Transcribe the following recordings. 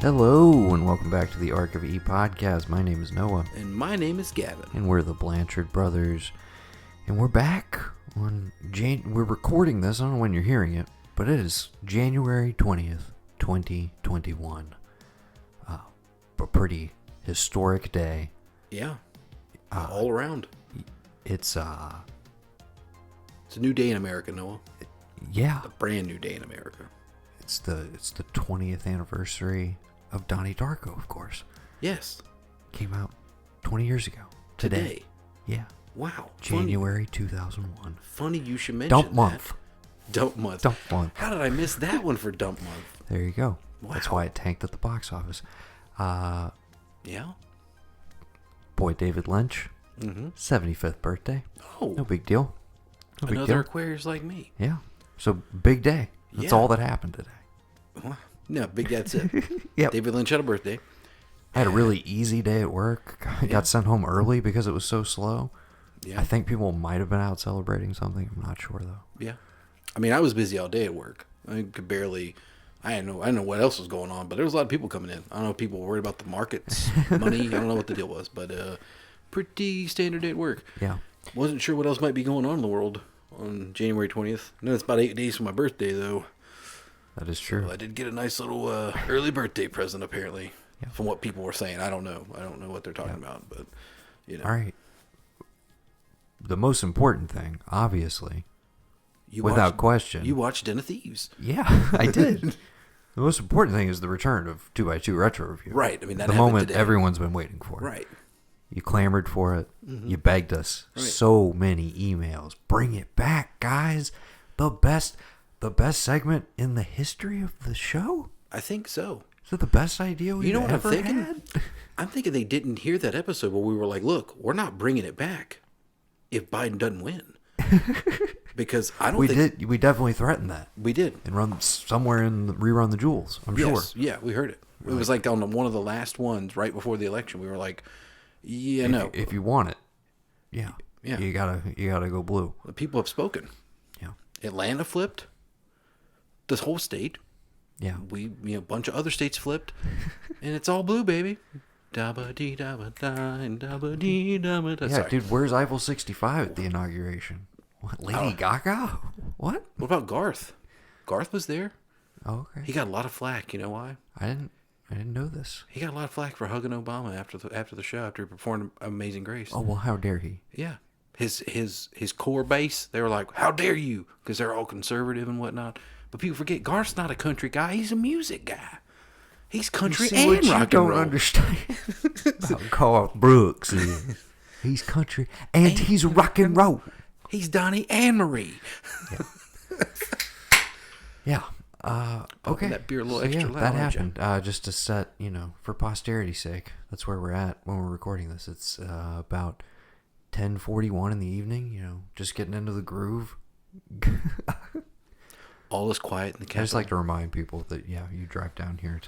Hello, and welcome back to the Ark of E Podcast. My name is Noah. And my name is Gavin. And we're the Blanchard brothers. And we're back on we're recording this, I don't know when you're hearing it, but it is January 20th, 2021. A pretty historic day. Yeah. All around. It's a new day in America, Noah. Yeah. A brand new day in America. It's the 20th anniversary of Donnie Darko, of course. Yes. Came out 20 years ago. Today. Yeah. Wow. January 2001. Funny you should mention Dump that. month. Dump month. Dump month. How did I miss that one for Dump month? There you go. Wow. That's why it tanked at the box office. Yeah. Boy, David Lynch. 75th birthday. Oh. No big deal. No big Another deal. Aquarius like me. Yeah. So, big day. That's Yeah. all that happened today. Well, no, big that's it. Yep. David Lynch had a birthday. I had a really easy day at work. I got sent home early because it was so slow. Yeah. I think people might have been out celebrating something. I'm not sure, though. Yeah. I mean, I was busy all day at work. I could barely... I didn't know what else was going on, but there was a lot of people coming in. I don't know if people were worried about the markets, money. I don't know what the deal was, but pretty standard day at work. Yeah. Wasn't sure what else might be going on in the world on January 20th. I know it's about 8 days from my birthday, though. That is true. So I did get a nice little early birthday present, apparently, from what people were saying. I don't know. I don't know what they're talking about, but, you know. All right. The most important thing, obviously, without question. You watched Den of Thieves. Yeah, I did. The most important thing is the return of 2x2 Retro Review. Right. I mean, that the happened moment today. everyone's been waiting for. Right. You clamored for it. You begged us. Right. So many emails. Bring it back, guys. The best segment in the history of the show? I think so. Is it the best idea we've You know what I'm ever thinking? had? I'm thinking they didn't hear that episode where we were like, look, we're not bringing it back if Biden doesn't win. Because I don't think... We definitely threatened that. We did. And rerun the jewels, I'm sure. Yeah, we heard it. It was like on one of the last ones right before the election. We were like, If you want it, yeah. Yeah. You gotta go blue. The people have spoken. Yeah. Atlanta flipped. This whole state. Yeah. A bunch of other states flipped. And it's all blue, baby. Yeah, Sorry. dude, where's Eiffel 65 at the inauguration? What, Lady Gaga? What? What about Garth? Garth was there. Oh, okay. He got a lot of flack. You know why? I didn't know this. He got a lot of flack for hugging Obama after the show, after he performed Amazing Grace. Oh, well, how dare he? Yeah. His core base, they were like, how dare you? Because they're all conservative and whatnot. But people forget, Garth's not a country guy. He's a music guy. He's country and rock and roll. You don't understand about Carl Brooks is he's country and he's rock and roll. He's Donnie and Marie. Yeah. Okay. That beer a little extra loud. That happened. Just to set, for posterity's sake, that's where we're at when we're recording this. It's about 10:41 in the evening. Just getting into the groove. All is quiet in the capital. I just like to remind people that you drive down here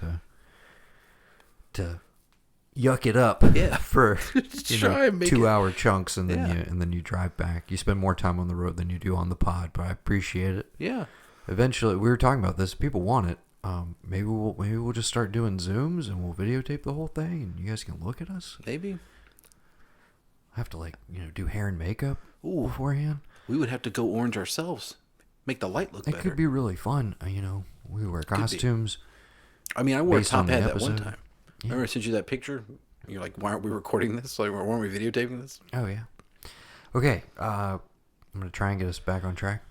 to yuck it up for 2-hour chunks, and then you drive back. You spend more time on the road than you do on the pod, but I appreciate it. Yeah. Eventually, we were talking about this. People want it. Maybe we'll just start doing Zooms and we'll videotape the whole thing, and you guys can look at us. Maybe. I have to do hair and makeup beforehand. We would have to go orange ourselves. Make the light look better. It could be really fun. We wear costumes. I mean, I wore a based top on the hat that episode. one time. Yeah. Remember I sent you that picture? You're like, why aren't we recording this? Like, weren't we videotaping this? Oh, yeah. Okay. I'm going to try and get us back on track.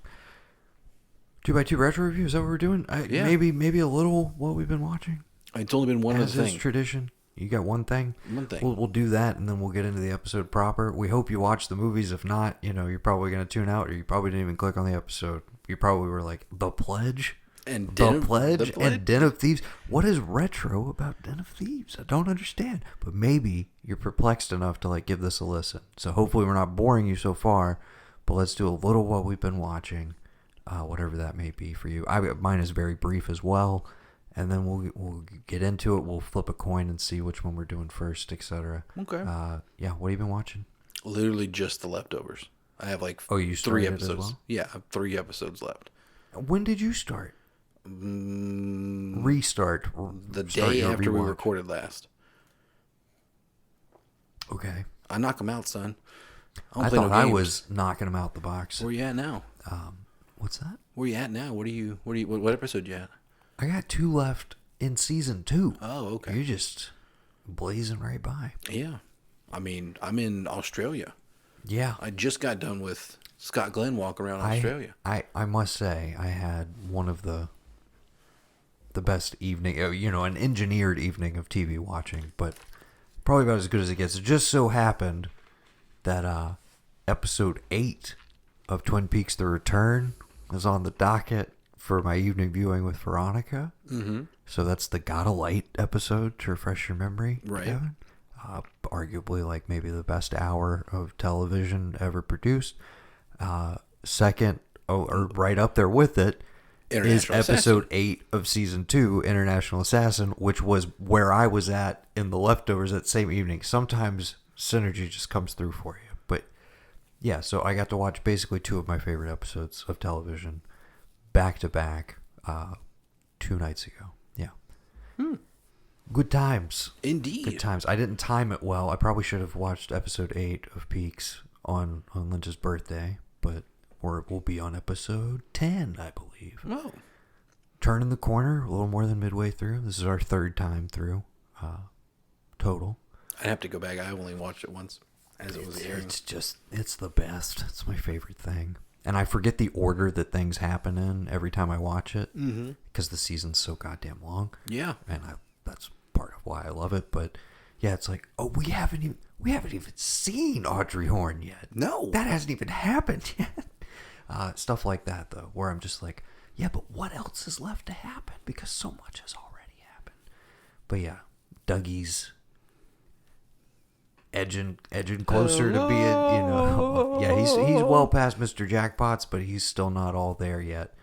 2x2 Retro Review, is that what we're doing? Yeah. Maybe a little what we've been watching. It's only been one As other is thing. tradition. You got one thing? One thing. We'll do that, and then we'll get into the episode proper. We hope you watch the movies. If not, you're probably going to tune out, or you probably didn't even click on the episode. You probably were like, The Pledge? And The Pledge? And Den of Thieves? What is retro about Den of Thieves? I don't understand. But maybe you're perplexed enough to give this a listen. So hopefully we're not boring you so far, but let's do a little what we've been watching, whatever that may be for you. Mine is very brief as well. And then we'll get into it. We'll flip a coin and see which one we're doing first, etc. Okay. What have you been watching? Literally just The Leftovers. I have you 3 started as episodes. well? Yeah, I have 3 episodes left. When did you start? Restart. The Start day your after we rewatch. recorded last. Okay. I knock them out, son. I play no thought I games. was knocking them out the box. Where you at now? What's that? Where you at now? What episode you at? I got 2 left in season 2. Oh, okay. You're just blazing right by. Yeah. I mean, I'm in Australia. Yeah. I just got done with Scott Glenn walking around Australia. I must say, I had one of the best evening, an engineered evening of TV watching, but probably about as good as it gets. It just so happened that episode 8 of Twin Peaks: The Return was on the docket for my evening viewing with Veronica. Mm-hmm. So that's the Got a Light episode, to refresh your memory, Right. Gavin. Arguably, like, maybe the best hour of television ever produced. Second, or right up there with it, is episode 8 of season 2, International Assassin, which was where I was at in The Leftovers that same evening. Sometimes synergy just comes through for you. But yeah, so I got to watch basically 2 of my favorite episodes of television back to back 2 nights ago. Yeah. Good times. Indeed. Good times. I didn't time it well. I probably should have watched episode 8 of Peaks on Lynch's birthday, but we'll be on episode 10, I believe. Oh. Turning the corner, a little more than midway through. This is our 3rd time through total. I'd have to go back. I only watched it once as it was airing. It's the best. It's my favorite thing. And I forget the order that things happen in every time I watch it because the season's so goddamn long. Yeah. And that's part of why I love it. But yeah, it's like, oh, we haven't even seen Audrey Horne yet. No. That hasn't even happened yet. Stuff like that, though, where I'm just like, yeah, but what else is left to happen? Because so much has already happened. But yeah, Dougie's edging closer to being, yeah, he's well past Mr. Jackpots, but he's still not all there yet.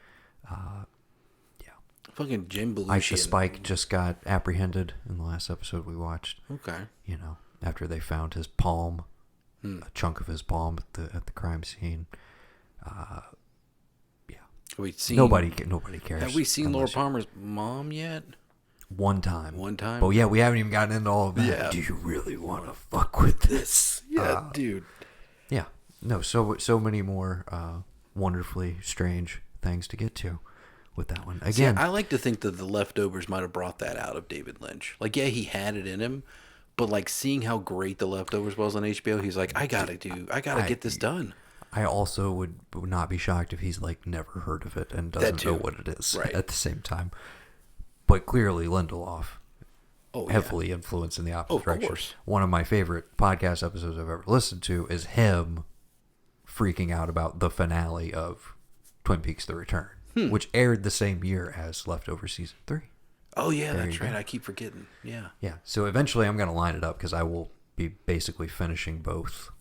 Fucking Jim Belushi. Ike the Spike just got apprehended in the last episode we watched. Okay. After they found his palm, a chunk of his palm at the crime scene. Yeah. Have we seen, nobody cares. Have we seen Laura Palmer's mom yet? One time. But yeah, we haven't even gotten into all of that. Yeah. Do you really want to fuck with this? Yeah, dude. Yeah. No, so many more wonderfully strange things to get to with that one. Again, See, I like to think that The Leftovers might have brought that out of David Lynch. Like, yeah, he had it in him, but like seeing how great The Leftovers was on HBO, he's like, I gotta get this done. I also would not be shocked if he's like never heard of it and doesn't know what it is at the same time. But clearly Lindelof heavily influenced in the opposite direction. Course. One of my favorite podcast episodes I've ever listened to is him freaking out about the finale of Twin Peaks: The Return, which aired the same year as Leftovers season 3. Oh yeah, that's right. I keep forgetting. Yeah. Yeah. So eventually I'm going to line it up because I will be basically finishing both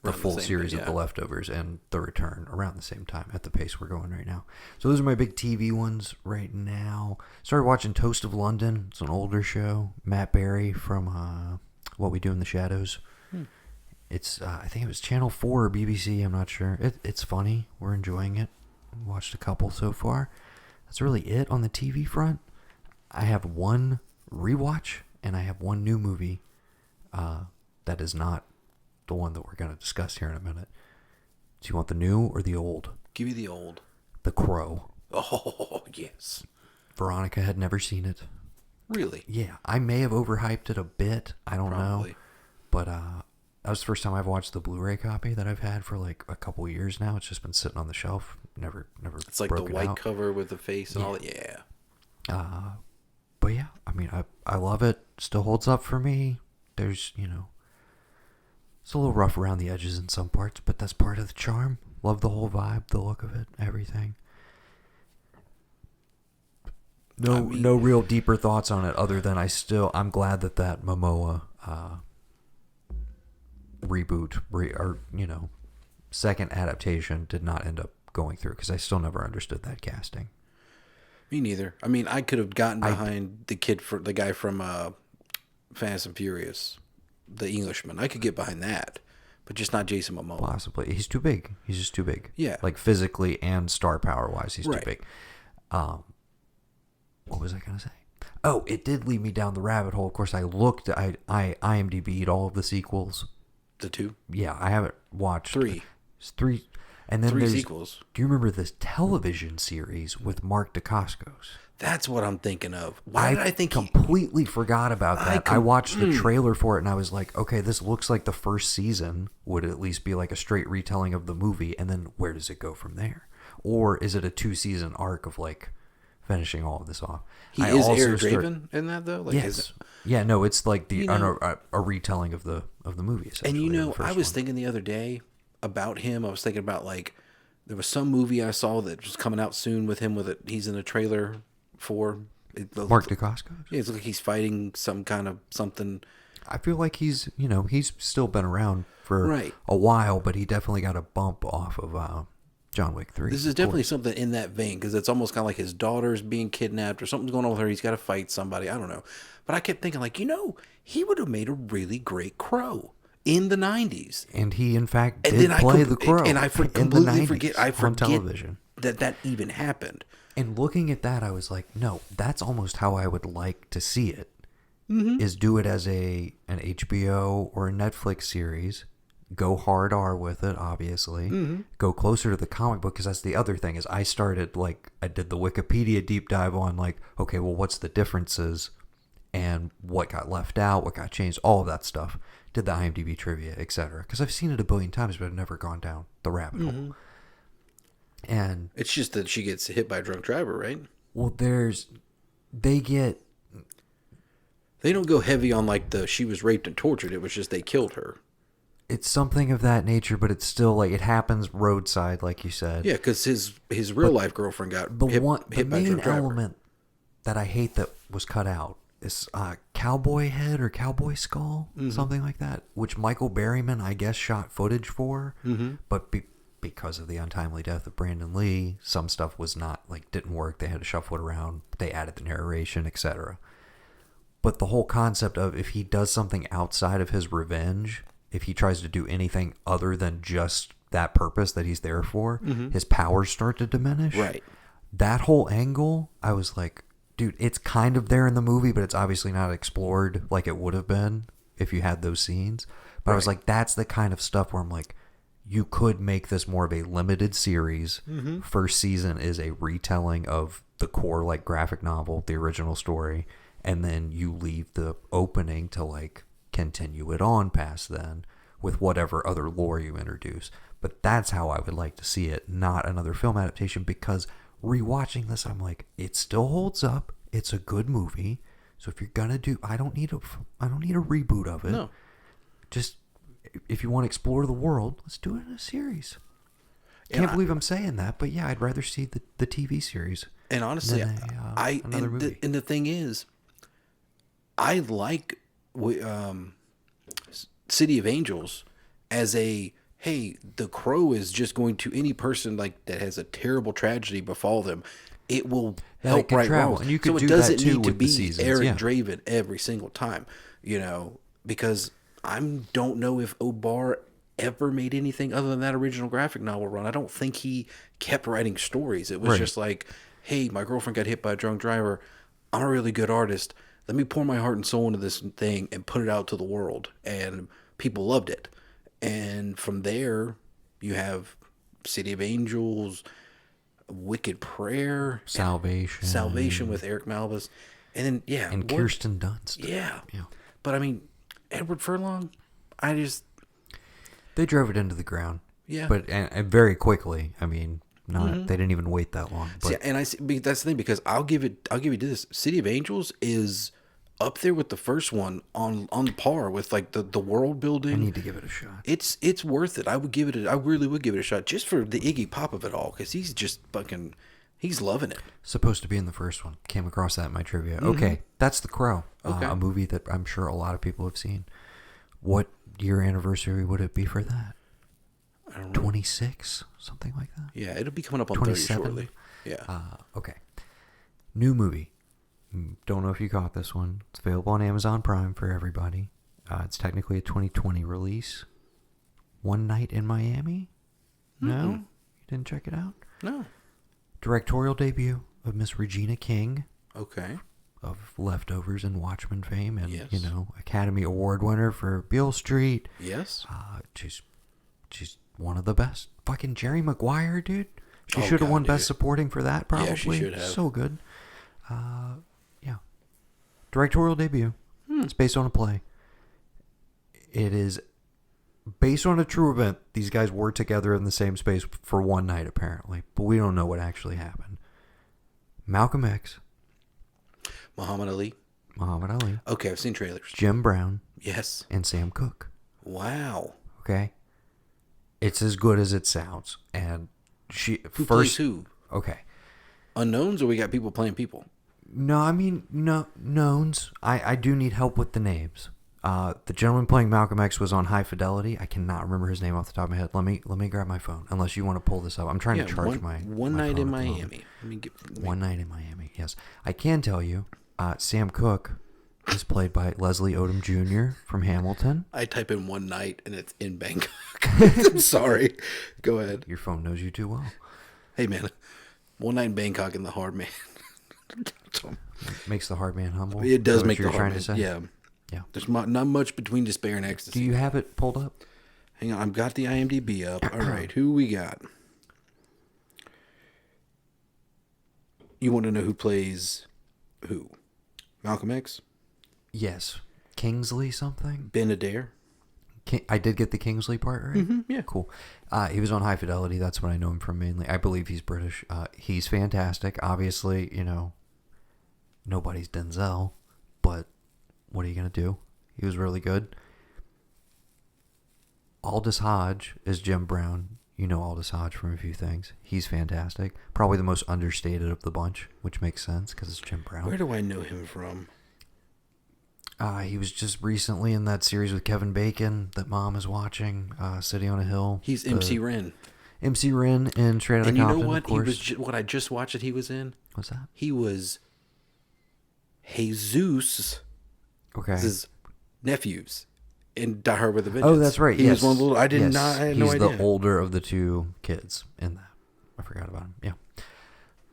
the full series of The Leftovers and The Return around the same time at the pace we're going right now. So those are my big TV ones right now. Started watching Toast of London. It's an older show. Matt Berry from What We Do in the Shadows. It's I think it was Channel 4 or BBC. I'm not sure. It's funny. We're enjoying it. Watched a couple so far. That's really it on the TV front. I have one rewatch and I have one new movie that is not the one that we're going to discuss here in a minute. Do you want the new or the old? Give me the old. The Crow. Oh, yes. Veronica had never seen it. Really? Yeah. I may have overhyped it a bit. I don't know. But that was the first time I've watched the Blu-ray copy that I've had for like a couple years now. It's just been sitting on the shelf. Never It's like the white cover with the face and all that. Yeah. But yeah, I mean, I love it. Still holds up for me. There's, it's a little rough around the edges in some parts, but that's part of the charm. Love the whole vibe, the look of it, everything. No real deeper thoughts on it other than I'm glad that Momoa reboot or second adaptation did not end up going through because I still never understood that casting. Me neither. I mean, I could have gotten behind the guy from Fast and Furious, the Englishman. I could get behind that, but just not Jason Momoa. Possibly. He's too big. He's just too big. Yeah. Like physically and star power wise, he's too big. what was I going to say? Oh, it did lead me down the rabbit hole. Of course, I looked. I IMDb'd all of the sequels. The 2? Yeah, I haven't watched 3. It's 3, and then 3 there's sequels. Do you remember this television series with Mark Dacascos? That's what I'm thinking of. Why did I think completely forgot about that. I watched the trailer for it and I was like, okay, this looks like the first season would at least be like a straight retelling of the movie, and then where does it go from there? Or is it a 2-season arc of like finishing all of this off? He is Eric Draven in that though? Like, yes. Yeah, no, it's like a retelling of the movie. And I was thinking the other day about him. I was thinking about like there was some movie I saw that was coming out soon with him with it. He's in a trailer for Mark Dacascos. Yeah, it's like he's fighting some kind of something. I feel like he's still been around for a while, but he definitely got a bump off of John Wick 3. This is definitely something in that vein because it's almost kind of like his daughter's being kidnapped or something's going on with her. He's got to fight somebody. I don't know. But I kept thinking like, he would have made a really great Crow in the 90s. And he, in fact, did play the Crow. And I completely forget on television. that even happened. And looking at that, I was like, no, that's almost how I would like to see it. Mm-hmm. Is do it as an HBO or a Netflix series. Go hard R with it, obviously. Mm-hmm. Go closer to the comic book, because that's the other thing. Is I did the Wikipedia deep dive on like, okay, well, what's the differences, and what got left out, what got changed, all of that stuff. Did the IMDb trivia, etc. Because I've seen it a billion times, but I've never gone down the rabbit hole. And it's just that she gets hit by a drunk driver, right? Well, they don't go heavy on like she was raped and tortured. It was just they killed her. It's something of that nature, but it's still like it happens roadside, like you said. Yeah, because his real life girlfriend got hit by a drunk driver. The main element that I hate that was cut out is cowboy head or cowboy skull, something like that, which Michael Berryman, I guess, shot footage for, but because of the untimely death of Brandon Lee, some stuff was not didn't work. They had to shuffle it around. They added the narration, etc. But the whole concept of if he does something outside of his revenge, if he tries to do anything other than just that purpose that he's there for, his powers start to diminish. Right. That whole angle, I was like, dude, it's kind of there in the movie, but it's obviously not explored like it would have been if you had those scenes. But I was like, that's the kind of stuff where I'm like, you could make this more of a limited series. First season is a retelling of the core graphic novel, the original story, and then you leave the opening to continue it on past then with whatever other lore you introduce. But that's how I would like to see it, not another film adaptation, because rewatching this, I'm like, it still holds up. It's a good movie. So if you're gonna do, I don't need a reboot of it. No. Just if you want to explore the world, let's do it in a series. Can't believe I'm saying that, but yeah, I'd rather see the TV series. And honestly, another movie. And the thing is, I like City of Angels as hey, the Crow is just going to any person that has a terrible tragedy befall them. It will help right wrongs. And you could so do it doesn't that too need to with be the seasons. Eric Draven every single time, because I don't know if O'Barr ever made anything other than that original graphic novel run. I don't think he kept writing stories. It was just like, hey, my girlfriend got hit by a drunk driver. I'm a really good artist. Let me pour my heart and soul into this thing and put it out to the world. And people loved it. And from there, you have City of Angels, Wicked Prayer, Salvation with Eric Malbus, and then and Kirsten Dunst. Yeah. But I mean, Edward Furlong, they drove it into the ground. Yeah. But and very quickly. I mean, they didn't even wait that long. But that's the thing, because I'll give you this. City of Angels is up there with the first one on par with the world building. I need to give it a shot. It's worth it. I really would give it a shot just for the Iggy Pop of it all, because he's just he's loving it. Supposed to be in the first one. Came across that in my trivia. Okay, that's The Crow. Okay. A movie that I'm sure a lot of people have seen. What year anniversary would it be for that? I don't know. 26? Something like that? Yeah, it'll be coming up on 30 shortly. Yeah. Okay. New movie. Don't know if you caught this one. It's available on Amazon Prime for everybody. It's technically a 2020 release. One Night in Miami? No? You didn't check it out? No. Directorial debut of Miss Regina King. Okay. of Leftovers and Watchmen fame, and Yes. you know, Academy Award winner for Beale Street. Yes. She's one of the best. Fucking Jerry Maguire, dude. She Oh, should have God, won dude. Best Supporting for that, probably. Yeah, she should have. So good. Yeah. Directorial debut. It's based on a play. It is based on a true event. These guys were together in the same space for one night, apparently, but we don't know what actually happened. Malcolm X, Muhammad Ali. Muhammad Ali, Okay, I've seen trailers. Jim Brown, Yes. and Sam Cooke. Wow. Okay, it's as good as it sounds. And Who plays who? Okay, Unknowns, or we got people playing people? no, I mean knowns. I do need help with the names. The gentleman playing Malcolm X was on High Fidelity. I cannot remember his name off the top of my head. Let me grab my phone. Unless you want to pull this up, I'm trying to charge one my night phone in at the moment. Miami. Let me get One Night in Miami. Yes, I can tell you. Sam Cooke is played by Leslie Odom Jr. from Hamilton. I type in one night and it's in Bangkok. I'm sorry. Go ahead. Your phone knows you too well. Hey man, one night in Bangkok and the hard man. Makes the hard man humble. It does Is that what make you're the hard trying man. to say? Yeah. Yeah. There's not much between despair and ecstasy. Do you have it pulled up? Hang on, I've got the IMDb up. All right, who we got? You want to know who plays who? Malcolm X? Yes. Kingsley something? Ben Adair? I did get the Kingsley part right? Yeah. Cool. He was on High Fidelity. That's what I know him from mainly. I believe he's British. He's fantastic. Obviously, you know, nobody's Denzel, but what are you going to do? He was really good. Aldous Hodge is Jim Brown. You know Aldous Hodge from a few things. He's fantastic. Probably the most understated of the bunch, which makes sense because it's Jim Brown. Where do I know him from? He was just recently in that series with Kevin Bacon that Mom is watching, City on a Hill. He's MC Ren. MC Ren in Straight Outta And you know Compton, what? of course. He was what I just watched that he was in. What's that? He was Jesus' Okay. nephews in Die Hard with a Vengeance. Oh, that's right. He yes. was one of the little. I did Yes. not. I had no He's idea. the older of the two kids in that. I forgot about him. Yeah.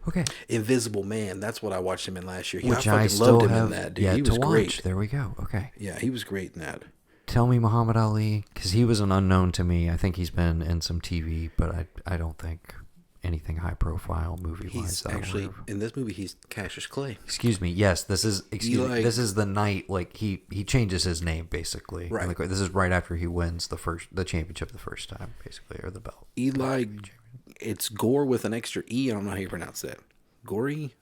Okay. Invisible Man. That's what I watched him in last year. Which I I fucking still loved him have in that, dude. yet He to was watch. great. There we go. Okay. Yeah, he was great in that. Tell me Muhammad Ali, because he was an unknown to me. I think he's been in some TV, but I don't think anything high profile movie wise. He's actually in this movie. He's Cassius Clay. Excuse me. Yes, this is. Excuse me. Eli- This is the night. Like he changes his name basically. Right. Like, this is right after he wins the championship the first time, basically, or the belt. Eli. It's Gore with an extra E. I don't know how you pronounce that. Gory.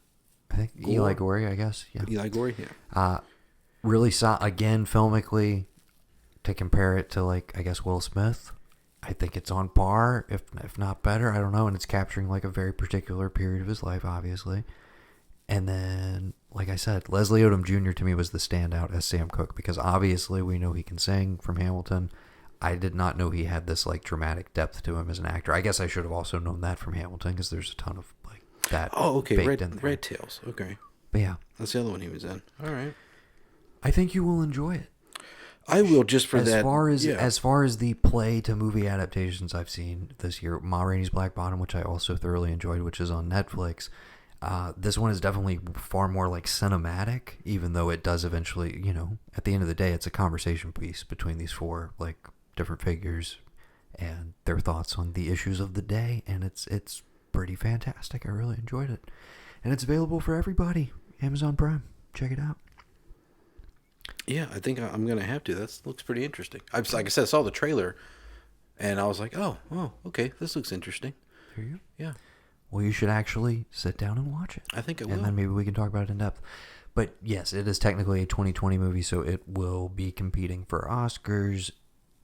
I think Eli Gorey. I guess. Yeah. Eli Gory. Yeah. Really saw again filmically. To compare it to, like, I guess Will Smith, I think it's on par, if not better. I don't know, and it's capturing like a very particular period of his life, obviously. And then, like I said, Leslie Odom Jr. to me was the standout as Sam Cooke, because obviously we know he can sing from Hamilton. I did not know he had this like dramatic depth to him as an actor. I guess I should have also known that from Hamilton, because there's a ton of like that. Oh, okay. baked in there. Red Tails. Okay. But yeah, That's the other one he was in. All right. I think you will enjoy it. I will just for as that. As far as the play to movie adaptations I've seen this year, Ma Rainey's Black Bottom, which I also thoroughly enjoyed, which is on Netflix. This one is definitely far more like cinematic, even though it does eventually, you know, at the end of the day, it's a conversation piece between these four like different figures and their thoughts on the issues of the day, and it's pretty fantastic. I really enjoyed it, and it's available for everybody. Amazon Prime, check it out. Yeah, I think I'm gonna have to. That looks pretty interesting. Like I said, I saw the trailer, and I was like, oh, okay, this looks interesting. There you go. Yeah. Well, you should actually sit down and watch it. I think I will. And then maybe we can talk about it in depth. But yes, it is technically a 2020 movie, so it will be competing for Oscars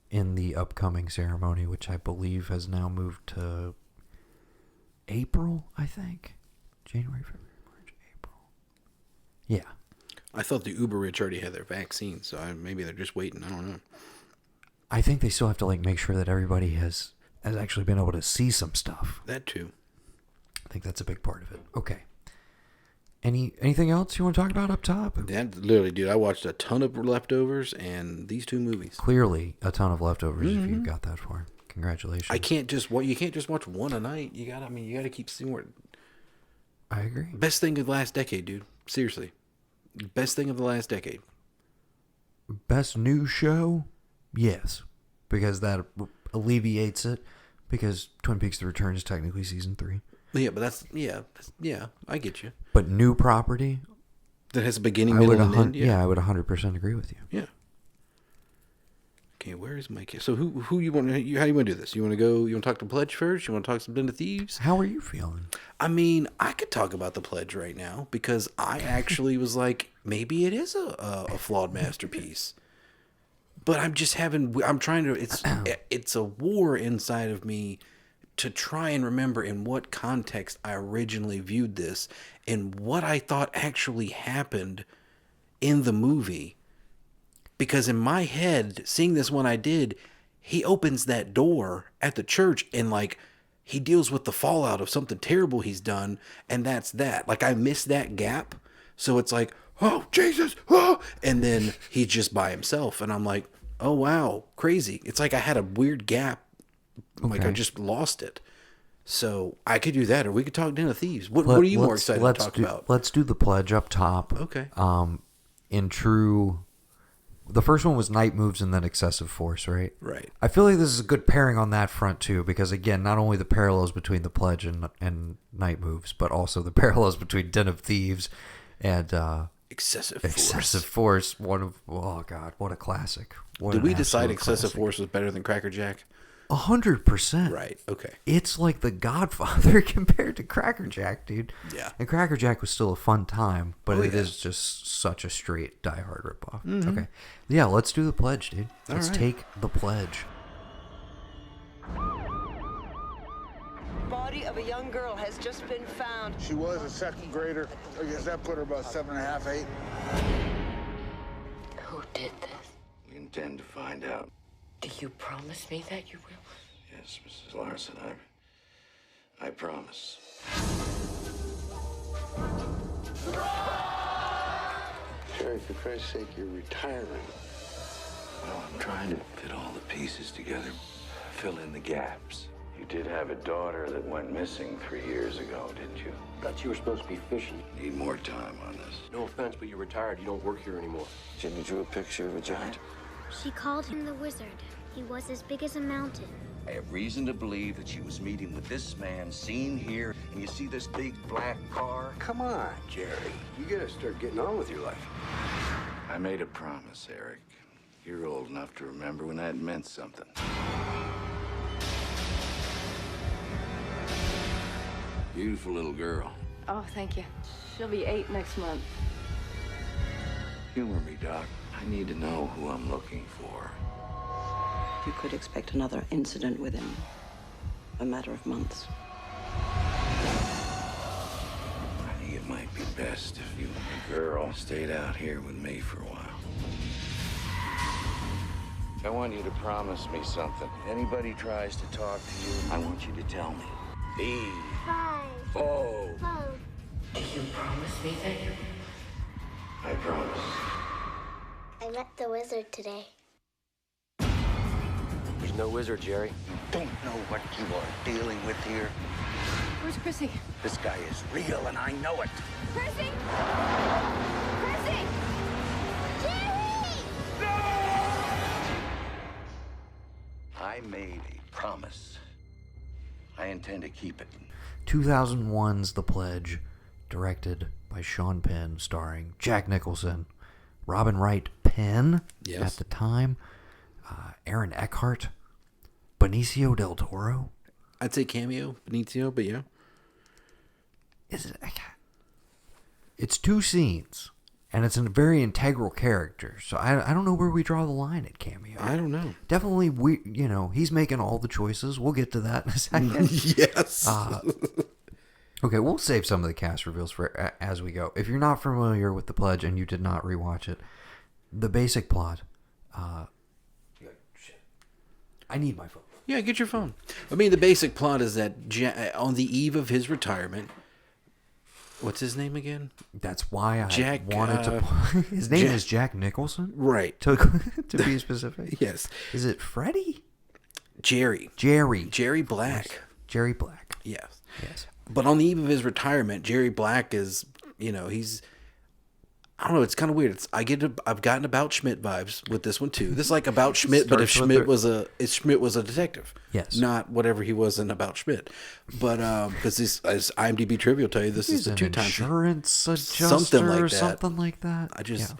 in the upcoming ceremony, which I believe has now moved to April, I think. January, February, March, April. Yeah. I thought the uber rich already had their vaccine, so maybe they're just waiting. I don't know. I think they still have to like make sure that everybody has actually been able to see some stuff. That too. I think that's a big part of it. Okay. Anything else you want to talk about up top? That literally, dude, I watched a ton of Leftovers and these two movies. Clearly a ton of leftovers if you got that far. Congratulations. You can't just watch one a night. You gotta keep seeing where. I agree. Best thing of the last decade, dude. Seriously. Best thing of the last decade. Best new show? Yes. Because that alleviates it. Because Twin Peaks The Return is technically season 3. Yeah, but I get you. But new property? That has a beginning, middle, and end. Yeah, I would 100% agree with you. Yeah. Okay, where is Mike? So who you want? How you want to do this? You want to go? You want to talk to Pledge first? You want to talk some Den of Thieves? How are you feeling? I mean, I could talk about the Pledge right now because I actually was like, maybe it is a flawed masterpiece. But I'm trying to. It's a war inside of me to try and remember in what context I originally viewed this and what I thought actually happened in the movie. Because in my head, seeing this one I did, he opens that door at the church and like he deals with the fallout of something terrible he's done, and that's that. Like I missed that gap. So it's like, oh Jesus, oh! And then he's just by himself, and I'm like, oh wow, crazy. It's like I had a weird gap. Like I just lost it. So I could do that, or we could talk Den of Thieves. What are you more excited to talk about? Let's do the Pledge up top. Okay. The first one was Night Moves and then Excessive Force, right? Right. I feel like this is a good pairing on that front too, because again, not only the parallels between the Pledge and Night Moves, but also the parallels between Den of Thieves and Excessive Force. Excessive Force. Oh god, what a classic! Did we decide Excessive Force was better than Cracker Jack? 100%. Right. Okay. It's like The Godfather compared to Cracker Jack, dude. Yeah. And Cracker Jack was still a fun time, but it yeah. is just such a straight Die Hard ripoff. Mm-hmm. Okay. Yeah, let's do the Pledge, dude. Let's take the Pledge. Body of a young girl has just been found. She was a second grader. I guess that put her about 7.5, 8. Who did this? We intend to find out. Do you promise me that you will? Yes, Mrs. Larson, I promise. Jerry, for Christ's sake, you're retiring. Well, I'm trying to fit all the pieces together, fill in the gaps. You did have a daughter that went missing 3 years ago, didn't you? Thought you were supposed to be fishing. Need more time on this. No offense, but you're retired. You don't work here anymore. Jimmy drew a picture of a giant. She called him the wizard. He was as big as a mountain. I have reason to believe that she was meeting with this man seen here, and you see this big black car? Come on, Jerry. You gotta start getting on with your life. I made a promise, Eric. You're old enough to remember when that meant something. Beautiful little girl. Oh, thank you. She'll be 8 next month. Humor me, Doc. I need to know who I'm looking for. You could expect another incident within a matter of months. I think it might be best if you and the girl stayed out here with me for a while. I want you to promise me something. If anybody tries to talk to you, I want you to tell me. Eve. 5, Oh. 4. Do you promise me that you will? I promise. I met the wizard today. There's no wizard, Jerry. You don't know what you are dealing with here. Where's Chrissy? This guy is real, and I know it. Chrissy! Chrissy! I made a promise. I intend to keep it. 2001's The Pledge, directed by Sean Penn, starring Jack Nicholson, Robin Wright Penn at the time, Aaron Eckhart, Benicio del Toro. I'd say cameo, Benicio, but yeah. It's 2 scenes, and it's a very integral character. So I don't know where we draw the line at cameo. I don't know. Definitely, he's making all the choices. We'll get to that in a second. Yes. Okay, we'll save some of the cast reveals for as we go. If you're not familiar with The Pledge and you did not rewatch it, the basic plot. I need my phone. Yeah, get your phone. I mean, the basic plot is that on the eve of his retirement, what's his name again? That's why I wanted wanted to. His name is Jack Nicholson, right? To be specific, yes. Is it Freddie? Jerry Black. Jerry Black. Yes. Yes. But on the eve of his retirement, Jerry Black is, he's I don't know. It's kind of weird. I've gotten About Schmidt vibes with this one too. This is like About Schmidt, but if Schmidt was a detective, Yes, not whatever he was in About Schmidt. But because this, as IMDb trivia will tell you, this is the 2 times insurance adjuster, something like that. I just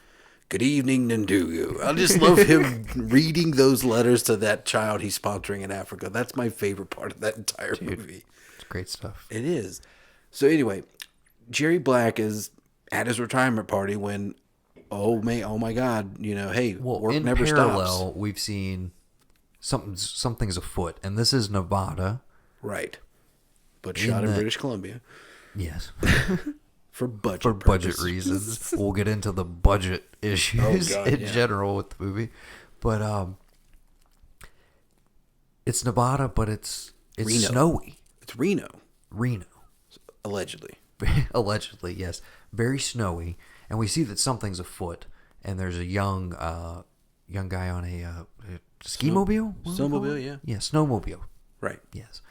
good evening, Ndugu. I just love him reading those letters to that child he's sponsoring in Africa. That's my favorite part of that entire movie. It's great stuff. It is. So anyway, Jerry Black is at his retirement party when, oh my God, hey, work in never parallel, stops. We've seen something's afoot, and this is Nevada, right? But shot in British Columbia. Yes, for budget reasons. We'll get into the budget issues in general with the movie, but it's Nevada, but it's Reno. Snowy. It's Reno, allegedly. Allegedly, yes. Very snowy, and we see that something's afoot, and there's a young guy on a ski-mobile? Snowmobile, yeah. Yeah, snowmobile. Right. Yes.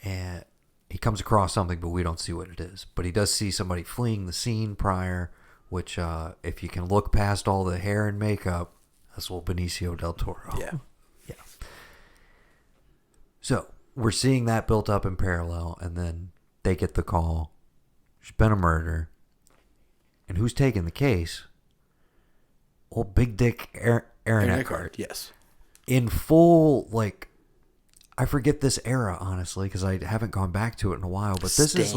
And he comes across something, but we don't see what it is. But he does see somebody fleeing the scene prior, which, if you can look past all the hair and makeup, that's little Benicio del Toro. Yeah. Yeah. So, we're seeing that built up in parallel, and then they get the call. There's been a murder. And who's taking the case? Old Big Dick Aaron Eckhart. Yes. In full, I forget this era, honestly, because I haven't gone back to it in a while. But this is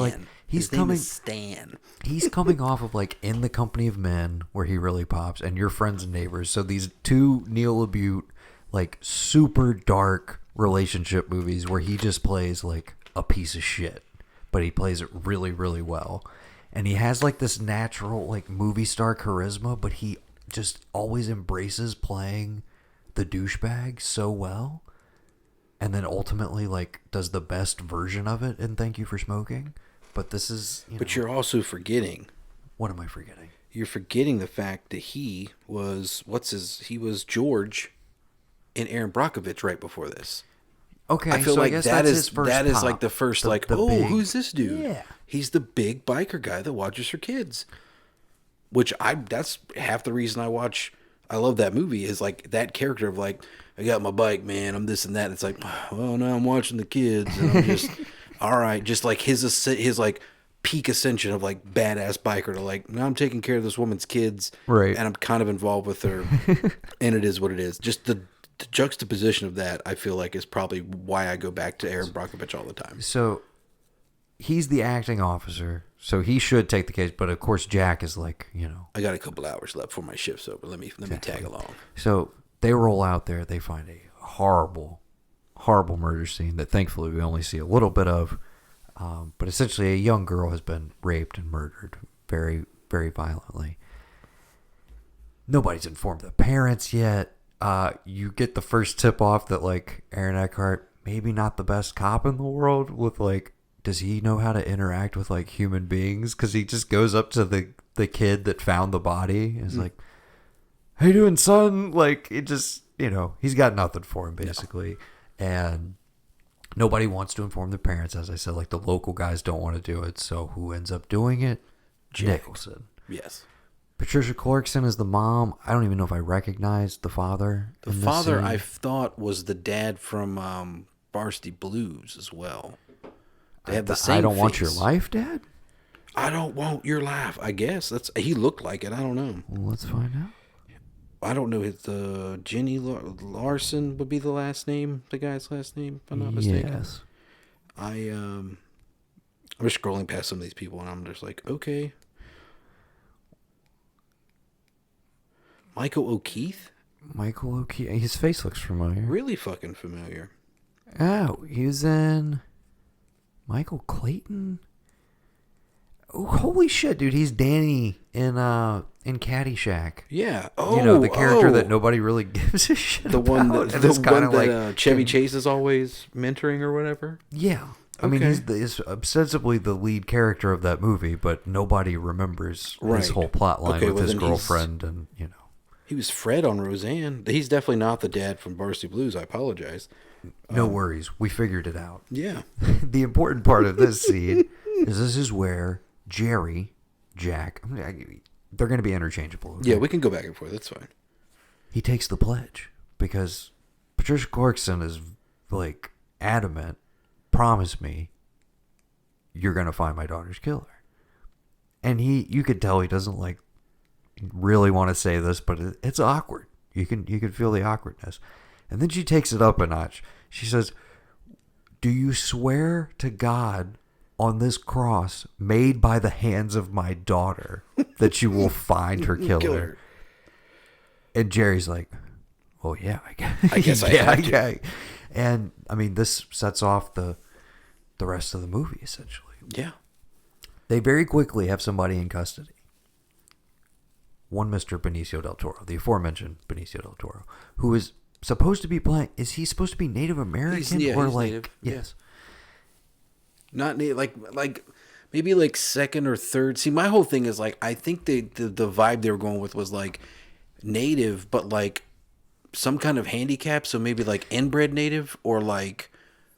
His name is Stan. He's coming off of In the Company of Men, where he really pops, and Your Friends and Neighbors. So these 2 Neil LaBute, super dark relationship movies where he just plays a piece of shit, but he plays it really, really well. And he has this natural movie star charisma, but he just always embraces playing the douchebag so well. And then ultimately does the best version of it in Thank You for Smoking. But this is, But you're also forgetting. What am I forgetting? You're forgetting the fact that he was George in Aaron Brockovich right before this. Okay, I feel so I guess that that's is his first that is pop. the first The oh, big- who's this dude? Yeah. He's the big biker guy that watches her kids. Which that's half the reason I love that movie is that character of I got my bike, man, I'm this and that. It's well, now I'm watching the kids and I'm just all right, just his peak ascension of badass biker to now I'm taking care of this woman's kids, right? And I'm kind of involved with her, and it is what it is. Just the juxtaposition of that, I feel is probably why I go back to Aaron Brockovich all the time. So he's the acting officer, so he should take the case. But of course, Jack is I got a couple hours left for my shift's over. Let me tag along. So they roll out there. They find a horrible murder scene that thankfully we only see a little bit of. But essentially, a young girl has been raped and murdered very, very violently. Nobody's informed the parents yet. You get the first tip off that Aaron Eckhart maybe not the best cop in the world with does he know how to interact with human beings? Because he just goes up to the kid that found the body and is how you doing, son? It just, he's got nothing for him basically. No. And nobody wants to inform the parents, as I said. The local guys don't want to do it. So who ends up doing it? Nicholson. Yes. Patricia Clarkson is the mom. I don't even know if I recognized the father. The father I thought was the dad from Varsity Blues as well. They have the same I don't want face. your life, Dad? I don't want your life, I guess. He looked like it. I don't know. Well, let's find out. I don't know if Jenny Larson would be the last name, the guy's last name, if I'm not mistaken. Yes. I'm just scrolling past some of these people and I'm just okay. Michael O'Keefe? Michael O'Keefe. His face looks familiar. Really fucking familiar. Oh, he was in Michael Clayton. Oh, holy shit, dude! He's Danny in Caddyshack. Yeah. The character that nobody really gives a shit the about. One that Chevy Chase is always mentoring or whatever. Yeah. I mean, he's ostensibly the lead character of that movie, but nobody remembers his whole plot line with his girlfriend and. He was Fred on Roseanne. He's definitely not the dad from Varsity Blues. I apologize. No worries. We figured it out. Yeah. The important part of this scene is this is where Jack, they're going to be interchangeable. Okay? Yeah, we can go back and forth. That's fine. He takes the pledge because Patricia Clarkson is like adamant. Promise me you're going to find my daughter's killer. And you could tell he doesn't like really want to say this, but it's awkward. You can feel the awkwardness. And then she takes it up a notch. She says, "Do you swear to God on this cross made by the hands of my daughter that you will find her killer?" And Jerry's like, "Well, yeah, I guess I have to." And I mean, this sets off the rest of the movie essentially. Yeah. They very quickly have somebody in custody. One Mr. Benicio del Toro, the aforementioned Benicio del Toro, who is supposed to be playing. Is he supposed to be Native American He's like Native. yes? Not like maybe like second or third. See, my whole thing is like I think the vibe they were going with was like Native, but like some kind of handicap. So maybe like inbred Native or like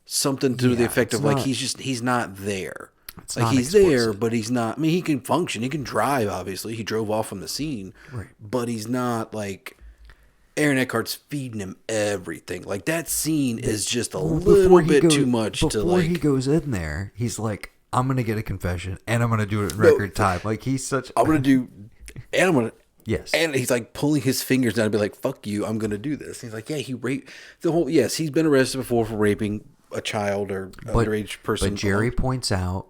something to the effect of like he's not there. It's like he's there, but he's not. I mean, he can function. He can drive. Obviously, he drove off from the scene, right? But he's not like Aaron Eckhart's feeding him everything. Like that scene is just a little bit too much to like. Before he goes in there, he's like, "I'm gonna get a confession, and I'm gonna do it in record time." Like he's such. I'm gonna do, and I'm gonna. Yes. And he's like pulling his fingers down and be like, "Fuck you, I'm gonna do this." And he's like, "Yeah, he raped the whole." Yes, he's been arrested before for raping a child or underage person. But Jerry points out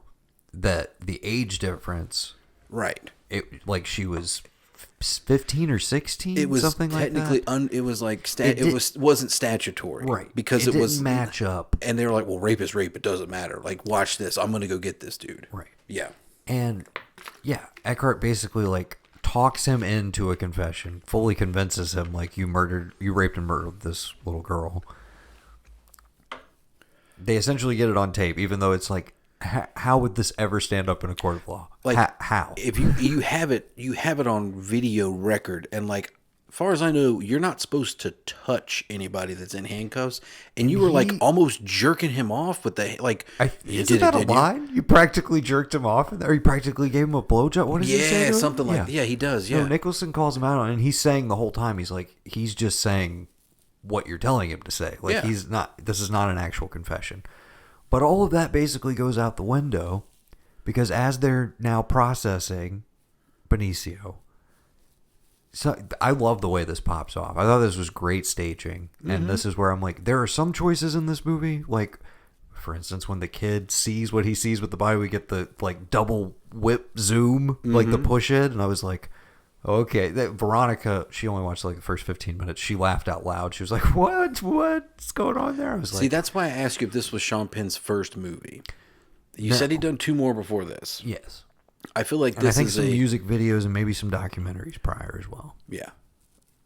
that the age difference, right? It like she was 15 or 16. It was something technically like that. It was like wasn't statutory, right? Because it was didn't match up. And they were like, "Well, rape is rape. It doesn't matter. Like, watch this. I'm gonna go get this dude." Right. Yeah. And yeah, Eckhart basically like talks him into a confession, fully convinces him like you raped and murdered this little girl. They essentially get it on tape, even though it's like, how would this ever stand up in a court of law? Like how? If you have it on video record, and like, as far as I know, you're not supposed to touch anybody that's in handcuffs, and you were like almost jerking him off with the like. Isn't that a line? You practically jerked him off, or you practically gave him a blowjob. What does he say? Yeah, something like that. Yeah, he does. Yeah. No, Nicholson calls him out on it, and he's saying the whole time, he's just saying what you're telling him to say. Like he's not. This is not an actual confession. But all of that basically goes out the window because as they're now processing Benicio, so I love the way this pops off. I thought this was great staging. And this is where I'm like, there are some choices in this movie. Like, for instance, when the kid sees what he sees with the body, we get the like double whip zoom, like the push it. And I was like, okay. Veronica, she only watched like the first 15 minutes. She laughed out loud. She was like, what's going on there? I was See, that's why I asked you if this was Sean Penn's first movie. You said he'd done 2 more before this. Yes. I feel like and I think some music videos and maybe some documentaries prior as well. Yeah.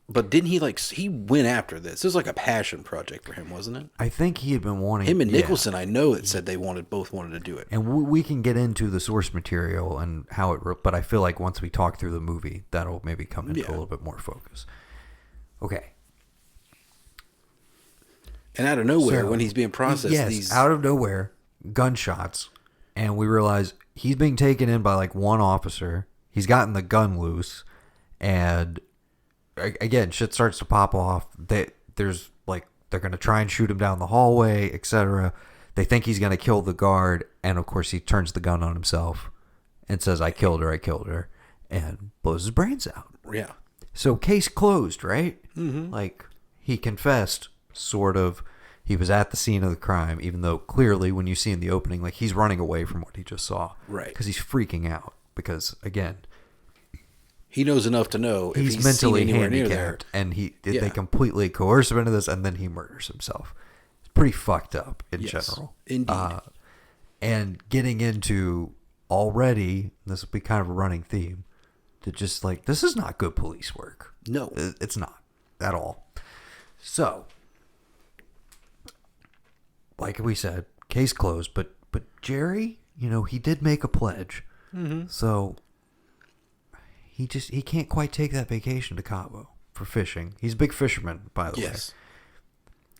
But didn't he went after this? This was like a passion project for him, wasn't it? I think he had been wanting... Him and Nicholson, I know it said they both wanted to do it. And we can get into the source material and how it... But I feel like once we talk through the movie, that'll maybe come into a little bit more focus. Okay. And out of nowhere, when he's being processed... out of nowhere, gunshots. And we realize he's being taken in by like one officer. He's gotten the gun loose. And... Again, shit starts to pop off. There's like they're gonna try and shoot him down the hallway, etc. They think he's gonna kill the guard, and of course he turns the gun on himself and says, "I killed her," and blows his brains out. Yeah. So case closed, right? Mm-hmm. Like he confessed, sort of. He was at the scene of the crime, even though clearly when you see in the opening, like he's running away from what he just saw, right? Because he's freaking out. Because again. He knows enough to know if he's mentally seen anywhere near there. And they completely coerce him into this, and then he murders himself. It's pretty fucked up in general. Indeed. And getting into already, this will be kind of a running theme, to just like, this is not good police work. No. It's not at all. So, like we said, case closed, but Jerry, he did make a pledge. Mm-hmm. So... He can't quite take that vacation to Cabo for fishing. He's a big fisherman, by the way.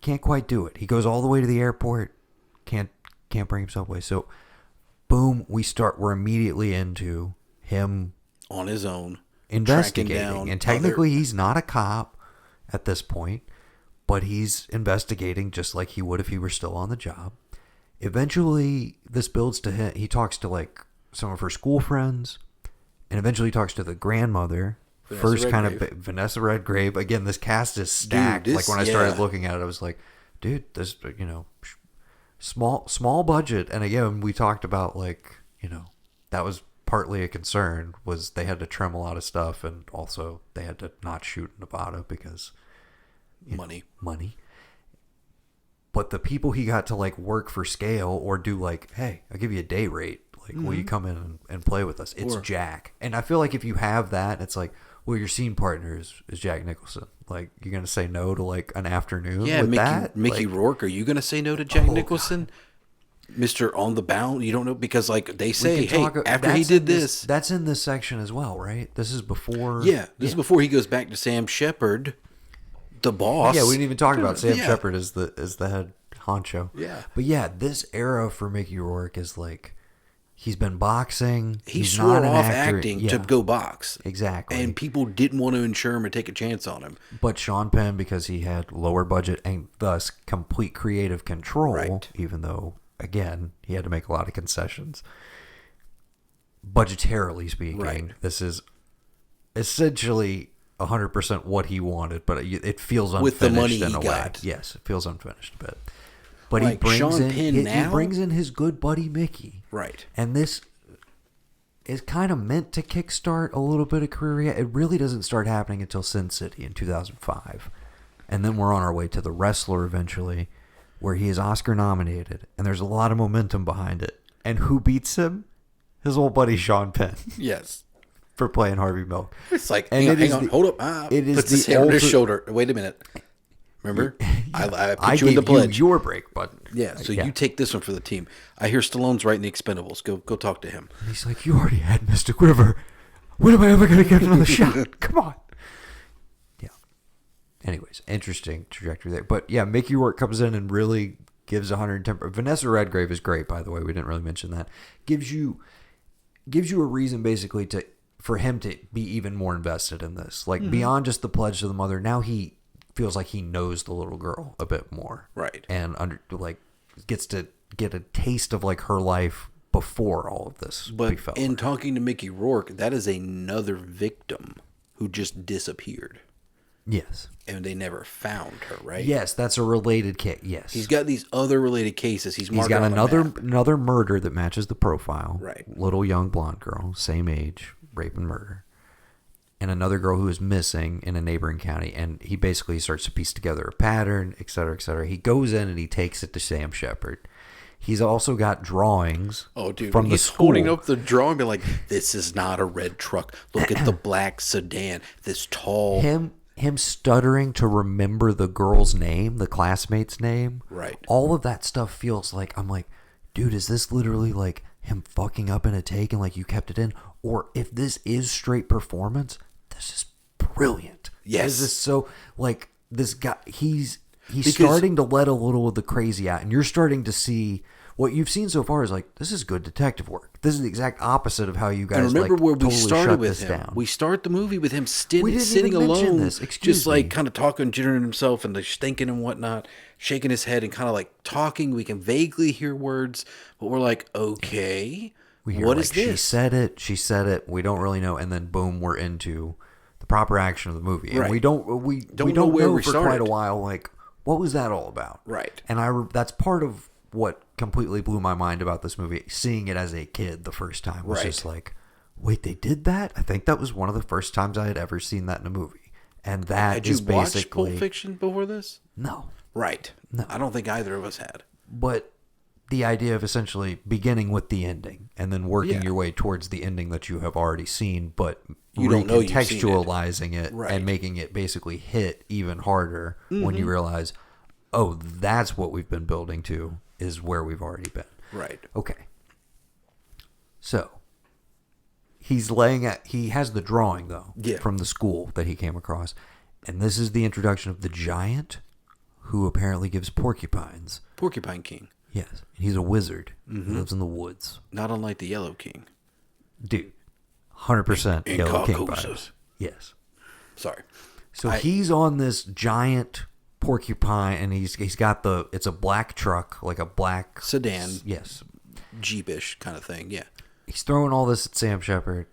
Can't quite do it. He goes all the way to the airport. Can't bring himself away. So, boom, we're immediately into him on his own. investigating. And technically he's not a cop at this point, but he's investigating just like he would if he were still on the job. Eventually, this builds to him. He talks to like some of her school friends, and eventually talks to the grandmother. Vanessa Redgrave. Again, this cast is stacked. Dude, like when I started looking at it, I was like, dude, this, small budget. And again, we talked about like, that was partly a concern, was they had to trim a lot of stuff, and also they had to not shoot in Nevada because money. But the people he got to like work for scale or do like, hey, I'll give you a day rate. Like, will you come in and play with us? It's Jack. And I feel like if you have that, it's like, well, your scene partner is Jack Nicholson. Like, you're going to say no to like an afternoon with that? Mickey Rourke, are you going to say no to Jack Nicholson? God. Mr. On the Bound? You don't know? Because like they say, hey, after he did this. That's in this section as well, right? This is before. Yeah, this is before he goes back to Sam Shepard, the boss. Yeah, we didn't even talk about Sam Shepard as the head honcho. Yeah. But yeah, this era for Mickey Rourke is like, he's been boxing. He he's swore not an off actor. acting to go box. Exactly. And people didn't want to insure him or take a chance on him. But Sean Penn, because he had lower budget and thus complete creative control, even though, again, he had to make a lot of concessions. Budgetarily speaking, this is essentially 100% what he wanted, but it feels unfinished with the money in he a got. way. Yes, it feels unfinished a bit. But like he Sean brings in his good buddy Mickey. Right. And this is kind of meant to kickstart a little bit of career. It really doesn't start happening until Sin City in 2005. And then we're on our way to The Wrestler eventually, where he is Oscar nominated. And there's a lot of momentum behind it. And who beats him? His old buddy Sean Penn. Yes. For playing Harvey Milk. It's like, hang on, hold up. It is puts his hand on his shoulder. Wait a minute. Remember? I put you in the pledge. You your break, but you take this one for the team. I hear Stallone's writing The Expendables. Go talk to him. He's like, you already had Mystic River. When am I ever going to get another shot? Come on. Yeah. Anyways, interesting trajectory there. But yeah, Mickey Rourke comes in and really gives 110. Vanessa Redgrave is great, by the way. We didn't really mention that. Gives you a reason basically for him to be even more invested in this. Like beyond just the pledge to the mother. Now he feels like he knows the little girl a bit more, right? And gets to get a taste of like her life before all of this. But in talking to Mickey Rourke, that is another victim who just disappeared. Yes, and they never found her. Right? Yes, that's a related case. Yes, he's got these other related cases. He's got another murder that matches the profile. Right, little young blonde girl, same age, rape and murder. And another girl who is missing in a neighboring county. And he basically starts to piece together a pattern, et cetera, et cetera. He goes in and he takes it to Sam Shepard. He's also got drawings from the school. He's holding up the drawing, be like, this is not a red truck. Look at the black sedan. This tall. Him stuttering to remember the girl's name, the classmate's name. Right. All of that stuff feels like, I'm like, dude, is this literally like him fucking up in a take and like you kept it in? Or if this is straight performance, this is brilliant. Yes. This is so, like, this guy, he's starting to let a little of the crazy out. And you're starting to see, what you've seen so far is like, this is good detective work. This is the exact opposite of how you guys, and remember like, where we totally started with shut him. Down. We start the movie with him sitting even alone, this. just like kind of talking, jittering himself and like stinking and whatnot, shaking his head and kind of like talking. We can vaguely hear words, but we're like, okay, we hear, what like, is this? She said it. We don't really know. And then boom, we're into the proper action of the movie. And right. we don't know where we for started. quite a while, like, what was that all about? Right. And that's part of what completely blew my mind about this movie. Seeing it as a kid the first time was just like, wait, they did that? I think that was one of the first times I had ever seen that in a movie. And that is basically... Had you watched Pulp Fiction before this? No. Right. No. I don't think either of us had. But the idea of essentially beginning with the ending and then working your way towards the ending that you have already seen, but you don't know recontextualizing it and making it basically hit even harder when you realize, oh, that's what we've been building to, is where we've already been. Right. Okay. So he has the drawing though from the school that he came across, and this is the introduction of the giant who apparently gives porcupines. Porcupine King. Yes, he's a wizard who lives in the woods. Not unlike the Yellow King. Dude, 100% Yellow King vibes. Yes. Sorry. So he's on this giant porcupine, and he's got it's a black truck, like a black sedan. Yes. Jeepish kind of thing, yeah. He's throwing all this at Sam Shepard,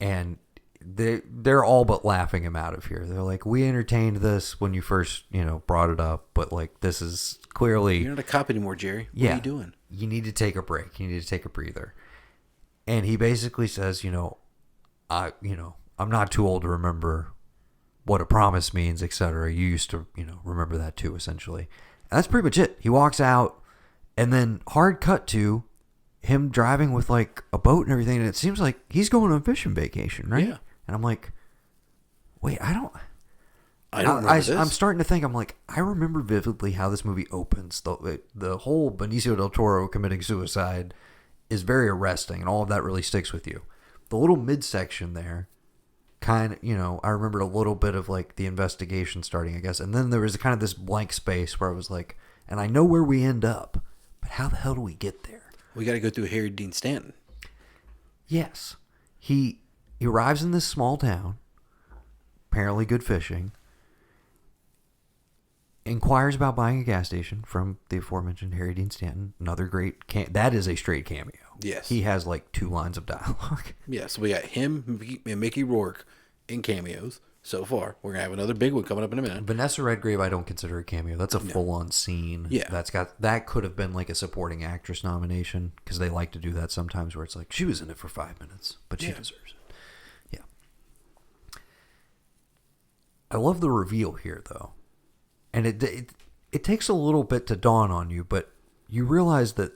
and they're all but laughing him out of here. They're like, we entertained this when you first, brought it up, but like this is clearly... You're not a cop anymore, Jerry. What are you doing? You need to take a break. You need to take a breather. And he basically says, I'm not too old to remember what a promise means, etc. You used to, remember that too, essentially. And that's pretty much it. He walks out, and then hard cut to him driving with like a boat and everything, and it seems like he's going on a fishing vacation, right? Yeah. And I'm like, wait, I don't remember this. I'm starting to think, I'm like, I remember vividly how this movie opens. The whole Benicio del Toro committing suicide is very arresting, and all of that really sticks with you. The little midsection there, kind of, I remembered a little bit of like the investigation starting, I guess. And then there was kind of this blank space where I was like, and I know where we end up, but how the hell do we get there? We got to go through Harry Dean Stanton. Yes. He arrives in this small town, apparently good fishing, inquires about buying a gas station from the aforementioned Harry Dean Stanton. Another great that is a straight cameo. Yes. He has like 2 lines of dialogue. Yeah, so we got him and Mickey Rourke in cameos so far. We're going to have another big one coming up in a minute. Vanessa Redgrave, I don't consider a cameo. That's a full-on scene. Yeah. That could have been like a supporting actress nomination, because they like to do that sometimes where it's like, she was in it for 5 minutes, but she deserves it. Yeah. I love the reveal here, though. And it takes a little bit to dawn on you, but you realize that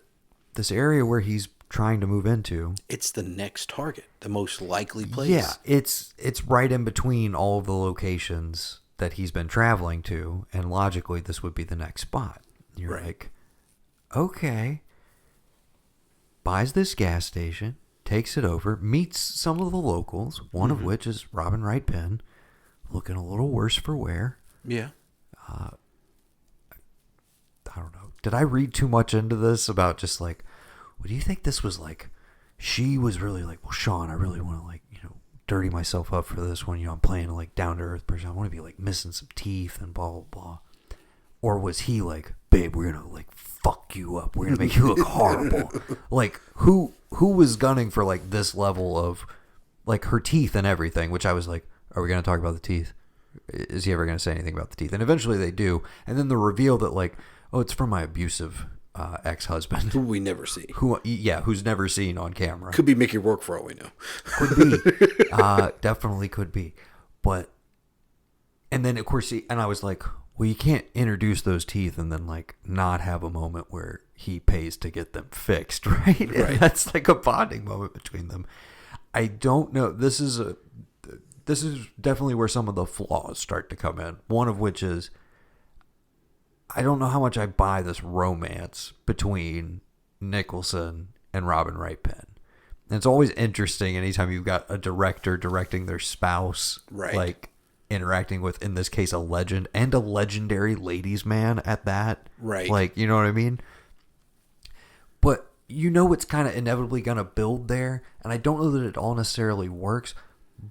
this area where he's trying to move into, it's the next target, the most likely place. Yeah, it's right in between all of the locations that he's been traveling to, and logically this would be the next spot. You're like, okay. Buys this gas station, takes it over, meets some of the locals, one of which is Robin Wright Penn, looking a little worse for wear. Yeah. I don't know. Did I read too much into this about just like, what do you think this was like? She was really like, well, Sean, I really want to like, dirty myself up for this one. I'm playing a like down to earth person. I want to be like missing some teeth and blah, blah, blah. Or was he like, babe, we're going to like fuck you up. We're going to make you look horrible. Like who was gunning for like this level of like her teeth and everything, which I was like, are we going to talk about the teeth? Is he ever going to say anything about the teeth? And eventually they do. And then the reveal that like, oh, it's from my abusive ex-husband. Who we never see. Who's never seen on camera. Could be Mickey Rourke for all we know. Could be. Definitely could be. But, and then of course, and I was like, well, you can't introduce those teeth and then like not have a moment where he pays to get them fixed, right? And that's like a bonding moment between them. I don't know. This is definitely where some of the flaws start to come in. One of which is, I don't know how much I buy this romance between Nicholson and Robin Wright Penn. And it's always interesting anytime you've got a director directing their spouse, like interacting with, in this case, a legend and a legendary ladies' man at that. Right. Like, you know what I mean? But it's kind of inevitably going to build there. And I don't know that it all necessarily works.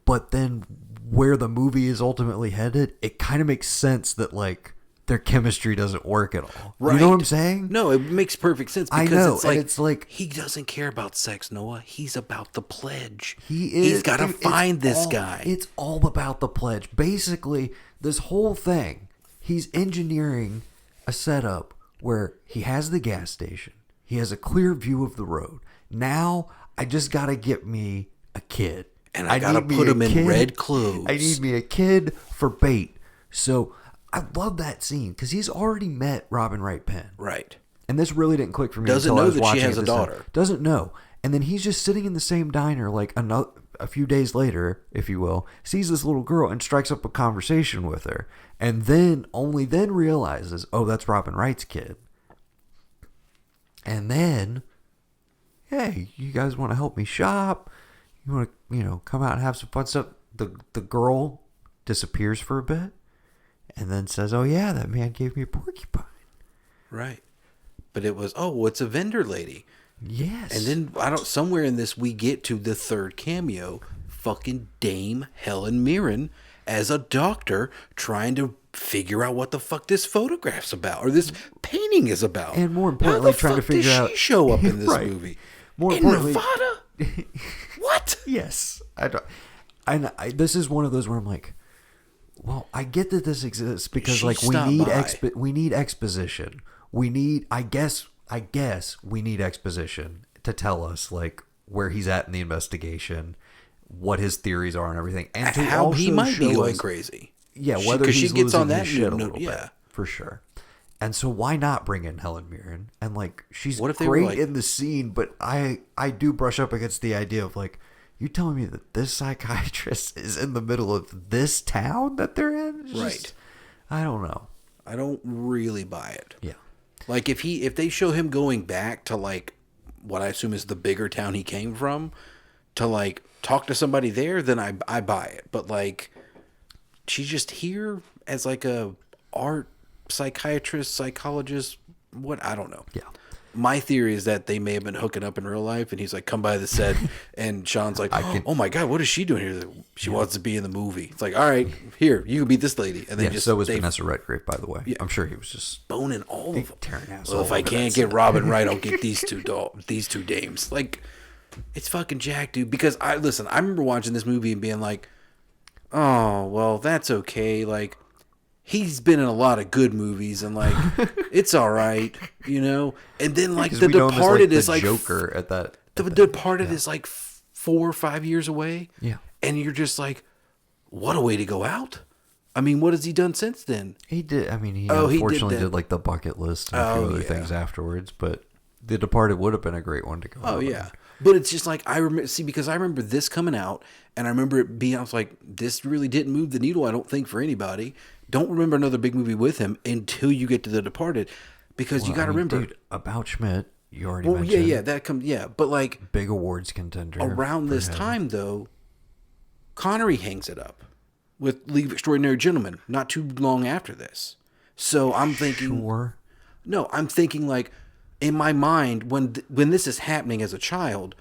But then where the movie is ultimately headed, it kind of makes sense that like their chemistry doesn't work at all. Right. You know what I'm saying? No, it makes perfect sense. Because I know. It's like he doesn't care about sex, Noah. He's about the pledge. He's got to find this guy. It's all about the pledge. Basically, this whole thing, he's engineering a setup where he has the gas station. He has a clear view of the road. Now, I just got to get me a kid. And I got to put him in red clothes. I need me a kid for bait. So I love that scene because he's already met Robin Wright Penn. Right. And this really didn't click for me. Doesn't until know I was that watching she has a daughter. Doesn't know. And then he's just sitting in the same diner like a few days later, if you will, sees this little girl and strikes up a conversation with her. And then, only then realizes, oh, that's Robin Wright's kid. And then, hey, you guys want to help me shop? You want to, come out and have some fun stuff? The girl disappears for a bit and then says, oh, yeah, that man gave me a porcupine. Right. But it was, it's a vendor lady. Yes. And then, somewhere in this, we get to the third cameo, fucking Dame Helen Mirren as a doctor trying to figure out what the fuck this photograph's about or this painting is about. And more importantly, trying to figure out... How the fuck did she show up in this Right. movie? More in importantly... Nevada? What? Yes. This is one of those where I'm like, well, I get that this exists because She like stopped by. we need exposition. We need I guess we need exposition to tell us like where he's at in the investigation, what his theories are and everything, and to How also he might be show going us- crazy. Yeah, whether because he's she gets on losing that his shit a note, little bit, for sure. And so why not bring in Helen Mirren? And like she's What if they were great like- in the scene, but I do brush up against the idea of like, you telling me that this psychiatrist is in the middle of this town that they're in? It's Right. just- I don't know. I don't really buy it. Yeah. Like if they show him going back to like what I assume is the bigger town he came from to like talk to somebody there, then I buy it. But like she's just here as like a art psychiatrist, psychologist, what I don't know. Yeah. My theory is that they may have been hooking up in real life, and he's like, "Come by the set," and Sean's like, "Oh my god, what is she doing here? She wants to be in the movie." It's like, "All right, here, you can be this lady," and then Yeah, so was Vanessa Redgrave, by the way. I'm sure he was just boning all of them. tearing ass Well, all if I over can't that get set. Robin right, I'll get these two dames. Like, it's fucking Jack, dude. Because I remember watching this movie and being like, "Oh, well, that's okay." Like, he's been in a lot of good movies, and like, it's all right, you know. And then like, The We know him as, Departed the is like Joker at that. The Departed is like 4 or 5 years away. Yeah. And you're just like, what a way to go out. I mean, what has he done since then? He did. I mean, he Oh, he did unfortunately that. did like the bucket list and a few Oh, other yeah. things afterwards. But The Departed would have been a great one to go. Oh out yeah, on. but it's just like I remember. See, because I remember this coming out, and I remember it being. I was like, this really didn't move the needle. I don't think for anybody. Don't remember another big movie with him until you get to The Departed, because you Well, got to I mean, remember. dude, About Schmidt. You already Well, mentioned. yeah, that comes. Yeah, but like Big awards contender. around for this him. time though, Connery hangs it up with League of Extraordinary Gentlemen. Not too long after this, so I'm thinking. Sure. No, I'm thinking like in my mind when this is happening as a child,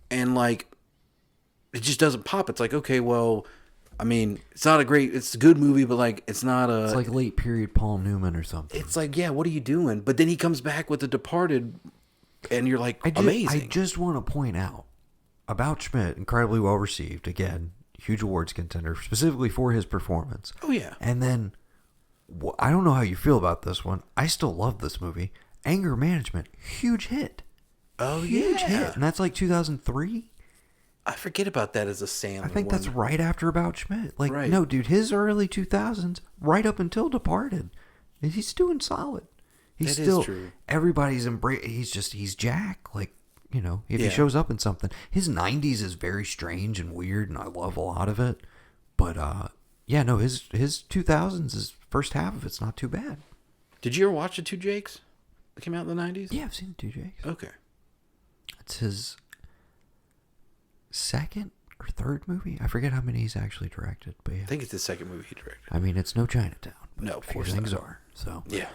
and like it just doesn't pop. It's like, okay, well, I mean, it's not a great, it's a good movie, but like it's not a. It's like late period Paul Newman or something. It's like, yeah, what are you doing? But then he comes back with The Departed, and you're like, I amazing. just want to point out About Schmidt, incredibly well received. Again, huge awards contender, specifically for his performance. Oh yeah. And then I don't know how you feel about this one. I still love this movie. Anger Management, huge hit. Oh Huge yeah. hit, and that's like 2003. I forget about that as a Sandler. I think one. that's right after About Schmidt. Like, Right. no, dude, his early 2000s, right up until Departed, he's doing solid. He's That is still true. everybody's he's Jack. Like, you know, if Yeah. he shows up in something, his 90s is very strange and weird, and I love a lot of it. But yeah, no, his 2000s is first half of it's not too bad. Did you ever watch The Two Jakes? That came out in the 90s? Yeah, I've seen Two Jakes. Okay. It's his second or third movie. I forget how many he's actually directed, but yeah. I think it's the second movie he directed. I mean, it's no Chinatown. but No, of a few course things not. are. So Yeah.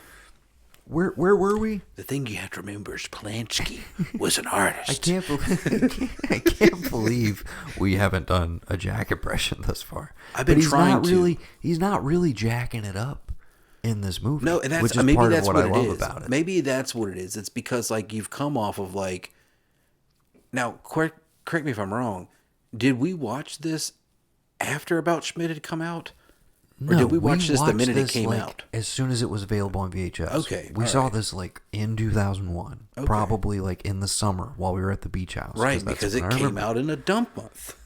where were we? The thing you have to remember is Polanski was an artist. I can't believe we haven't done a Jack impression thus far. I've been but he's trying not to. really. He's not really jacking it up in this movie. No, and that's which is maybe part that's of what I it love is. about it. Maybe that's what it is. It's because like you've come off of like. Now, correct me if I'm wrong. Did we watch this after About Schmidt had come out, or No, did we watch this the watched minute it this, came like, out? as soon as it was available on VHS. Okay, we all saw right. this like in 2001, Okay. probably like in the summer while we were at the beach house. Right, that's because when it I came remember. out in a dump month.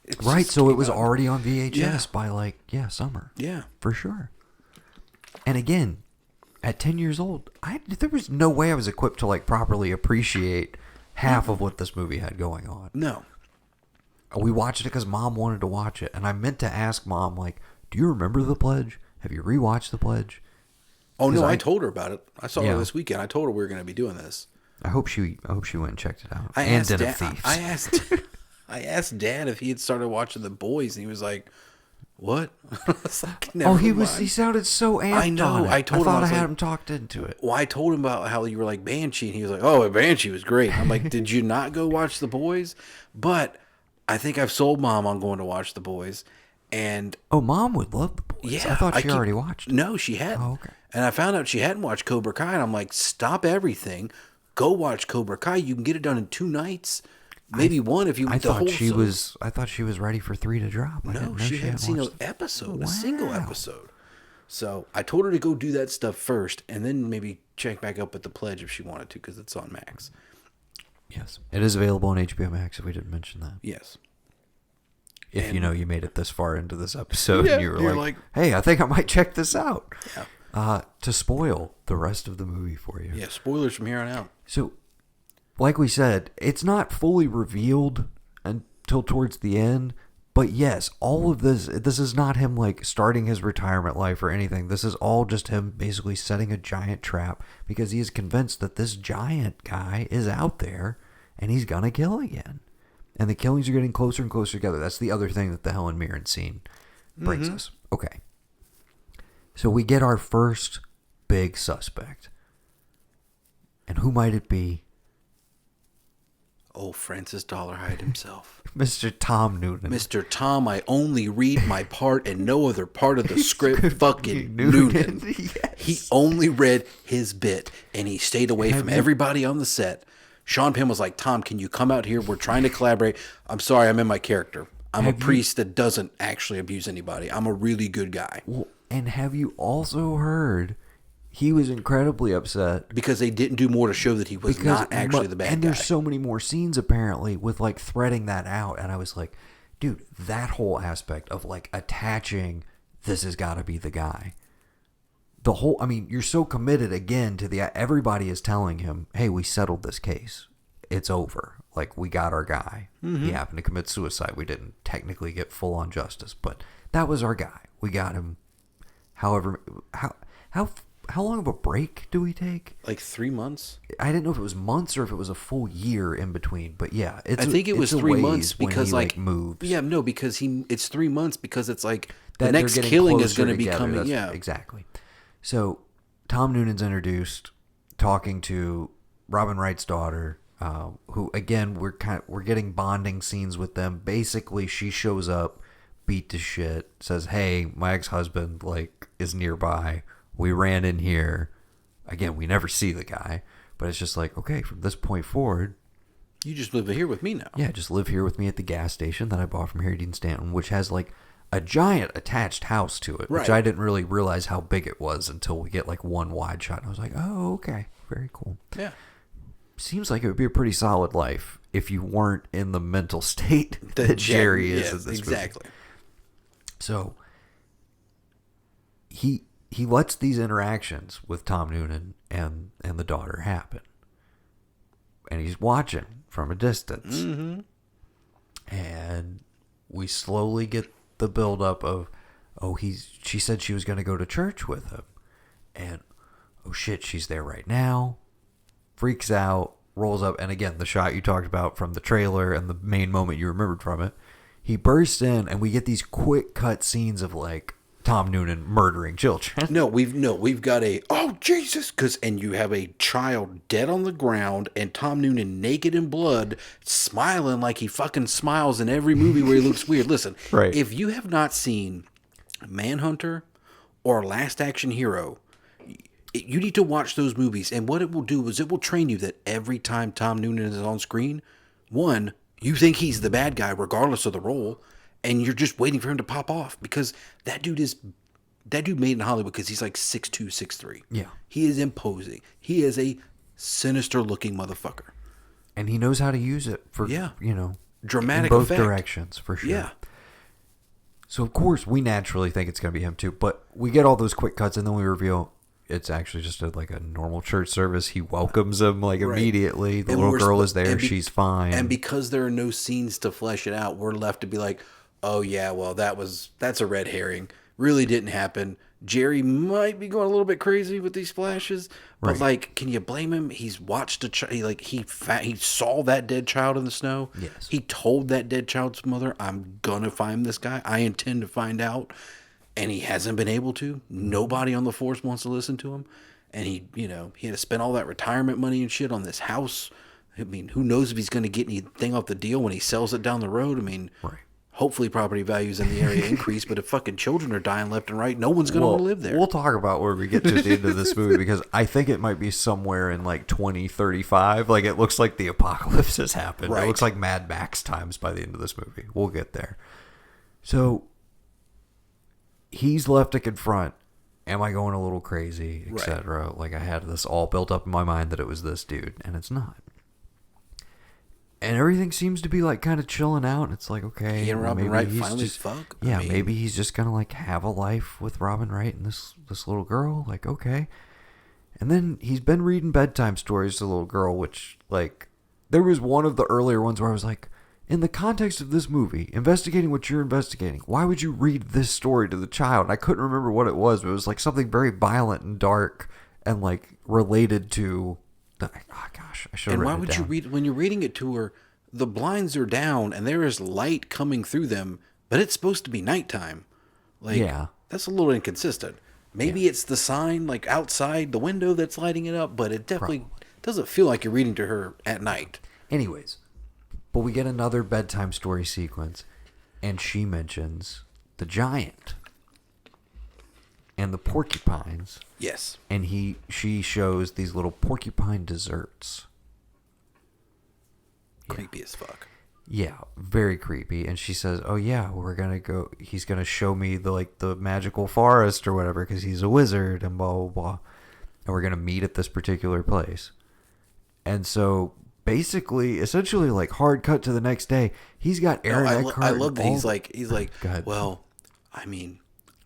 It Right, just so it came was out. already on VHS Yeah. by like summer. Yeah. For sure. And again, at 10 years old, there was no way I was equipped to like properly appreciate half of what this movie had going on. No. We watched it because Mom wanted to watch it, and I meant to ask Mom, like, do you remember The Pledge? Have you rewatched The Pledge? Oh no, 'Cause I told her about it. I saw Yeah. her this weekend. I told her we were going to be doing this. I hope she went and checked it out. I and asked Den of Dad. Thieves. I asked Dad if he had started watching The Boys, and he was like, "What?" I was like, "Never Oh, he mind." sounded so amped I know. on it. I told him, thought I I was had like- him talked into it. Well, I told him about how you were like Banshee, and he was like, "Oh, Banshee was great." I'm like, "Did you not go watch The Boys?" But I think I've sold Mom on going to watch The Boys. And Mom would love The Boys. yeah, I thought she already watched it. No, she hadn't. Oh, okay. And I found out she hadn't watched Cobra Kai, and I'm like, stop everything. Go watch Cobra Kai. You can get it done in 2 nights. Maybe one if you want the whole I thought she was ready for 3 to drop. No, she hadn't seen an episode, a single episode. So I told her to go do that stuff first, and then maybe check back up with the Pledge if she wanted to, because it's on Max. Yes, it is available on HBO Max. If we didn't mention that, yes. If you made it this far into this episode, and you're like, "Hey, I think I might check this out." Yeah. To spoil the rest of the movie for you. Yeah, spoilers from here on out. So, like we said, it's not fully revealed until towards the end. But yes, all of this is not him like starting his retirement life or anything. This is all just him basically setting a giant trap because he is convinced that this giant guy is out there and he's gonna kill again. And the killings are getting closer and closer together. That's the other thing that the Helen Mirren scene brings us. Okay. So we get our first big suspect. And who might it be? Oh, Francis Dollarhide himself. Mr. Tom Noonan. Mr. Tom, I only read my part and no other part of the script. Fucking Noonan. Yes. He only read his bit, and he stayed away from everybody on the set. Sean Penn was like, Tom, can you come out here? We're trying to collaborate. I'm sorry, I'm in my character. I'm a priest that doesn't actually abuse anybody. I'm a really good guy. Well, and have you also heard he was incredibly upset because they didn't do more to show that he was not actually the bad guy. And there's so many more scenes apparently with like threading that out. And I was like, dude, that whole aspect of like attaching this has got to be the guy. The whole, I mean, you're so committed again to everybody is telling him, hey, we settled this case. It's over. Like, we got our guy. He happened to commit suicide. We didn't technically get full on justice, but that was our guy. We got him. However, how long of a break do we take? Like 3 months. I didn't know if it was months or if it was a full year in between. But yeah, I think it was 3 months because he, like moves. Yeah, no, because it's 3 months because it's like the that next killing is going to be coming. That's, yeah, exactly. So Tom Noonan's introduced, talking to Robin Wright's daughter, who again we're getting bonding scenes with them. Basically, she shows up, beat to shit, says, "Hey, my ex-husband is nearby. We ran in here. Again, we never see the guy, but it's just like, okay, from this point forward, you just live here with me now. Yeah, just live here with me at the gas station that I bought from Harry Dean Stanton, which has a giant attached house to it, which I didn't really realize how big it was until we get one wide shot. And I was like, oh, okay, very cool. Yeah. Seems like it would be a pretty solid life if you weren't in the mental state that Jerry is in this exactly. movie. So he lets these interactions with Tom Noonan and the daughter happen. And he's watching from a distance. Mm-hmm. And we slowly get the buildup of, she said she was going to go to church with him. And, oh shit, she's there right now. Freaks out, rolls up. And again, the shot you talked about from the trailer and the main moment you remembered from it. He bursts in and we get these quick cut scenes of Tom Noonan murdering children. No, we've got oh Jesus, and you have a child dead on the ground and Tom Noonan naked in blood, smiling like he fucking smiles in every movie where he looks weird. Listen, right. If you have not seen Manhunter or Last Action Hero, you need to watch those movies. And what it will do is it will train you that every time Tom Noonan is on screen, one, you think he's the bad guy regardless of the role. And you're just waiting for him to pop off because that dude made in Hollywood because he's 6'2", 6'3". Yeah. He is imposing. He is a sinister looking motherfucker. And he knows how to use it for, dramatic in both effect. Directions for sure. Yeah. So of course we naturally think it's going to be him too, but we get all those quick cuts and then we reveal it's actually just a normal church service. He welcomes him immediately. The little girl is there. She's fine. And because there are no scenes to flesh it out, we're left to be like, oh yeah, well that's a red herring. Really didn't happen. Jerry might be going a little bit crazy with these flashes, but can you blame him? He's watched a child. He saw that dead child in the snow. Yes. He told that dead child's mother, "I'm gonna find this guy. I intend to find out," and he hasn't been able to. Nobody on the force wants to listen to him, and he had to spend all that retirement money and shit on this house I mean, who knows if he's going to get anything off the deal when he sells it down the road? I mean, hopefully property values in the area increase, but if fucking children are dying left and right, no one's going to want to live there. We'll talk about where we get to at the end of this movie, because I think it might be somewhere in like 2035. Like, it looks like the apocalypse has happened. Right. It looks like Mad Max times by the end of this movie. We'll get there. So he's left to confront, am I going a little crazy, etc. Like, I had this all built up in my mind that it was this dude, and it's not. And everything seems to be like kind of chilling out. And it's like, okay, he and Robin maybe Wright he's finally just, fuck. Yeah, I mean, maybe he's just gonna like have a life with Robin Wright and this little girl. Like, okay. And then he's been reading bedtime stories to the little girl, which, like, there was one of the earlier ones where I was like, in the context of this movie, investigating what you're investigating, why would you read this story to the child? And I couldn't remember what it was, but it was like something very violent and dark and like related to the, oh gosh, I should have written it down. And why would you read, when you're reading it to her, the blinds are down and there is light coming through them, but it's supposed to be nighttime. Like, yeah. That's a little inconsistent. Maybe it's the sign like outside the window that's lighting it up, but it definitely doesn't feel like you're reading to her at night. Anyways, but we get another bedtime story sequence, and she mentions the giant and the porcupines. Yes. And she shows these little porcupine desserts. Creepy as fuck. Yeah, very creepy. And she says, "Oh yeah, we're gonna go. He's gonna show me the magical forest or whatever, because he's a wizard and blah blah blah. And we're gonna meet at this particular place." And so basically, essentially, like, hard cut to the next day, he's got Aaron Eckhart. I love that he's like, Go ahead. well, I mean,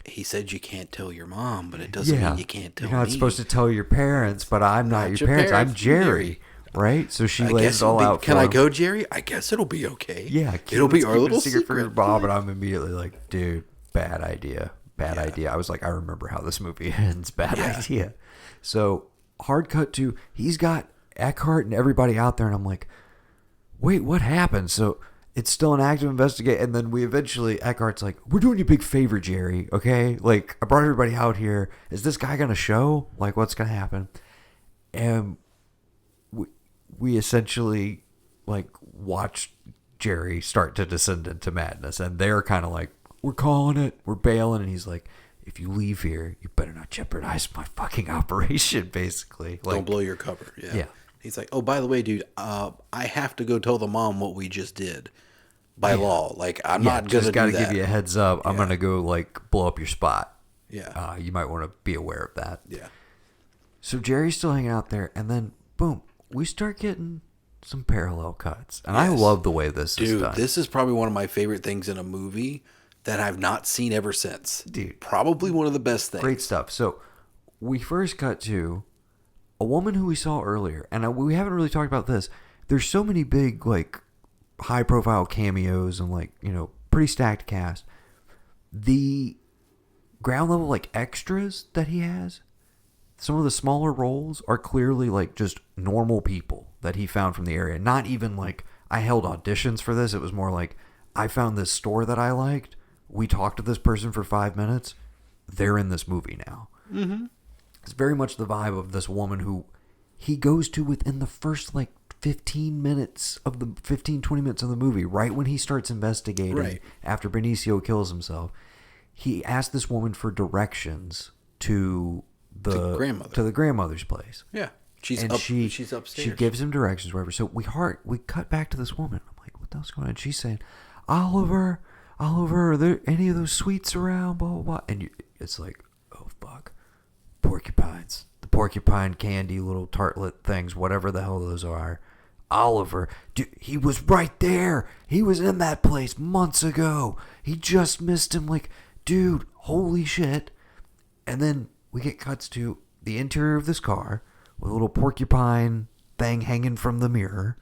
he said you can't tell your mom, but it doesn't mean you can't tell me. You're not supposed to tell your parents, but I'm not your parents. I'm Jerry. Right? So she lays it all out for him. Can I go, Jerry? I guess it'll be okay. Yeah. It'll be our little secret for Bob. And I'm immediately like, dude, bad idea. Bad idea. I was like, I remember how this movie ends. Bad idea. So hard cut to, he's got Eckhart and everybody out there. And I'm like, wait, what happened? So it's still an active investigation. And then we eventually, Eckhart's like, we're doing you a big favor, Jerry. Okay? Like, I brought everybody out here. Is this guy going to show? Like, what's going to happen? And we essentially like watch Jerry start to descend into madness, and they're kind of like, we're calling it, we're bailing, and he's like, if you leave here, you better not jeopardize my fucking operation, basically. Like, don't blow your cover. Yeah. He's like, oh, by the way, dude, I have to go tell the mom what we just did by law. Like, I'm not gonna just gotta do that. give you a heads up. I'm gonna go like blow up your spot. Yeah. You might want to be aware of that. Yeah. So Jerry's still hanging out there, and then boom, we start getting some parallel cuts. And I love the way this is done. Dude, this is probably one of my favorite things in a movie that I've not seen ever since. Dude. Probably one of the best things. Great stuff. So we first cut to a woman who we saw earlier. And we haven't really talked about this. There's so many big, like, high-profile cameos and, like, you know, pretty stacked cast. The ground level, like, extras that he has, some of the smaller roles are clearly like just normal people that he found from the area. Not even like I held auditions for this. It was more like I found this store that I liked. We talked to this person for 5 minutes. They're in this movie now. Mm-hmm. It's very much the vibe of this woman who he goes to within the first like 15 minutes of the 20 minutes of the movie, right when he starts investigating after Benicio kills himself. He asked this woman for directions to the grandmother's place. Yeah. She's upstairs. She gives him directions, wherever. So we cut back to this woman. I'm like, what the hell's going on? And she's saying, Oliver, are there any of those sweets around? Blah, blah, blah. And it's like, oh, fuck. Porcupines. The porcupine candy, little tartlet things, whatever the hell those are. Oliver, dude, he was right there. He was in that place months ago. He just missed him. Like, dude, holy shit. And then we get cuts to the interior of this car with a little porcupine thing hanging from the mirror.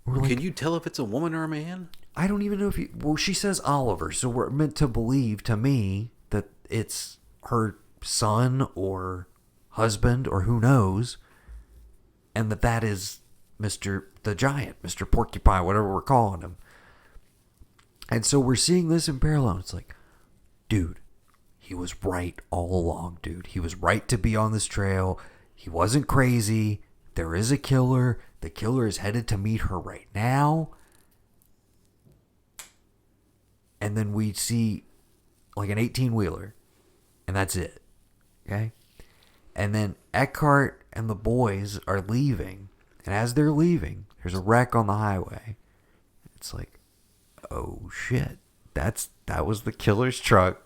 Can you tell if it's a woman or a man? I don't even know if well, she says Oliver, so we're meant to believe, to me, that it's her son or husband or who knows, and that is Mr. the Giant, Mr. Porcupine, whatever we're calling him. And so we're seeing this in parallel. It's like, dude, he was right all along, dude. He was right to be on this trail. He wasn't crazy. There is a killer. The killer is headed to meet her right now. And then we see like an 18-wheeler. And that's it. Okay? And then Eckhart and the boys are leaving. And as they're leaving, there's a wreck on the highway. It's like, oh shit. That was the killer's truck.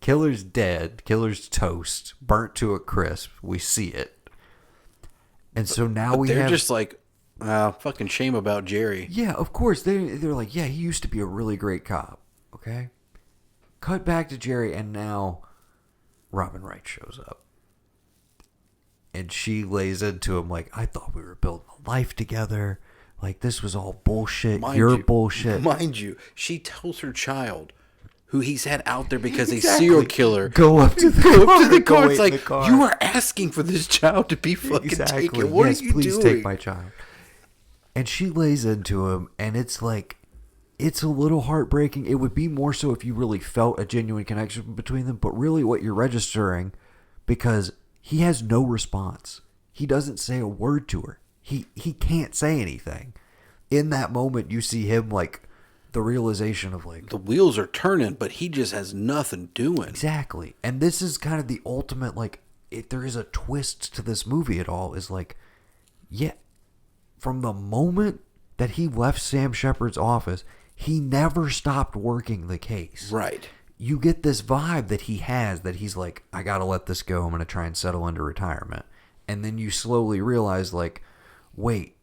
Killer's dead. Killer's toast. Burnt to a crisp. We see it. And so now they're just like, fucking shame about Jerry. Yeah, of course. They're like, yeah, he used to be a really great cop. Okay? Cut back to Jerry, and now Robin Wright shows up. And she lays into him like, I thought we were building a life together. Like, this was all bullshit. You're bullshit. Mind you, she tells her child, who he's had out there because a serial killer, go up to the car. It's like, you are asking for this child to be fucking taken. What are you please doing? Take my child. And she lays into him, and it's like, it's a little heartbreaking. It would be more so if you really felt a genuine connection between them, but really what you're registering, because he has no response. He doesn't say a word to her. He can't say anything. In that moment, you see him like the realization of like the wheels are turning, but he just has nothing doing. Exactly. And this is kind of the ultimate, like, if there is a twist to this movie at all, is like, yeah, from the moment that he left Sam Shepard's office, he never stopped working the case. Right. You get this vibe that he has, that he's like, I gotta let this go. I'm gonna try and settle into retirement. And then you slowly realize, like, wait,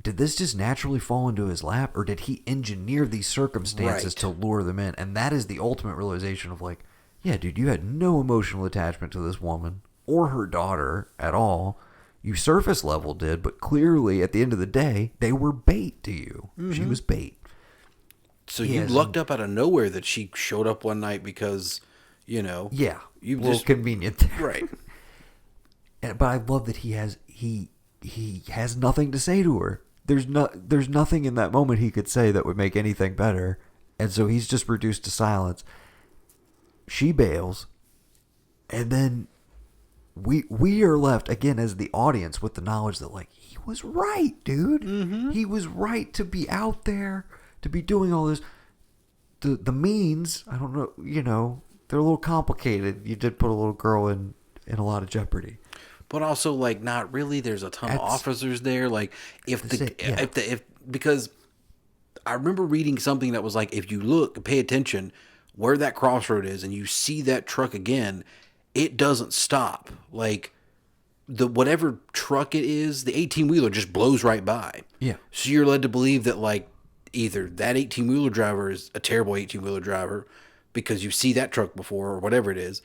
did this just naturally fall into his lap, or did he engineer these circumstances to lure them in? And that is the ultimate realization of like, yeah, dude, you had no emotional attachment to this woman or her daughter at all. You surface level did, but clearly at the end of the day, they were bait to you. Mm-hmm. She was bait. So you lucked up out of nowhere that she showed up one night because, you know. Yeah, you just convenient there. Right. But I love that he has nothing to say to her. There's nothing in that moment he could say that would make anything better. And so he's just reduced to silence. She bails. And then we are left again as the audience with the knowledge that like, he was right, dude. Mm-hmm. He was right to be out there, to be doing all this. The means, I don't know, you know, they're a little complicated. You did put a little girl in a lot of jeopardy. But also, like, not really. There's a ton of officers there. Like, because I remember reading something that was like, if you look, pay attention where that crossroad is, and you see that truck again, it doesn't stop. Like, whatever truck it is, the 18-wheeler just blows right by. Yeah. So you're led to believe that, like, either that 18-wheeler driver is a terrible 18-wheeler driver because you see that truck before or whatever it is,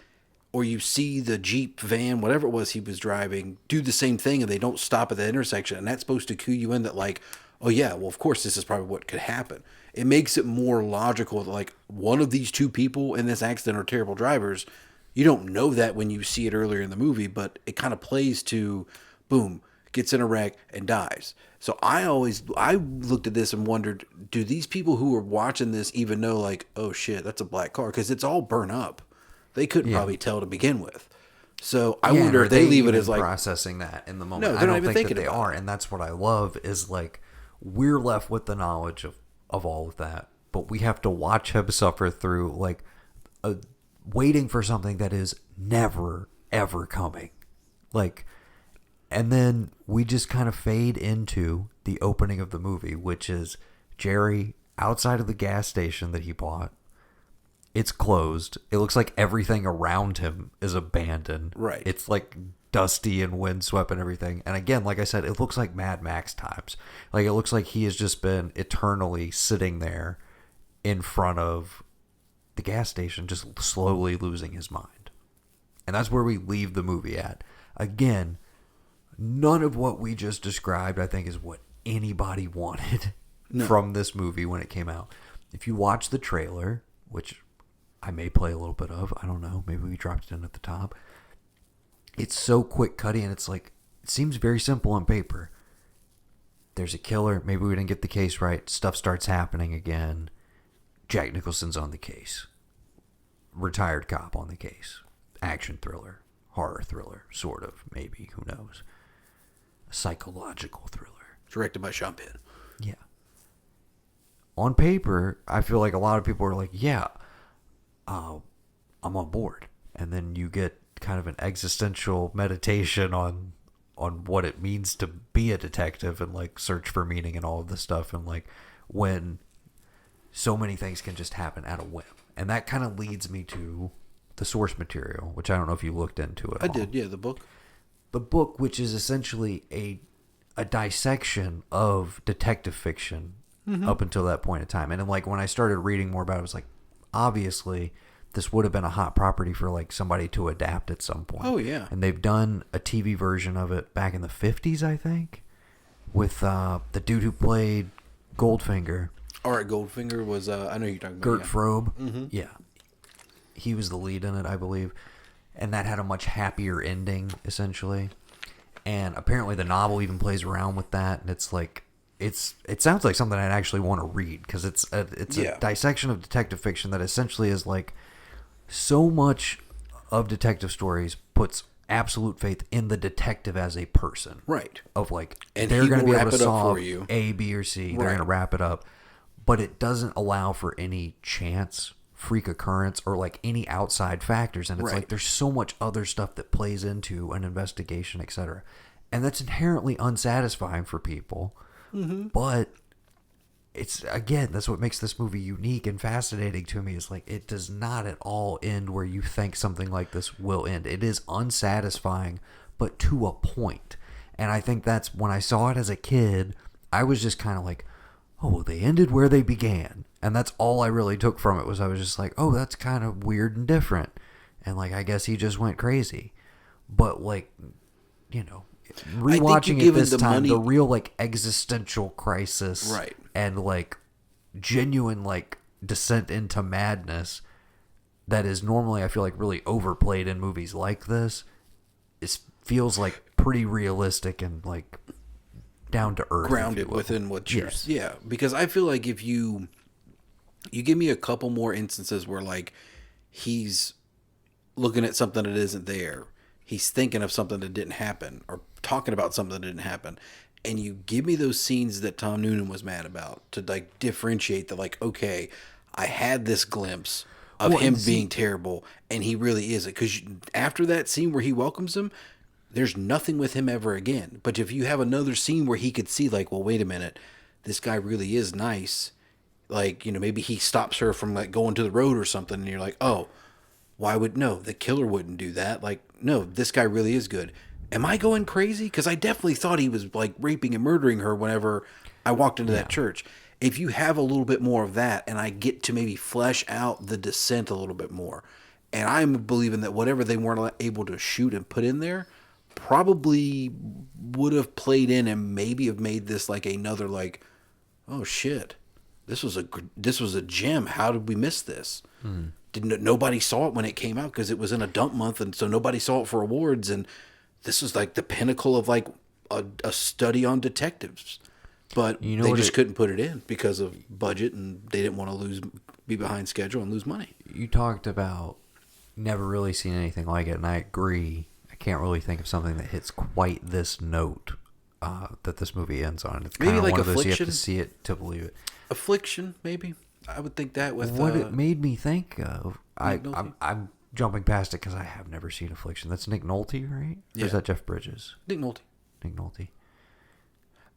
or you see the Jeep van, whatever it was he was driving, do the same thing and they don't stop at that intersection. And that's supposed to cue you in that like, oh yeah, well of course this is probably what could happen. It makes it more logical that like one of these two people in this accident are terrible drivers. You don't know that when you see it earlier in the movie, but it kind of plays to, boom, gets in a wreck and dies. So I looked at this and wondered, do these people who are watching this even know like, oh shit, that's a black car? Because it's all burnt up. They couldn't probably tell to begin with. So I wonder if they leave it as like processing that in the moment. No, they're not even think thinking that they are, and that's what I love is like we're left with the knowledge of all of that, but we have to watch him suffer through like waiting for something that is never ever coming, like, and then we just kind of fade into the opening of the movie, which is Jerry outside of the gas station that he bought. It's closed. It looks like everything around him is abandoned. Right. It's like dusty and windswept and everything. And again, like I said, it looks like Mad Max times. Like it looks like he has just been eternally sitting there in front of the gas station, just slowly losing his mind. And that's where we leave the movie at. Again, none of what we just described, I think, is what anybody wanted from this movie when it came out. If you watch the trailer, which I may play a little bit of, I don't know, maybe we dropped it in at the top. It's so quick cutting, and it's like, it seems very simple on paper. There's a killer, maybe we didn't get the case right, stuff starts happening again. Jack Nicholson's on the case. Retired cop on the case. Action thriller, horror thriller, sort of, maybe, who knows. psychological thriller. Directed by Sean Penn. Yeah. On paper, I feel like a lot of people are like, yeah, I'm on board. And then you get kind of an existential meditation on what it means to be a detective and like search for meaning and all of this stuff, and like when so many things can just happen at a whim. And that kind of leads me to the source material, which I don't know if you looked into it. I did, yeah, the book. The book, which is essentially a dissection of detective fiction up until that point in time. And then, like, when I started reading more about it, I was like, obviously this would have been a hot property for like somebody to adapt at some point. Oh yeah. And they've done a TV version of it back in the 50s, I think, with the dude who played Goldfinger. All right, Goldfinger was I know you're talking about Gert Frobe. Mm-hmm. Yeah. He was the lead in it, I believe. And that had a much happier ending, essentially. And apparently the novel even plays around with that, and it's like it sounds like something I'd actually want to read, because it's a dissection of detective fiction that essentially is like, so much of detective stories puts absolute faith in the detective as a person. Right. Of like, and they're going to be able to it up solve for you. A, B, or C. They're going to wrap it up. But it doesn't allow for any chance, freak occurrence, or like any outside factors. And it's like, there's so much other stuff that plays into an investigation, etc. And that's inherently unsatisfying for people. Mm-hmm. But it's, again, that's what makes this movie unique and fascinating to me, is like, it does not at all end where you think something like this will end. It is unsatisfying, but to a point. And I think that's, when I saw it as a kid, I was just kind of like, oh, well, they ended where they began. And that's all I really took from it, was I was just like, oh, that's kind of weird and different. And like, I guess he just went crazy. But like, you know, rewatching it this time, the real like existential crisis, right, and like genuine like descent into madness that is normally, I feel like, really overplayed in movies like this, feels like pretty realistic and like down to earth, grounded within what you're because I feel like if you give me a couple more instances where like he's looking at something that isn't there, he's thinking of something that didn't happen, or talking about something that didn't happen, and you give me those scenes that Tom Noonan was mad about to like differentiate the like, okay, I had this glimpse of him being terrible, and he really is it. Because after that scene where he welcomes him, there's nothing with him ever again. But if you have another scene where he could see like, well, wait a minute, this guy really is nice. Like, you know, maybe he stops her from like going to the road or something, and you're like, oh, why would, no, the killer wouldn't do that. Like, no, this guy really is good. Am I going crazy? Because I definitely thought he was like raping and murdering her whenever I walked into that church. If you have a little bit more of that, and I get to maybe flesh out the descent a little bit more, and I'm believing that whatever they weren't able to shoot and put in there probably would have played in and maybe have made this like another like, oh shit, this was a gem. How did we miss this? Nobody saw it when it came out because it was in a dump month, and so nobody saw it for awards, and this was like the pinnacle of like a study on detectives. But they just couldn't put it in because of budget, and they didn't want to be behind schedule and lose money. You talked about never really seen anything like it, and I agree. I can't really think of something that hits quite this note that this movie ends on. It's kind of like one of those you have to see it to believe it. Affliction, maybe. I would think that with what it made me think of. I'm jumping past it because I have never seen Affliction. That's Nick Nolte, right? Yeah. Or is that Jeff Bridges? Nick Nolte. Nick Nolte.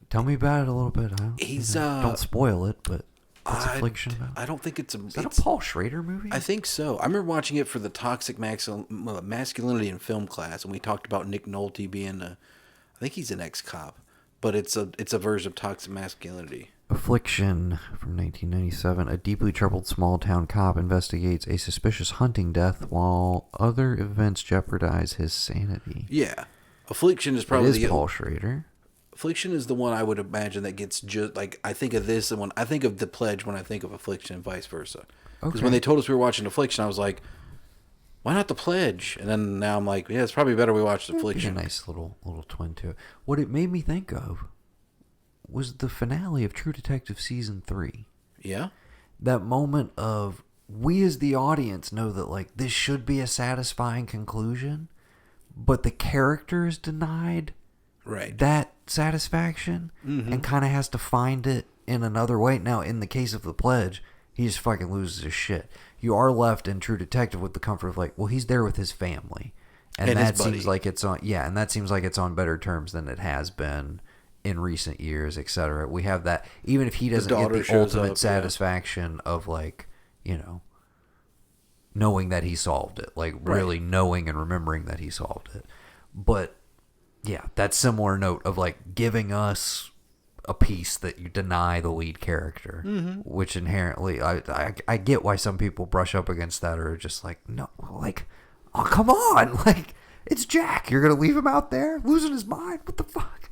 Tell me about it a little bit. Don't spoil it, but what's Affliction about? I don't think it's a... Is that a Paul Schrader movie? I think so. I remember watching it for the toxic masculinity in film class, and we talked about Nick Nolte being I think he's an ex-cop, but it's a version of toxic masculinity. Affliction from 1997. A deeply troubled small-town cop investigates a suspicious hunting death while other events jeopardize his sanity. Yeah. Affliction is probably Paul Schrader. Affliction is the one I would imagine that gets just like, I think of this, and when I think of The Pledge when I think of Affliction, and vice versa. Because when they told us we were watching Affliction, I was like, why not The Pledge? And then now I'm like, yeah, it's probably better we watch Affliction. A nice little twin to it. What it made me think of was the finale of True Detective Season 3. Yeah? That moment of, we as the audience know that like this should be a satisfying conclusion, but the character is denied that satisfaction and kind of has to find it in another way. Now, in the case of the Pledge, he just fucking loses his shit. You are left in True Detective with the comfort of like, well, he's there with his family, and that seems like it's on and that seems like it's on better terms than it has been in recent years, etc. We have that, even if he doesn't get the ultimate satisfaction of like, you know, knowing that he solved it, like really knowing and remembering that he solved it. But yeah, that similar note of like giving us a piece that you deny the lead character, which inherently, I get why some people brush up against that, or are just like, no, like, oh, come on, like, it's Jack, you're gonna leave him out there losing his mind, what the fuck?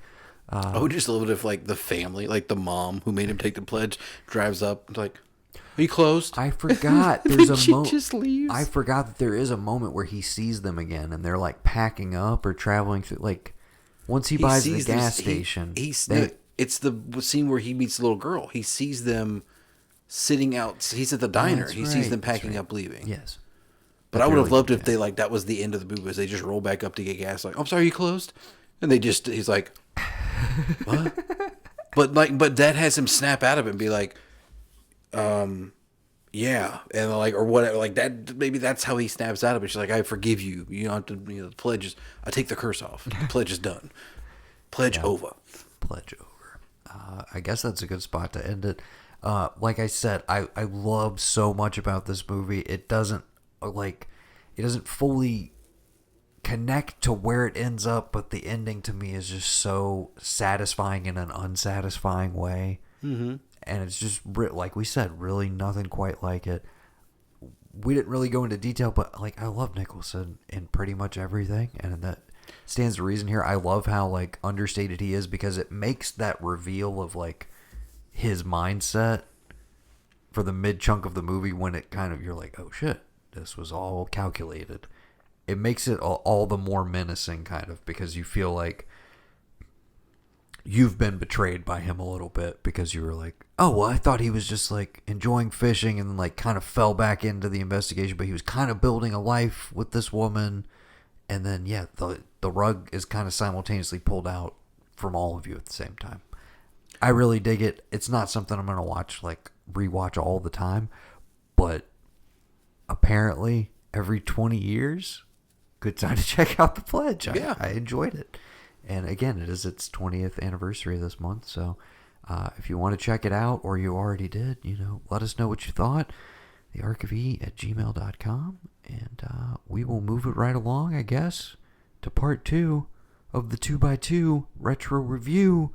I would just love it if like the family, like the mom who made him take the pledge, drives up and like, are you closed? I forgot there's a moment. Just leaves. I forgot that there is a moment where he sees them again, and they're like packing up or traveling through. Like once he buys the gas station, it's the scene where he meets the little girl. He sees them sitting out. He's at the diner. He sees them packing up, leaving. Yes. But I would have loved if they like that was the end of the movie. Is they just roll back up to get gas. Like, I'm sorry, you closed, and they just he's like, what? but that has him snap out of it and be like, yeah, and like or whatever, like that. Maybe that's how he snaps out of it. She's like, I forgive you. You don't have to. You know, the pledge is. I take the curse off. The pledge is done. Pledge over. Pledge over. I guess that's a good spot to end it. Like I said, I love so much about this movie. It doesn't fully connect to where it ends up, but the ending to me is just so satisfying in an unsatisfying way. Mm-hmm. And it's just, like we said, really nothing quite like it. We didn't really go into detail, but like I love Nicholson in pretty much everything, and that stands to reason here. I love how like understated he is, because it makes that reveal of like his mindset for the mid chunk of the movie, when it kind of, you're like, oh shit, this was all calculated. It makes it all the more menacing, kind of, because you feel like you've been betrayed by him a little bit, because you were like, oh, well, I thought he was just like enjoying fishing and like kind of fell back into the investigation, but he was kind of building a life with this woman. And then, yeah, the rug is kind of simultaneously pulled out from all of you at the same time. I really dig it. It's not something I'm going to rewatch all the time, but apparently every 20 years, good time to check out The Pledge. Yeah. I enjoyed it. And again, it is its 20th anniversary this month. So if you want to check it out, or you already did, let us know what you thought. The Ark of E at gmail.com. And we will move it right along, I guess, to part 2 of the 2x2 retro review.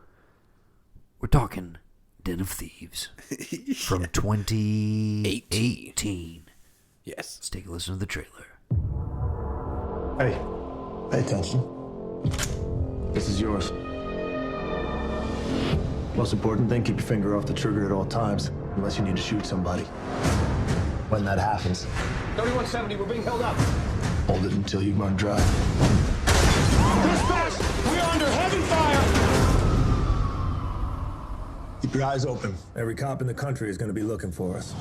We're talking Den of Thieves from 2018. Yes. Let's take a listen to the trailer. Hey, pay attention. This is yours. Most important thing, keep your finger off the trigger at all times, unless you need to shoot somebody. When that happens, 3170, we're being held up. hold it until you run dry. Dispatch, we are under heavy fire. Keep your eyes open. Every cop in the country is going to be looking for us.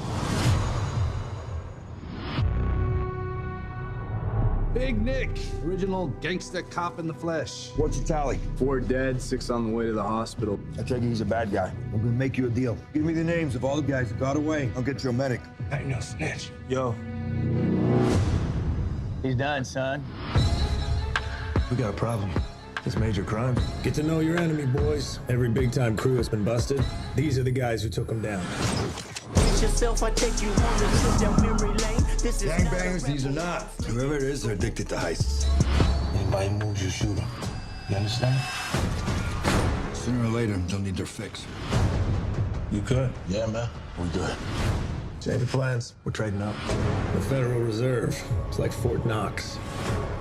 Big Nick, original gangsta cop in the flesh. What's your tally? 4 dead, 6 on the way to the hospital. I take it he's a bad guy. I'm gonna make you a deal. Give me the names of all the guys that got away. I'll get you a medic. I ain't no snitch. Yo. He's done, son. We got a problem. It's major crime. Get to know your enemy, boys. Every big-time crew has been busted. These are the guys who took them down. Yourself, I take you on the trip down memory lane. This is Gangbangers, these are not. Whoever it is, they're addicted to heists. Anybody moves, you shoot them. You understand? Sooner or later, they'll need their fix. You good? Yeah, man. We good. Change the plans. We're trading up. The Federal Reserve. It's like Fort Knox.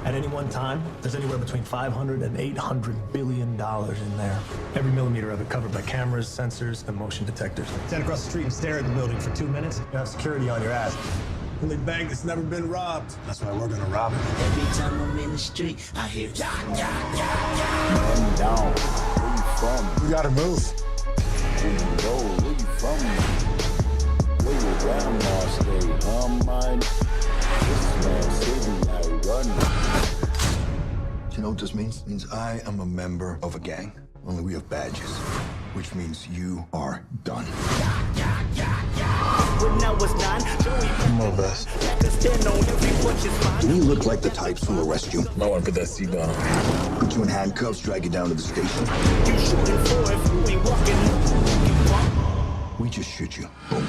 At any one time, there's anywhere between $500 and $800 billion in there. Every millimeter of it covered by cameras, sensors, and motion detectors. Stand across the street and stare at the building for 2 minutes. You have security on your ass. Only bank that's never been robbed. That's why we're gonna rob it. Every time I'm in the street, I hear ja, ja, ja, ja. Man down. Where you from? We gotta move. Where you go? Where you from? Where your grandma stay? Mine. This man city I run. Do you know what this means? It means I am a member of a gang. Only we have badges, which means you are done. More vest. Do we look like the types who arrest you? I want to put that seatbelt on. Put you in handcuffs, drag you down to the station. We just shoot you. Boom.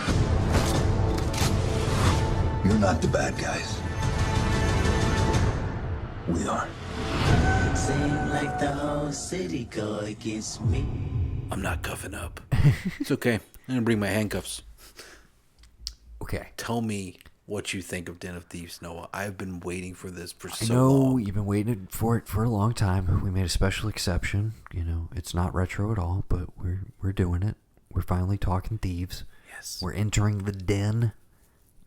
You're not the bad guys. We are. Seem like the whole city go against me. I'm not cuffing up. It's okay. I'm gonna bring my handcuffs. Okay. Tell me what you think of Den of Thieves, Noah. I've been waiting for this for so I know long. you've been waiting for it for a long time. We made a special exception. You know, it's not retro at all, but we're doing it. We're finally talking thieves. Yes. We're entering the den.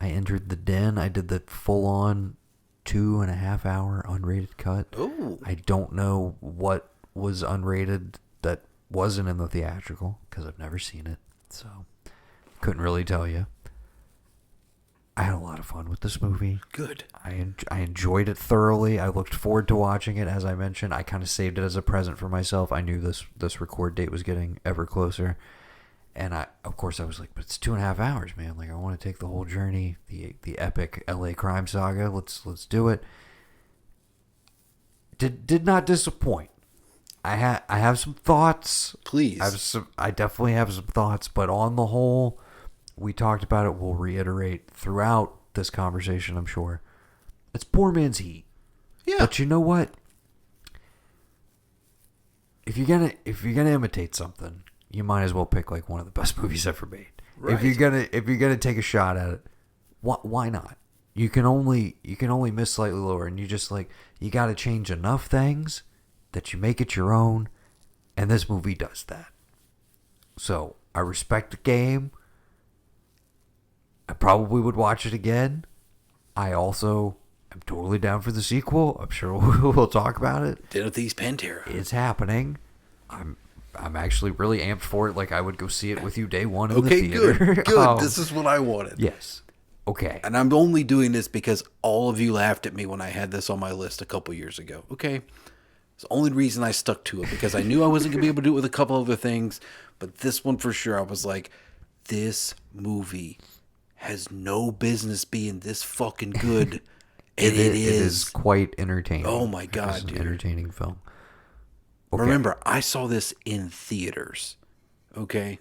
I entered the den. I did the full-on 2.5 hour unrated cut. Ooh. I don't know what was unrated that wasn't in the theatrical because I've never seen it, so couldn't really tell you. I had a lot of fun with this movie. Good. I enjoyed it thoroughly. I looked forward to watching it. As I mentioned, I kind of saved it as a present for myself. I knew this record date was getting ever closer. And of course, I was like, but it's 2.5 hours, man. Like, I want to take the whole journey, the epic LA crime saga. Let's do it. Did not disappoint. I have some thoughts. Please. I definitely have some thoughts, but on the whole, we talked about it. We'll reiterate throughout this conversation, I'm sure. It's poor man's Heat. Yeah. But you know what? If you're gonna imitate something, you might as well pick like one of the best movies ever made. Right. If you're gonna take a shot at it, why not? You can only miss slightly lower, and you got to change enough things that you make it your own, and this movie does that. So I respect the game. I probably would watch it again. I also am totally down for the sequel. I'm sure we'll talk about it. Den of Thieves Pantera. It's happening. I'm actually really amped for it. Like, I would go see it with you day one in the theater. Good. This is what I wanted. Yes. Okay. And I'm only doing this because all of you laughed at me when I had this on my list a couple years ago. Okay. It's the only reason I stuck to it, because I knew I wasn't going to be able to do it with a couple other things. But this one for sure, I was like, this movie has no business being this fucking good. And it is quite entertaining. Oh my God, It's dude. an entertaining film. Okay. Remember, I saw this in theaters. Okay?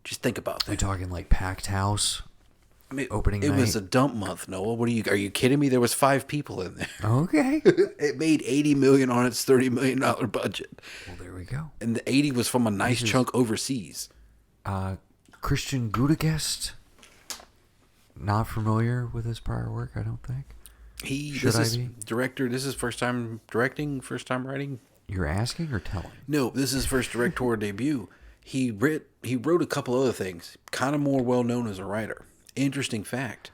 Just think about that. We're talking like packed house. I mean, opening it night. was a dump month, Noah. Are you kidding me? There was 5 people in there. Okay. It made $80 million on its $30 million budget. Well, there we go. And the 80 was from a nice chunk overseas. Christian Gudegast. Not familiar with his prior work, I don't think. This is director. This is first time directing, first time writing. You're asking or telling? No, this is first directorial debut. He wrote a couple other things. Kind of more well known as a writer. Interesting fact.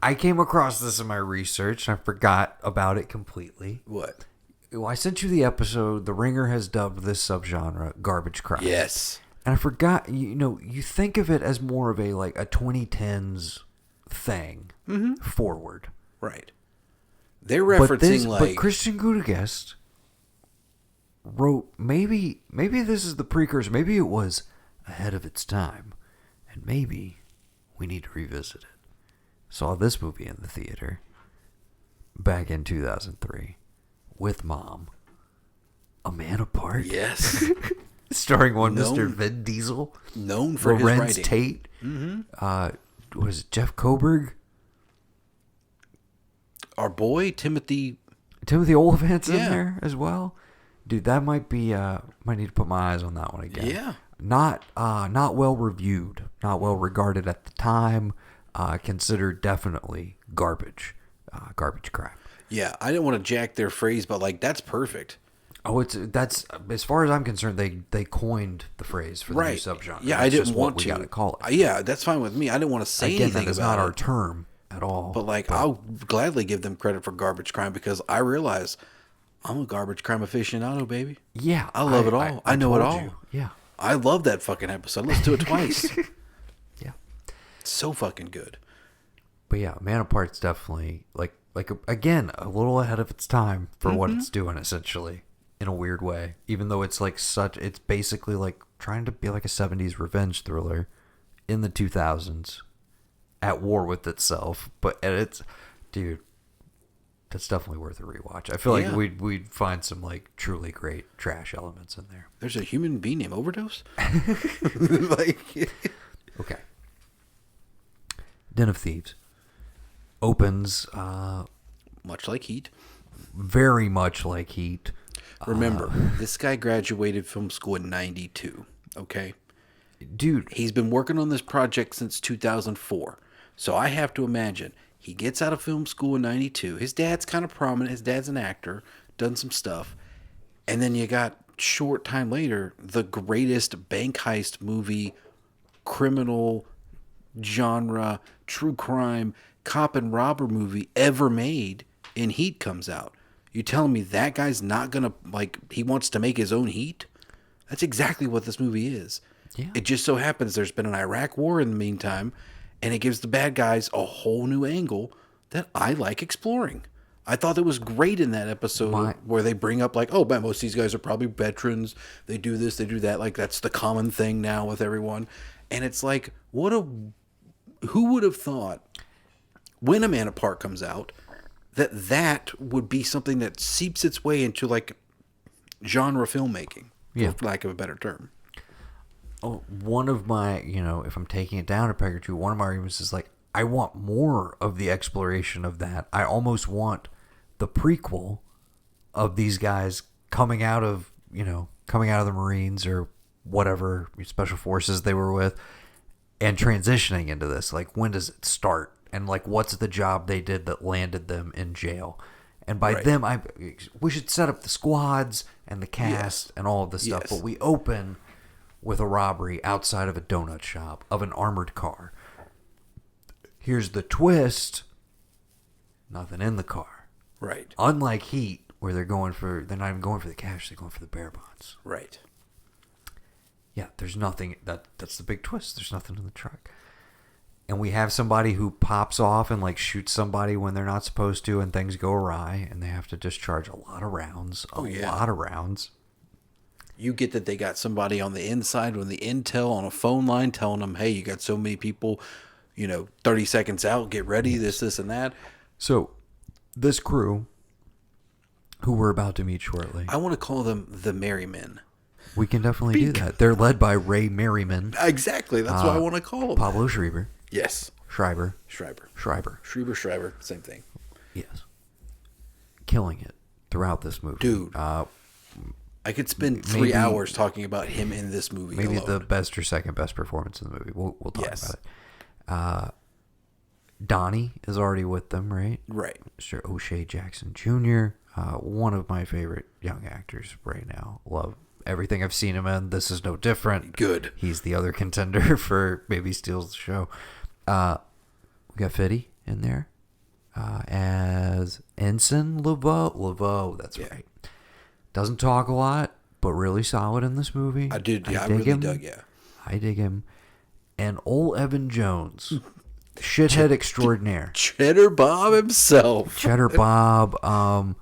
I came across this in my research and I forgot about it completely. What? Well, I sent you the episode. The Ringer has dubbed this subgenre garbage crime. Yes. And I forgot, you think of it as more of a 2010s thing forward. Right. They're referencing But Christian Gudegast wrote, maybe this is the precursor. Maybe it was ahead of its time. And maybe we need to revisit it. Saw this movie in the theater back in 2003 with Mom. A Man Apart. Yes. Starring Mr. Vin Diesel. Known for Lorenz his writing. Tate. Mm-hmm. Was it Jeff Koberg? Our boy, Timothy Olyphant's in there as well. Dude, that might need to put my eyes on that one again. Yeah. Not well reviewed, not well regarded at the time. Considered definitely garbage crap. Yeah, I didn't want to jack their phrase, but that's perfect. Oh, that's as far as I'm concerned, they coined the phrase for the new subgenre. Yeah, That's I didn't just want what to. We gotta call it. Yeah, that's fine with me. I didn't want to say anything that is about not it. our term at all. But I'll gladly give them credit for garbage crime because I realize I'm a garbage crime aficionado, baby. Yeah, I love it all. I know it all. you. Yeah. I love that fucking episode. Let's do it twice. Yeah. It's so fucking good. But yeah, Man Apart's definitely like again, a little ahead of its time for what it's doing, essentially, in a weird way. Even though it's like it's basically like trying to be like a 70s revenge thriller in the 2000s, at war with itself. But it's, dude, that's definitely worth a rewatch. I feel like we'd find some like truly great trash elements in there. There's a human being named Overdose? Okay. Den of Thieves opens much like Heat. Very much like Heat. Remember, this guy graduated film school in 92, okay? Dude. He's been working on this project since 2004. So I have to imagine he gets out of film school in 92. His dad's kind of prominent. His dad's an actor, done some stuff. And then you got, short time later, the greatest bank heist movie, criminal genre, true crime, cop and robber movie ever made in Heat comes out. You telling me that guy's not going to, like, he wants to make his own Heat? That's exactly what this movie is. Yeah. It just so happens there's been an Iraq war in the meantime, and it gives the bad guys a whole new angle that I like exploring. I thought it was great in that episode where they bring up, like, oh, man, most of these guys are probably veterans. They do this, they do that. Like, that's the common thing now with everyone. And it's like, who would have thought when Amanda Park comes out that would be something that seeps its way into, like, genre filmmaking, for lack of a better term. Oh, one of my, if I'm taking it down a peg or two, one of my arguments is like, I want more of the exploration of that. I almost want the prequel of these guys coming out of the Marines or whatever special forces they were with and transitioning into this. Like, when does it start? And like, what's the job they did that landed them in jail? And by them, we should set up the squads and the cast and all of this stuff. But we open with a robbery outside of a donut shop of an armored car. Here's the twist: nothing in the car. Right. Unlike Heat, where they're not even going for the cash; they're going for the bear bonds. Right. Yeah, there's nothing. That's the big twist. There's nothing in the truck. And we have somebody who pops off and like shoots somebody when they're not supposed to, and things go awry, and they have to discharge a lot of rounds. A lot of rounds. You get that they got somebody on the inside with the intel on a phone line telling them, hey, you got so many people, 30 seconds out, get ready, this, and that. So this crew, who we're about to meet shortly. I want to call them the Merrymen. We can definitely do that. They're led by Ray Merriman. Exactly. That's what I want to call them. Pablo Schreiber. Yes. Schreiber. Schreiber. Same thing. Yes. Killing it throughout this movie. Dude. I could spend 3 hours talking about him in this movie. Maybe alone. the best or second best performance in the movie. We'll talk about it. Donnie is already with them, right? Right. Mr. O'Shea Jackson Jr., one of my favorite young actors right now. Love everything I've seen him in. This is no different. Good. He's the other contender for maybe steals the show. We got Fitty in there as Ensign Laveau. That's right. Doesn't talk a lot, but really solid in this movie. I really dug. I dig him. And old Evan Jones, shithead extraordinaire. Cheddar Bob himself. Cheddar Bob.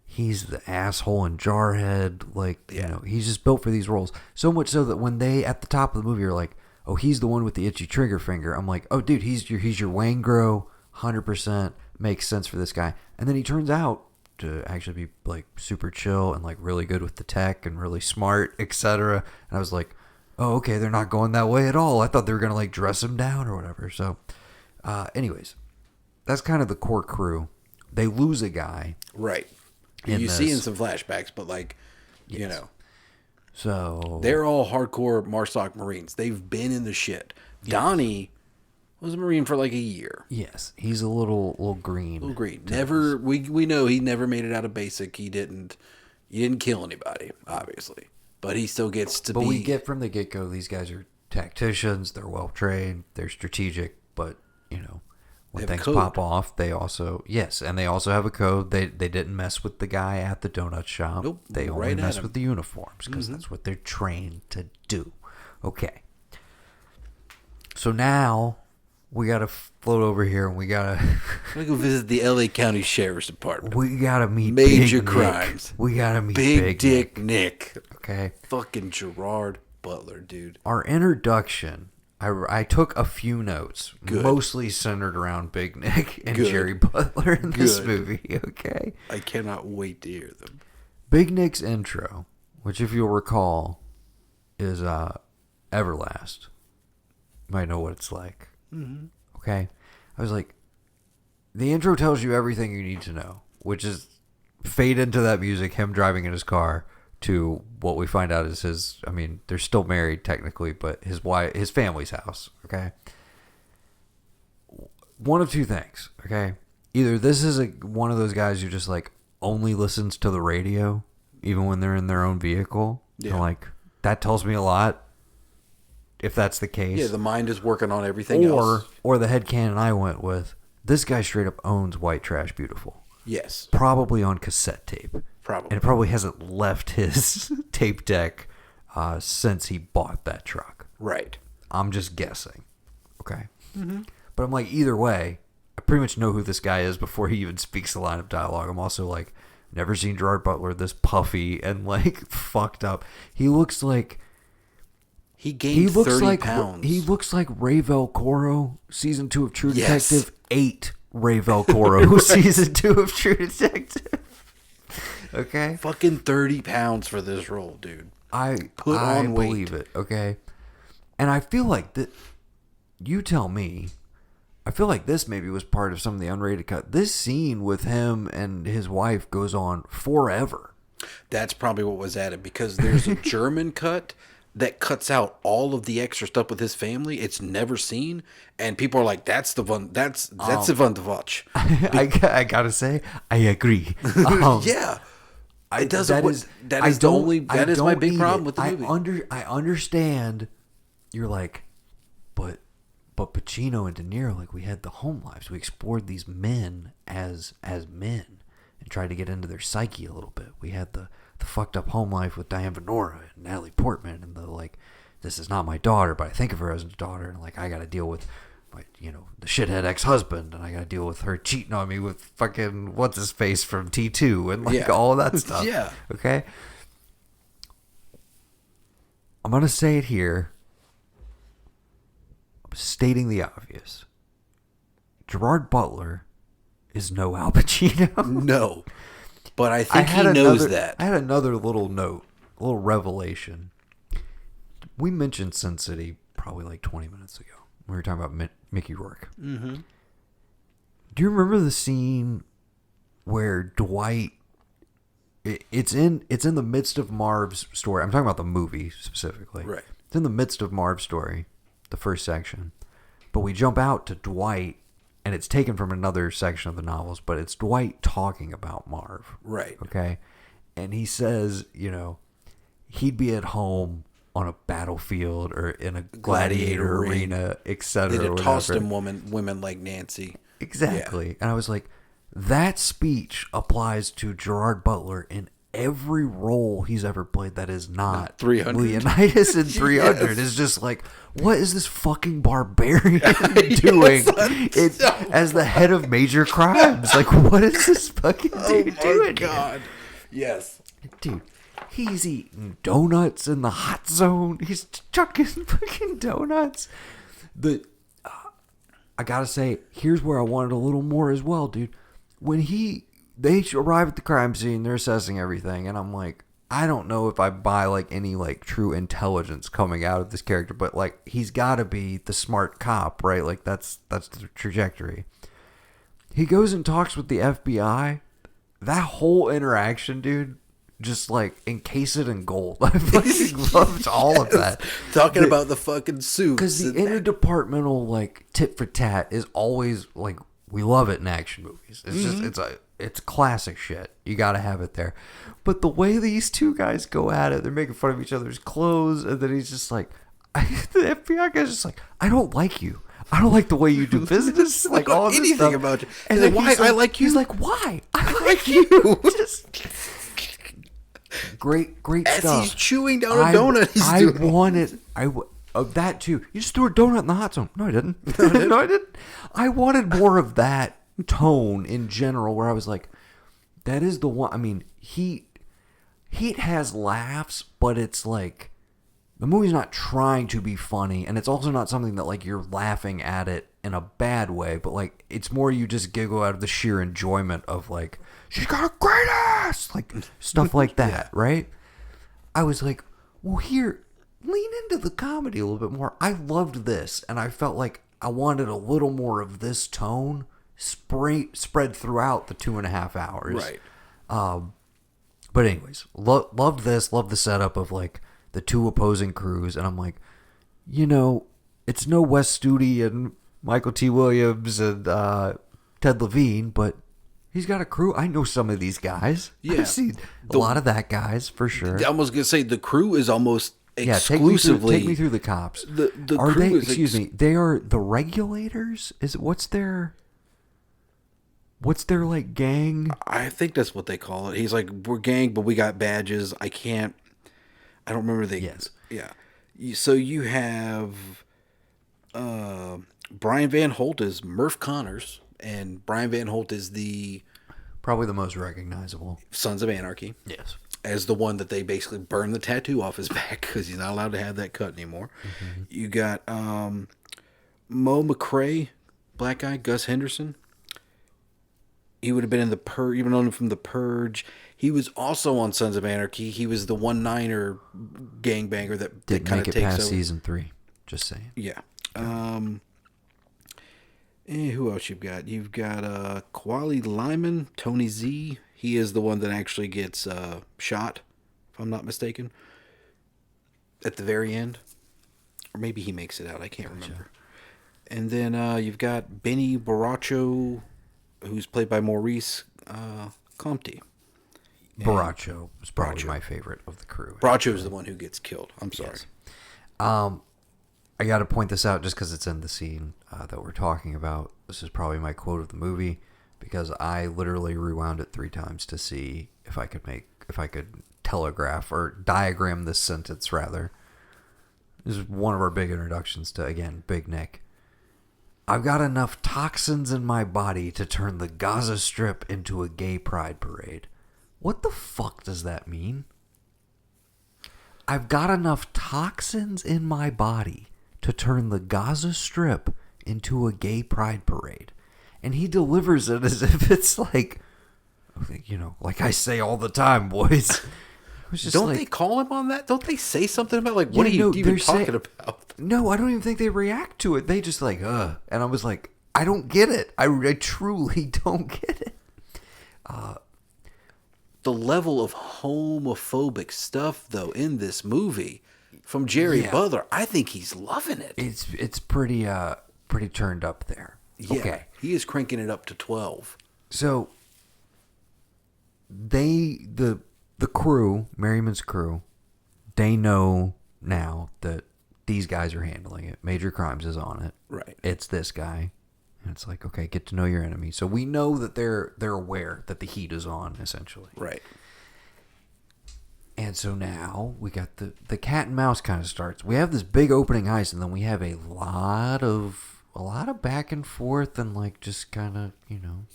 He's the asshole and jarhead. Like, he's just built for these roles. So much so that when they, at the top of the movie, are like, oh, he's the one with the itchy trigger finger. I'm like, oh, dude, he's your Wangro, 100%. Makes sense for this guy. And then he turns out to actually be like super chill and like really good with the tech and really smart, etc. And I was like, oh, okay, they're not going that way at all. I thought they were gonna like dress him down or whatever. So anyways, that's kind of the core crew. They lose a guy, right? You see in some flashbacks, but like, so they're all hardcore Marsoc Marines. They've been in the shit. Donnie was a Marine for like a year. Yes, he's a little green. Never. We know he never made it out of basic. He didn't kill anybody, obviously, but he still gets to be. But we get from the get go, these guys are tacticians. They're well trained. They're strategic. But when things pop off, they also and they also have a code. They didn't mess with the guy at the donut shop. Nope. They only mess with the uniforms because that's what they're trained to do. Okay. So now we gotta float over here and we gotta go visit the LA County Sheriff's Department. We gotta meet major Big crimes. Nick. We gotta meet Big Dick Nick. Okay. Fucking Gerard Butler, dude. Our introduction, I took a few notes, mostly centered around Big Nick and Jerry Butler in this movie. Okay. I cannot wait to hear them. Big Nick's intro, which if you'll recall, is Everlast. You might know what it's like. Mm-hmm. Okay. I was like, the intro tells you everything you need to know, which is fade into that music, him driving in his car, to what we find out is his, I mean, they're still married technically, but his wife, his family's house. Okay. One of two things. Okay. Either this is one of those guys who just like only listens to the radio, even when they're in their own vehicle. Yeah. And like, that tells me a lot. If that's the case. Yeah, the mind is working on everything else. Or the headcanon I went with, this guy straight up owns White Trash Beautiful. Yes. Probably on cassette tape. Probably. And it probably hasn't left his tape deck since he bought that truck. Right. I'm just guessing. Okay. Mm-hmm. But I'm like, either way, I pretty much know who this guy is before he even speaks the line of dialogue. I'm also like, never seen Gerard Butler this puffy and like fucked up. He looks like... He gained 30 pounds. He looks like Ray Velcoro, season 2 of True Detective. 8 Ray Velcoro, season 2 of True Detective. Okay? Fucking 30 pounds for this role, dude. I on weight. believe it, okay? And I feel like that, you tell me, I feel like this maybe was part of some of the unrated cut. This scene with him and his wife goes on forever. That's probably what was added, because there's a German cut that cuts out all of the extra stuff with his family. It's never seen, and people are like, "That's the one. That's the one to watch." I gotta say, I agree. Yeah, it doesn't. That is my big problem with the movie. I understand. You're like, but Pacino and De Niro, like, we had the home lives. We explored these men as men and tried to get into their psyche a little bit. We had the fucked up home life with Diane Venora and Natalie Portman, and the like, this is not my daughter, but I think of her as a daughter, and like, I gotta deal with my, the shithead ex-husband, and I gotta deal with her cheating on me with fucking what's his face from T2 and like all of that stuff. Yeah. Okay. I'm gonna say it here. I'm stating the obvious. Gerard Butler is no Al Pacino. No. But I think he knows that. I had another little note, a little revelation. We mentioned Sin City probably like 20 minutes ago. We were talking about Mickey Rourke. Mm-hmm. Do you remember the scene where Dwight... It's in the midst of Marv's story. I'm talking about the movie specifically. Right. It's in the midst of Marv's story, the first section. But we jump out to Dwight, and it's taken from another section of the novels, but it's Dwight talking about Marv. Right. Okay. And he says, he'd be at home on a battlefield or in a gladiator arena, etc. They'd have tossed him women like Nancy. Exactly. Yeah. And I was like, that speech applies to Gerard Butler in every role he's ever played that is not 300. Leonidas in 300. Yes. Is just like, what is this fucking barbarian doing as the head of major crimes? Like, what is this fucking dude doing? Oh my God. Yes. Dude, he's eating donuts in the hot zone. He's chucking fucking donuts. I gotta say, here's where I wanted a little more as well, dude. When they arrive at the crime scene, they're assessing everything, and I'm like, I don't know if I buy like any like true intelligence coming out of this character, but like, he's got to be the smart cop, right? Like, that's the trajectory. He goes and talks with the FBI. That whole interaction, dude, just like encase it in gold. I fucking loved all of that. Talking about the fucking suits. Because the interdepartmental like tit for tat is always like, we love it in action movies. It's just it's classic shit. You got to have it there. But the way these two guys go at it, they're making fun of each other's clothes, and then he's just like, the FBI guy's just like, I don't like you. I don't like the way you do business. Like all of this anything stuff. about you. And then then why I like you? He's like, why? I like you. Just great As stuff. he's chewing down a donut. of that too. You just threw a donut in the hot zone. No, I didn't. No, I didn't. I wanted more of that tone in general, where I was like, that is the one. I mean, Heat has laughs, but it's like the movie's not trying to be funny, and it's also not something that like you're laughing at it in a bad way, but like it's more you just giggle out of the sheer enjoyment of like, she's got a great ass, like stuff like that, right? I was like, well, here, lean into the comedy a little bit more. I loved this, and I felt like I wanted a little more of this tone spread throughout the 2.5 hours. Right. But anyways, loved this. Loved the setup of like the two opposing crews, and I'm like, you know, it's no Wes Studi and Michael T. Williams and Ted Levine, but he's got a crew. I know some of these guys. Yeah, I've seen a lot of that guys for sure. I was gonna say the crew is almost exclusively. Take me through the cops. The are crew they? is Excuse me. They are the regulators. What's their like gang? I think that's what they call it. He's like, we're gang, but we got badges. I don't remember the. Yes. Yeah. So you have Brian Van Holt is Murph Connors, and Brian Van Holt is probably the most recognizable Sons of Anarchy. Yes. As the one that they basically burned the tattoo off his back because he's not allowed to have that cut anymore. Mm-hmm. You got Mo McRae, black guy, Gus Henderson. He would have been in the Purge. You've known him from the Purge. He was also on Sons of Anarchy. He was the one-niner gangbanger that didn't kind make of it takes past over. season 3. Just saying. Yeah. Who else you've got? You've got Kweli Lyman, Tony Z. He is the one that actually gets shot, if I'm not mistaken, at the very end. Or maybe he makes it out. I can't remember. And then you've got Benny Baracho, who's played by Maurice Compte. Baracho was probably my favorite of the crew. Baracho is the one who gets killed. I'm sorry. Yes. I got to point this out just because it's in the scene that we're talking about. This is probably my quote of the movie, because I literally rewound it 3 times to see if I could telegraph or diagram this sentence rather. This is one of our big introductions to, again, Big Nick. I've got enough toxins in my body to turn the Gaza Strip into a gay pride parade. What the fuck does that mean? I've got enough toxins in my body to turn the Gaza Strip into a gay pride parade. And he delivers it as if it's like, you know, like I say all the time, boys. Don't they call him on that? Don't they say something about like, what are you even talking about? No, I don't even think they react to it. They just like, And I was like, I don't get it. I truly don't get it. The level of homophobic stuff, though, in this movie from Jerry Butler, I think he's loving it. It's pretty turned up there. Yeah, okay. He is cranking it up to 12. So the crew, Merriman's crew, they know now that these guys are handling it. Major Crimes is on it. Right. It's this guy. And it's like, okay, get to know your enemy. So we know that they're aware that the heat is on, essentially. Right. And so now we got the cat and mouse kind of starts. We have this big opening heist, and then we have a lot of back and forth and like just kind of, you know,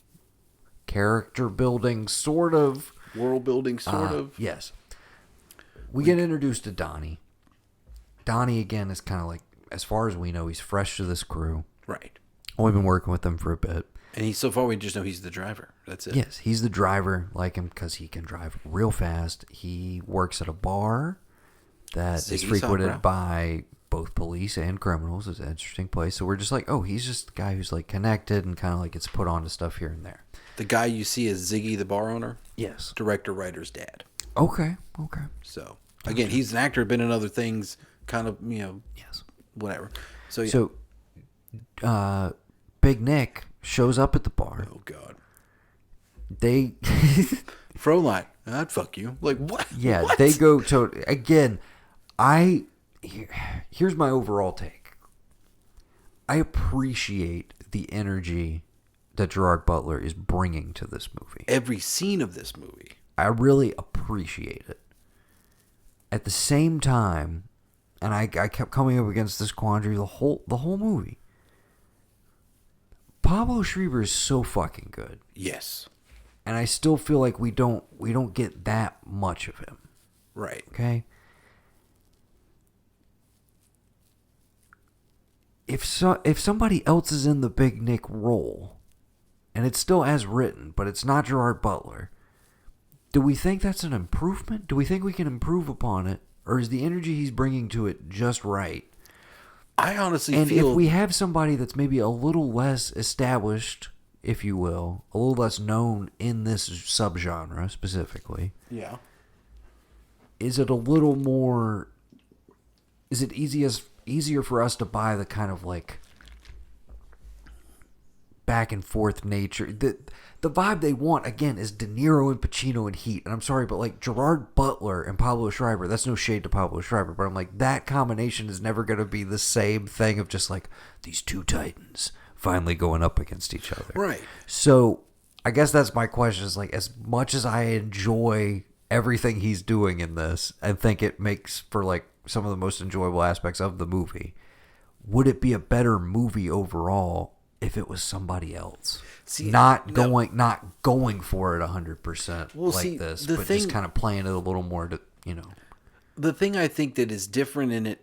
character building, sort of. World building, sort of. Yes. We get introduced to Donnie. Donnie, again, is kind of like, as far as we know, he's fresh to this crew. Right. Only been working with them for a bit. And so far we just know he's the driver. That's it. Yes, he's the driver, like him, because he can drive real fast. He works at a bar that is frequented by both police and criminals. It's an interesting place. So we're just like, oh, he's just the guy who's like connected and kind of like gets put on to stuff here and there. The guy you see is Ziggy, the bar owner? Yes. Director, writer's dad. Okay. So, again, he's an actor, been in other things, kind of, you know, yes, whatever. So, yeah. So, Big Nick shows up at the bar. Oh, God. They... Froline, I'd fuck you. Like, what? Yeah, what? They go to... Again, here's my overall take. I appreciate the energy that Gerard Butler is bringing to this movie. Every scene of this movie. I really appreciate it. At the same time, and I kept coming up against this quandary the whole movie. Pablo Schreiber is so fucking good. Yes. And I still feel like we don't get that much of him. Right. Okay? If somebody else is in the Big Nick role, and it's still as written, but it's not Gerard Butler, do we think that's an improvement? Do we think we can improve upon it? Or is the energy he's bringing to it just right? I honestly and feel... if we have somebody that's maybe a little less established, if you will, a little less known in this subgenre specifically. Yeah. Is it a little more... Is it easier for us to buy the kind of like back and forth nature? The vibe they want, again, is De Niro and Pacino and Heat. And I'm sorry, but like Gerard Butler and Pablo Schreiber, that's no shade to Pablo Schreiber, but I'm like, that combination is never going to be the same thing of just like these two titans finally going up against each other. Right. So I guess that's my question, is like, as much as I enjoy everything he's doing in this and think it makes for like some of the most enjoyable aspects of the movie, would it be a better movie overall if it was somebody else? Not going for it 100% this, but just kind of playing it a little more to, The thing I think that is different in it,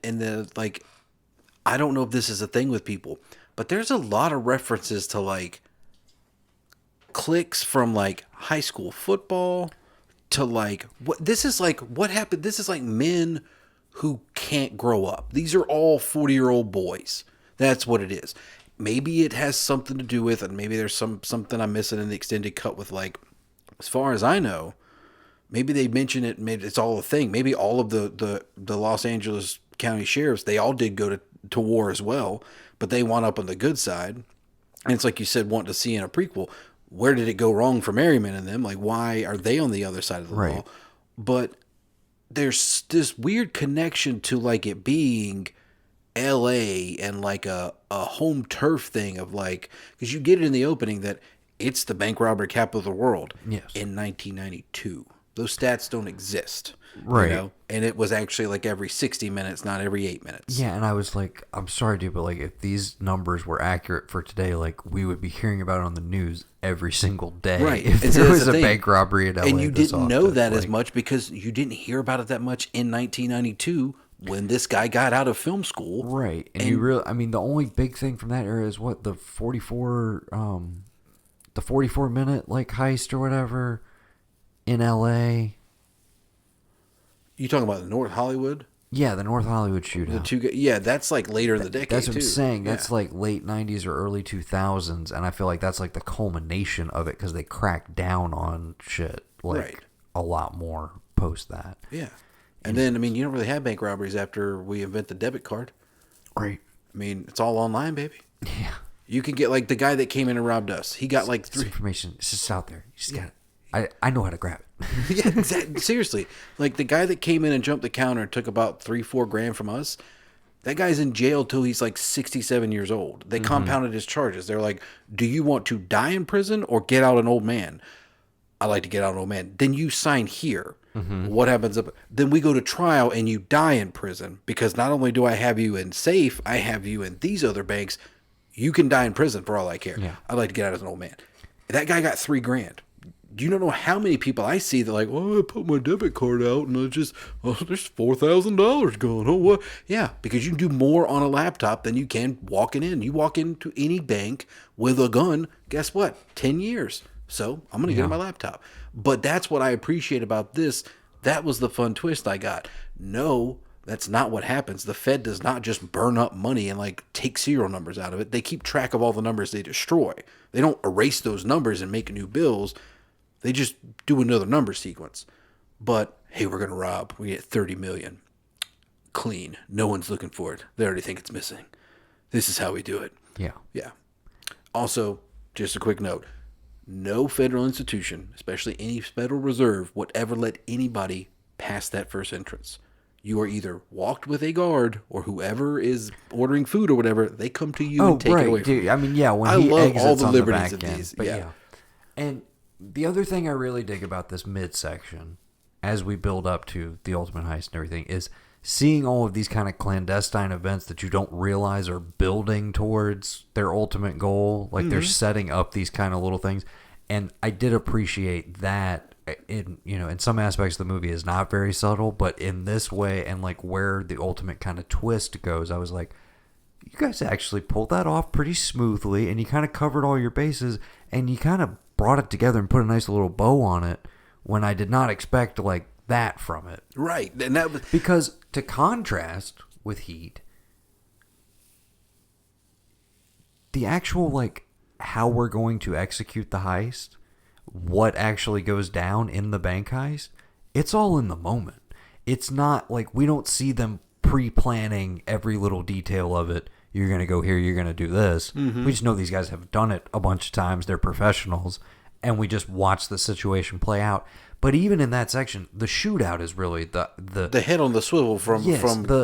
I don't know if this is a thing with people, but there's a lot of references to like cliques from like high school football to like what happened. This is like men who can't grow up. These are all 40-year-old boys. That's what it is. Maybe it has something to do with, and maybe there's something I'm missing in the extended cut with, like, as far as I know, maybe they mention it, maybe it's all a thing. Maybe all of the Los Angeles County sheriffs, they all did go to war as well, but they wound up on the good side. And it's like you said, wanting to see in a prequel, where did it go wrong for Merriman and them? Like, why are they on the other side of the law? But there's this weird connection to like it being LA and like a home turf thing of like, because you get it in the opening that it's the bank robbery capital of the world in 1992. Those stats don't exist. Right. And it was actually like every 60 minutes, not every 8 minutes. Yeah, and I was like, I'm sorry, dude, but like if these numbers were accurate for today, like we would be hearing about it on the news every single day. Right. If there was a bank robbery in LA. And you didn't know that as much because you didn't hear about it that much in 1992 when this guy got out of film school. Right. And you really, I mean, the only big thing from that era is what, the 44 minute like heist or whatever in LA. You talking about the North Hollywood? Yeah, the North Hollywood shootout. That's like later in the decade. That's what I'm saying. That's like late 90s or early 2000s, and I feel like that's like the culmination of it because they cracked down on shit like a lot more post that. Yeah. And then, I mean, you don't really have bank robberies after we invent the debit card. Right. I mean, it's all online, baby. Yeah. You can get, like, the guy that came in and robbed us. He got, like, 3... information. It's just out there. You just got it. I know how to grab it. Yeah, exactly. Seriously. Like, the guy that came in and jumped the counter and took about $3-4 grand from us, that guy's in jail till he's, like, 67 years old. They compounded his charges. They're like, do you want to die in prison or get out an old man? I like to get out an old man. Then you sign here. What happens if then we go to trial and you die in prison? Because not only do I have you in safe, I have you in these other banks. You can die in prison for all I care. Yeah. I like to get out as an old man. That guy got $3 grand. You don't know how many people I see that like, oh, I put my debit card out and it's just, oh, there's $4,000 gone. Oh, what? Yeah, because you can do more on a laptop than you can walking in. You walk into any bank with a gun, guess what? 10 years. So I'm going to get on my laptop. But that's what I appreciate about this. That was the fun twist I got. No, that's not what happens. The Fed does not just burn up money and like take serial numbers out of it. They keep track of all the numbers they destroy. They don't erase those numbers and make new bills. They just do another number sequence. But hey, we're going to rob. We get 30 million. Clean. No one's looking for it. They already think it's missing. This is how we do it. Yeah. Yeah. Also, just a quick note. No federal institution, especially any Federal Reserve, would ever let anybody pass that first entrance. You are either walked with a guard or whoever is ordering food or whatever, they come to you and take it away from you. I mean, yeah, when I he love exits all the on liberties the back of end, these. but yeah. And the other thing I really dig about this midsection, as we build up to the ultimate heist and everything, is seeing all of these kind of clandestine events that you don't realize are building towards their ultimate goal. Like they're setting up these kind of little things. And I did appreciate that in some aspects the movie is not very subtle, but in this way and like where the ultimate kind of twist goes, I was like, you guys actually pulled that off pretty smoothly, and you kind of covered all your bases, and you kind of brought it together and put a nice little bow on it when I did not expect like that from it. Right. And that was because to contrast with Heat, the actual like how we're going to execute the heist, what actually goes down in the bank heist, it's all in the moment. It's not like we don't see them pre-planning every little detail of it. You're going to go here, you're going to do this. We just know these guys have done it a bunch of times. They're professionals, and we just watch the situation play out. But even in that section, the shootout is really the head on the swivel from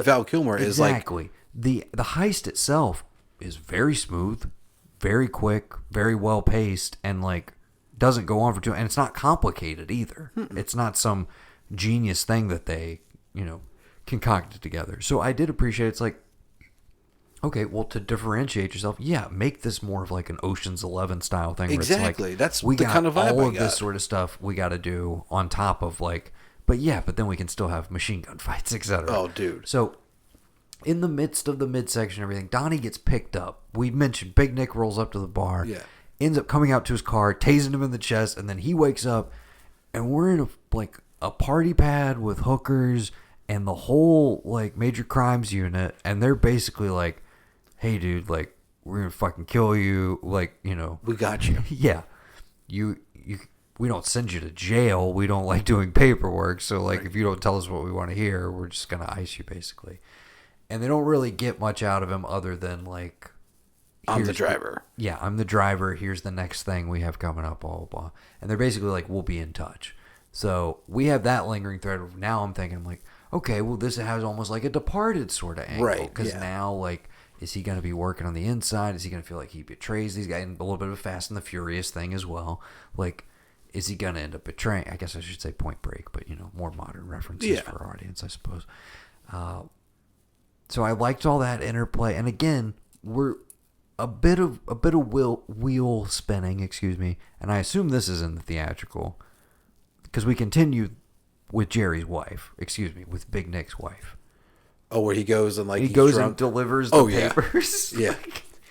Val Kilmer is like... Exactly. The heist itself is very smooth, very quick, very well paced, and like doesn't go on for too. And it's not complicated either. It's not some genius thing that they concocted together. So I did appreciate it's like, okay, well, to differentiate yourself, make this more of like an Ocean's 11 style thing. Exactly. Where it's like, that's we the got kind of vibe all I of got. this sort of stuff we got to do on top of like, but then we can still have machine gun fights, etc. Oh, dude. So in the midst of the midsection and everything, Donnie gets picked up. We mentioned Big Nick rolls up to the bar, ends up coming out to his car, tasing him in the chest, and then he wakes up, and we're in a party pad with hookers and the whole like major crimes unit, and they're basically like, hey dude, like we're gonna fucking kill you, like we got you. Yeah, you we don't send you to jail, we don't like doing paperwork, so like if you don't tell us what we want to hear, we're just gonna ice you basically. And they don't really get much out of him other than like, I'm the driver. I'm the driver, here's the next thing we have coming up, blah blah blah. And they're basically like, we'll be in touch. So we have that lingering thread of now I'm thinking, I'm like, okay, well this has almost like a Departed sort of angle. Right, because now like, is he going to be working on the inside? Is he going to feel like he betrays these guys? And a little bit of a Fast and the Furious thing as well. Like, is he going to end up betraying? I guess I should say Point Break, but more modern references for our audience, I suppose. So I liked all that interplay, and again, we're a bit of wheel spinning, and I assume this is in the theatrical because we continue with Jerry's wife, with Big Nick's wife. Oh, where he goes and like he goes drunk and delivers the papers. Yeah.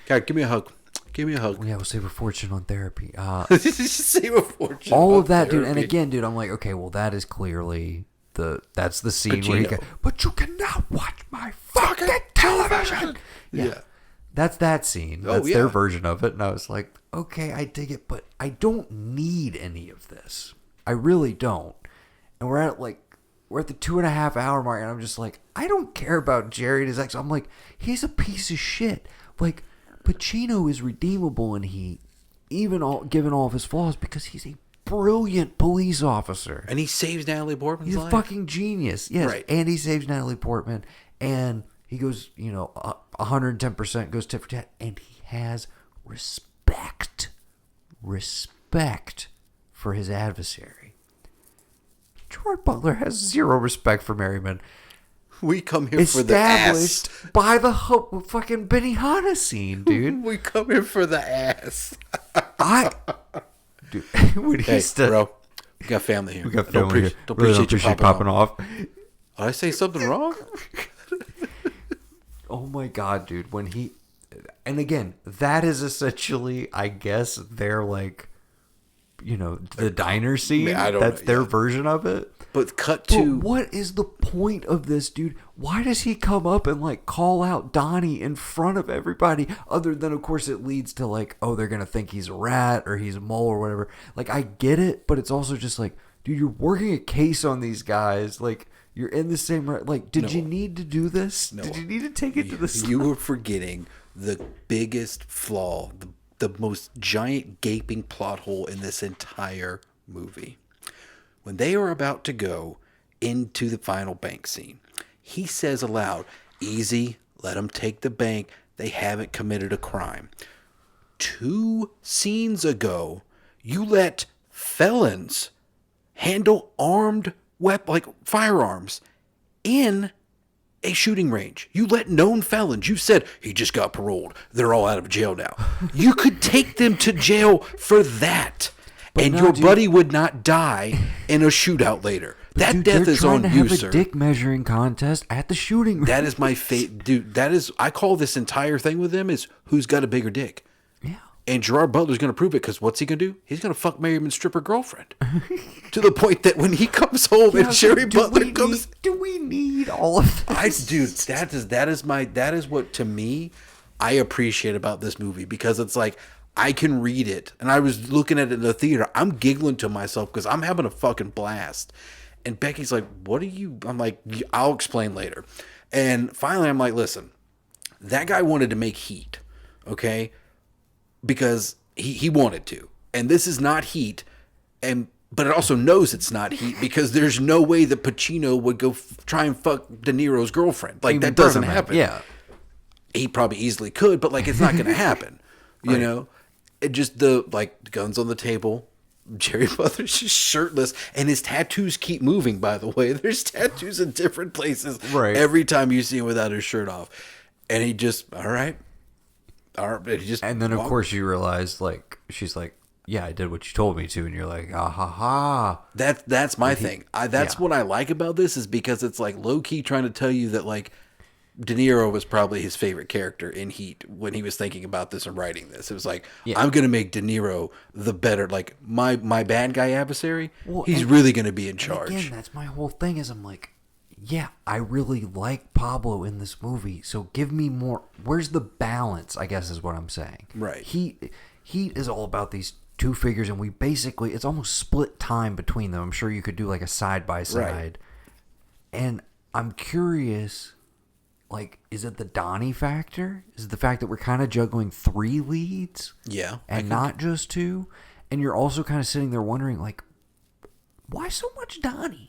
God, give me a hug. Give me a hug. Yeah, we'll save a fortune on therapy. Save a fortune. All on of that, therapy. dude. And again, dude, I'm like, okay, well, that is clearly that's the scene Pacino. where he goes, but you cannot watch my fucking television. Yeah. That's that scene. That's their version of it. And I was like, okay, I dig it, but I don't need any of this. I really don't. And we're at the 2.5 hour mark, and I'm just like, I don't care about Jerry and his ex. I'm like, he's a piece of shit. Like, Pacino is redeemable in Heat, given all of his flaws, because he's a brilliant police officer. And he saves Natalie Portman's life. He's a fucking genius. Yes. Right. And he saves Natalie Portman. And he goes, 110% goes tit for tat. And he has respect for his adversary. Gerard Butler has zero respect for Merriman. We come here for the ass. Established by the fucking Benihana scene, dude. We come here for the ass. Dude, when bro, we got family here. We got family here. Don't Really appreciate you popping off. Did I say something wrong? Oh my god, dude. And again, that is essentially, I guess, their the diner scene. That's their version of it. But But what is the point of this, dude? Why does he come up and call out Donnie in front of everybody? Other than, of course, it leads to they're gonna think he's a rat or he's a mole or whatever. I get it, but it's also just dude, you're working a case on these guys. You're in the same. Did you need to do this? No. Did you need to take it to the? You were forgetting the biggest flaw, the most giant gaping plot hole in this entire movie. When they are about to go into the final bank scene, he says aloud, "Easy, let them take the bank. They haven't committed a crime." 2 scenes ago, you let felons handle armed firearms in a shooting range. You let known felons, you said, he just got paroled, they're all out of jail now. You could take them to jail for that. And your buddy would not die in a shootout later. That death is on you, sir. Have a dick measuring contest at the shooting range. That is my fate, dude. I call this entire thing with them is who's got a bigger dick. Yeah. And Gerard Butler's going to prove it because what's he going to do? He's going to fuck Merriman's stripper girlfriend. To the point that when he comes home and Sherry Butler comes... Do we need all of this? Dude, that is what, to me, I appreciate about this movie. Because it's like, I can read it. And I was looking at it in the theater. I'm giggling to myself because I'm having a fucking blast. And Becky's like, what are you... I'm like, I'll explain later. And finally, I'm like, listen, that guy wanted to make Heat, okay? Because he wanted to. And this is not Heat, but it also knows it's not Heat because there's no way that Pacino would go try and fuck De Niro's girlfriend. Like, that doesn't happen. Yeah. He probably easily could, but, like, it's not going to happen. You know? It just, guns on the table. Jerry Butler's just shirtless, and his tattoos keep moving, by the way. There's tattoos in different places every time you see him without his shirt off. And he just, all right. And then, of course, you realize, like, she's like, yeah, I did what you told me to. And you're like, ah, ha, ha. That's my thing. That's what I like about this is because it's, like, low-key trying to tell you that, like, De Niro was probably his favorite character in Heat when he was thinking about this and writing this. It was like, I'm going to make De Niro the better, like, my bad guy adversary, he's really going to be in charge. Again, that's my whole thing is I'm like, yeah, I really like Pablo in this movie, so give me more. Where's the balance, I guess is what I'm saying. Right. Heat is all about these two figures, and we basically, it's almost split time between them. I'm sure you could do like a side-by-side. Right. And I'm curious, like, is it the Donnie factor? Is it the fact that we're kind of juggling 3 leads? Yeah. And not just 2? And you're also kind of sitting there wondering, like, why so much Donnie?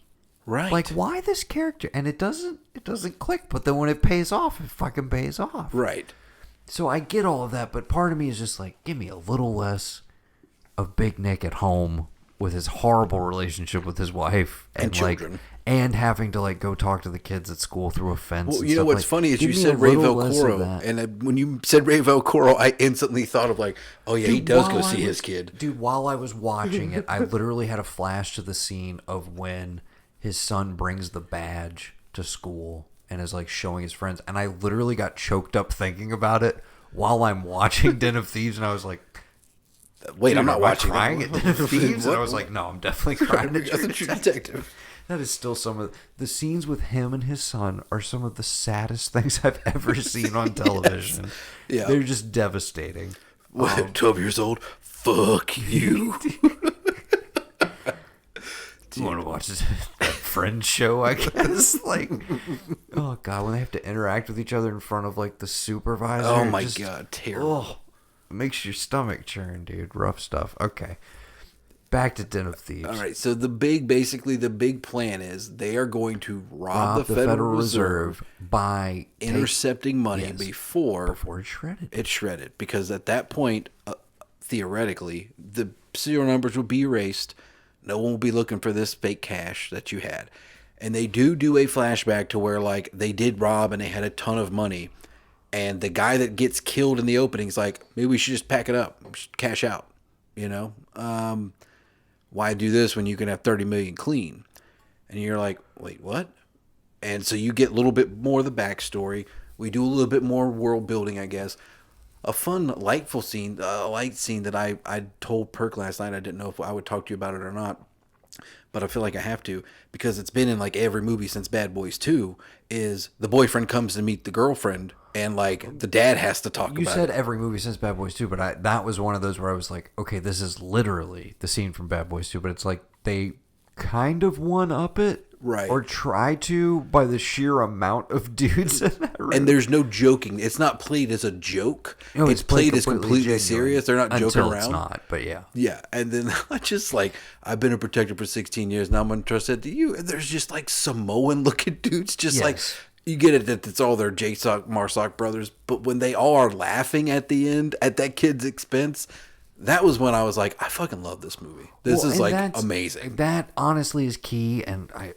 Right. Like, why this character? And it doesn't click, but then when it pays off, it fucking pays off. Right. So I get all of that, but part of me is just like, give me a little less of Big Nick at home with his horrible relationship with his wife and children. Like, and having to like go talk to the kids at school through a fence. Well, you know what's funny is you said Ray Velcoro, and when you said Ray Velcoro, I instantly thought of like, oh yeah, he does go see his kid. Dude, while I was watching it, I literally had a flash to the scene of when his son brings the badge to school and is like showing his friends, and I literally got choked up thinking about it while I'm watching Den of Thieves, and I was like, wait, I'm not watching crying at Den of Thieves? And I was like, no, I'm definitely crying at True Detective. That is still some of the scenes with him and his son are some of the saddest things I've ever seen on television. Yes. Yeah. They're just devastating. 12 years old? Fuck you. You want to watch that Friends show, I guess? Like, oh God, when they have to interact with each other in front of like the supervisor. Oh my God, terrible. Oh, it makes your stomach churn, dude. Rough stuff. Okay. Back to Den of Thieves. All right, so the big plan is they are going to rob the Federal Reserve by intercepting money before it's shredded. It's shredded because at that point, theoretically, the serial numbers will be erased. No one will be looking for this fake cash that you had. And they do a flashback to where, like, they did rob and they had a ton of money. And the guy that gets killed in the opening is like, maybe we should just pack it up, cash out, you know? Why do this when you can have 30 million clean? And you're like, wait, what? And so you get a little bit more of the backstory. We do a little bit more world building, I guess. A fun, light scene that I told Perk last night. I didn't know if I would talk to you about it or not, but I feel like I have to because it's been in like every movie since Bad Boys 2. Is the boyfriend comes to meet the girlfriend and like the dad has to talk about it. You said every movie since Bad Boys 2, but that was one of those where I was like, okay, this is literally the scene from Bad Boys 2, but it's like they kind of one-up it. Right. Or try to by the sheer amount of dudes in that room. And there's no joking. It's not played as a joke. No, it's played as completely serious. They're not joking around. It's not, but yeah. Yeah. And then I just like, I've been a protector for 16 years. Now I'm going to trust that to you. And there's just like Samoan looking dudes. Just like, you get it that it's all their J-Sock, Marsock brothers. But when they all are laughing at the end at that kid's expense, that was when I was like, I fucking love this movie. This is like amazing. That honestly is key, and I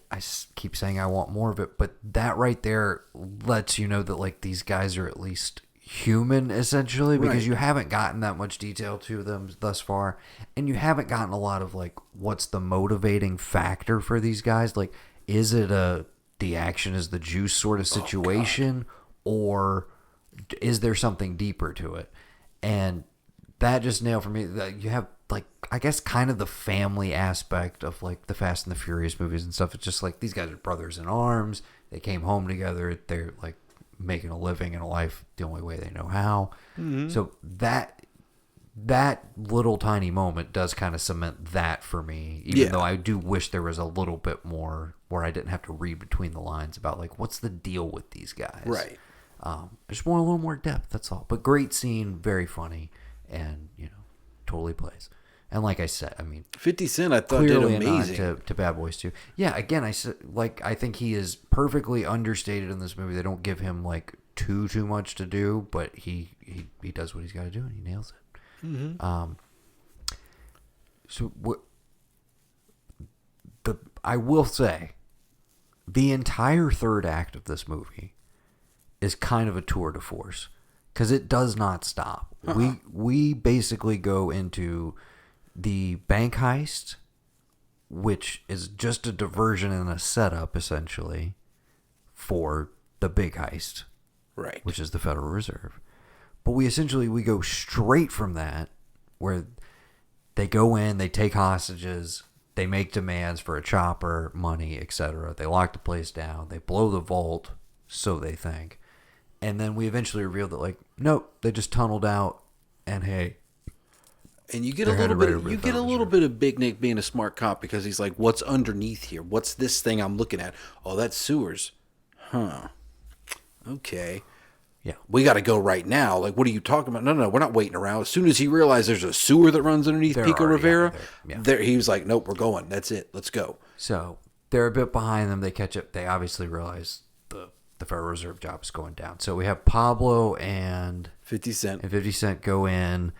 keep saying I want more of it, but that right there lets you know that like these guys are at least human, essentially, because you haven't gotten that much detail to them thus far, and you haven't gotten a lot of like what's the motivating factor for these guys. Like, is it the action is the juice sort of situation, or is there something deeper to it? And that just nailed for me that you have like, I guess, kind of the family aspect of like the Fast and the Furious movies and stuff. It's just like these guys are brothers in arms. They came home together. They're like making a living and a life the only way they know how. Mm-hmm. So that little tiny moment does kind of cement that for me, even though I do wish there was a little bit more where I didn't have to read between the lines about like what's the deal with these guys. Right. I just want a little more depth, that's all. But great scene, very funny, and totally plays. And like I said, I mean, 50 Cent, I thought, did amazing to Bad Boys 2. Yeah, again, I said, like, I think he is perfectly understated in this movie. They don't give him like too much to do, but he does what he's got to do, and he nails it. Mm-hmm. So I will say, the entire third act of this movie is kind of a tour de force because it does not stop. We basically go into the bank heist, which is just a diversion and a setup essentially for the big heist, right? Which is the Federal Reserve. But we go straight from that, where they go in, they take hostages, they make demands for a chopper, money, etc. They lock the place down, they blow the vault, so they think. And then we eventually reveal that, like, nope, they just tunneled out, and hey. And you get a little bit of Big Nick being a smart cop, because he's like, what's underneath here? What's this thing I'm looking at? Oh, that's sewers. Huh. Okay. Yeah. We got to go right now. Like, what are you talking about? No, we're not waiting around. As soon as he realized there's a sewer that runs underneath Pico Rivera, he was like, nope, we're going. That's it. Let's go. So they're a bit behind them. They catch up. They obviously realize the Federal Reserve job is going down. So we have Pablo and 50 Cent. And 50 Cent go in,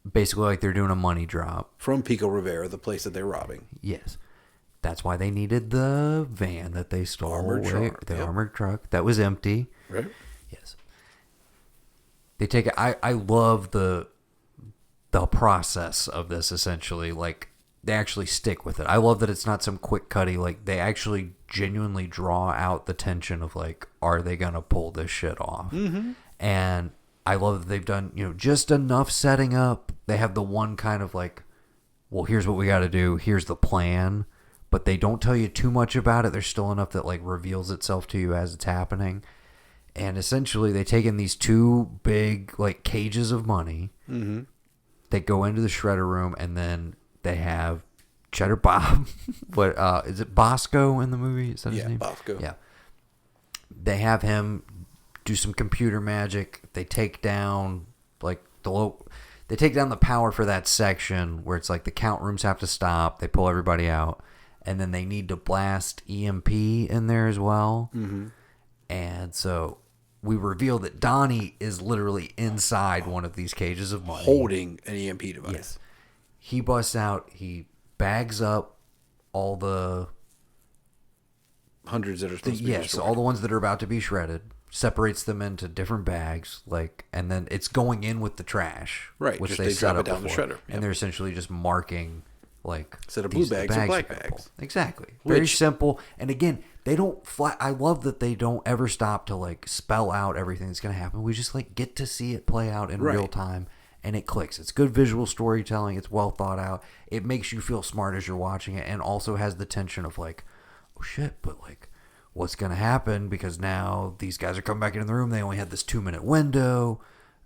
basically like they're doing a money drop. From Pico Rivera, the place that they're robbing. Yes. That's why they needed the van that they stole. Armored truck. The armored truck. That was empty. Right. Yes. They take it. I love the process of this, essentially. Like, they actually stick with it. I love that it's not some quick cutty. Like, they actually genuinely draw out the tension of, like, are they going to pull this shit off? Mm-hmm. And I love that they've done, just enough setting up. They have the one kind of like, well, here's what we got to do. Here's the plan. But they don't tell you too much about it. There's still enough that, like, reveals itself to you as it's happening. And essentially, they take in these two big, like, cages of money. Mm-hmm. They go into the shredder room, and then they have Cheddar Bob. What is it? Bosco in the movie? Is that his name? Bosco. Yeah. They have him do some computer magic. They take down they take down the power for that section where it's like the count rooms have to stop. They pull everybody out, and then they need to blast EMP in there as well. Mm-hmm. And so we reveal that Donnie is literally inside one of these cages of money, holding an EMP device. Yes. He busts out. He bags up all the hundreds that are supposed to be destroyed. All the ones that are about to be shredded. Separates them into different bags, like, and then it's going in with the trash, right? Which just they drop set it down before, the shredder, and they're essentially just marking, like, instead of blue bags or black bags. Exactly, very simple. And again, they don't flat. I love that they don't ever stop to like spell out everything that's going to happen. We just like get to see it play out in real time, and it clicks. It's good visual storytelling. It's well thought out. It makes you feel smart as you're watching it, and also has the tension of like, oh shit, but like, what's going to happen, because now these guys are coming back into the room. They only had this 2-minute window.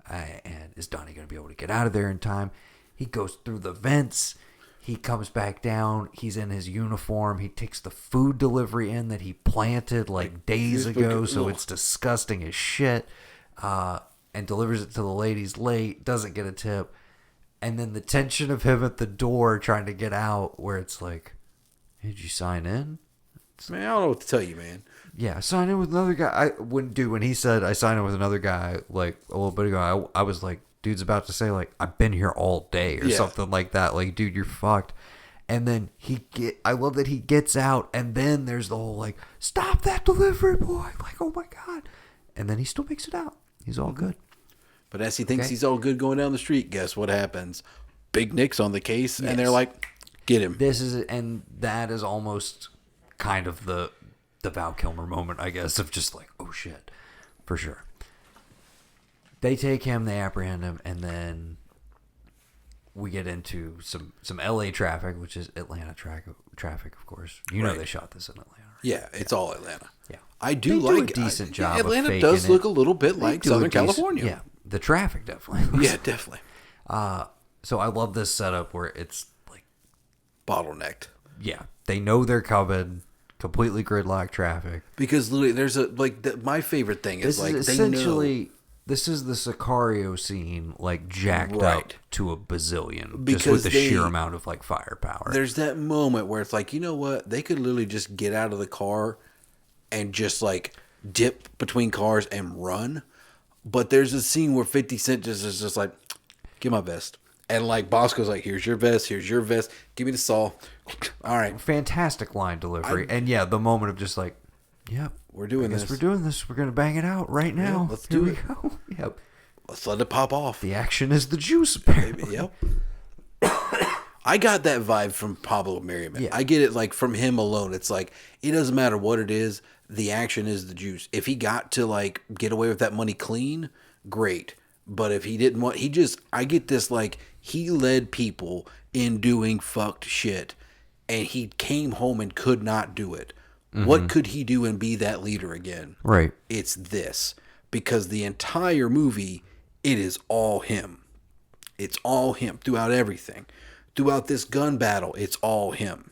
And is Donnie going to be able to get out of there in time? He goes through the vents. He comes back down. He's in his uniform. He takes the food delivery in that he planted like days ago. So it's disgusting as shit. And delivers it to the ladies late. Doesn't get a tip. And then the tension of him at the door trying to get out, where it's like, hey, did you sign in? Man, I don't know what to tell you, man. Yeah, sign in with another guy. When he said I signed in with another guy like a little bit ago, I was like, dude's about to say like, I've been here all day or something like that. Like, dude, you're fucked. And then I love that he gets out, and then there's the whole like, stop that delivery boy. Like, oh my God. And then he still makes it out. He's all good. But as he thinks he's all good going down the street, guess what happens? Big Nick's on the case, and they're like, get him. And that is almost kind of the Val Kilmer moment, I guess, of just like, oh shit, for sure. They take him, they apprehend him, and then we get into some LA traffic, which is Atlanta traffic, of course. You know they shot this in Atlanta. Right? Yeah, it's all Atlanta. Yeah. I do like a decent job. Atlanta does look a little bit like Southern California. Yeah, the traffic definitely. Yeah, definitely. So I love this setup where it's like bottlenecked. Yeah, they know they're coming. Completely gridlock traffic. Because literally, there's my favorite thing is like essentially. They know. This is the Sicario scene, like jacked up to a bazillion, because just with the sheer amount of like firepower. There's that moment where it's like, you know what? They could literally just get out of the car and just like dip between cars and run. But there's a scene where 50 Cent is just like, get my vest. And like Bosco's like, here's your vest, give me the saw. All right. Fantastic line delivery. And yeah, the moment of just like, yep. We're doing this. We're doing this. We're going to bang it out right now. Yeah, let's do it. Go. Yep. Let's let it pop off. The action is the juice, apparently. Yep. I got that vibe from Pablo Merriman. Yeah. I get it like from him alone. It's like, it doesn't matter what it is. The action is the juice. If he got to like get away with that money clean, great. But if he didn't want, I get this like, he led people in doing fucked shit and he came home and could not do it. What could he do and be that leader again? Right. It's this. Because the entire movie, it is all him. It's all him throughout everything. Throughout this gun battle, it's all him.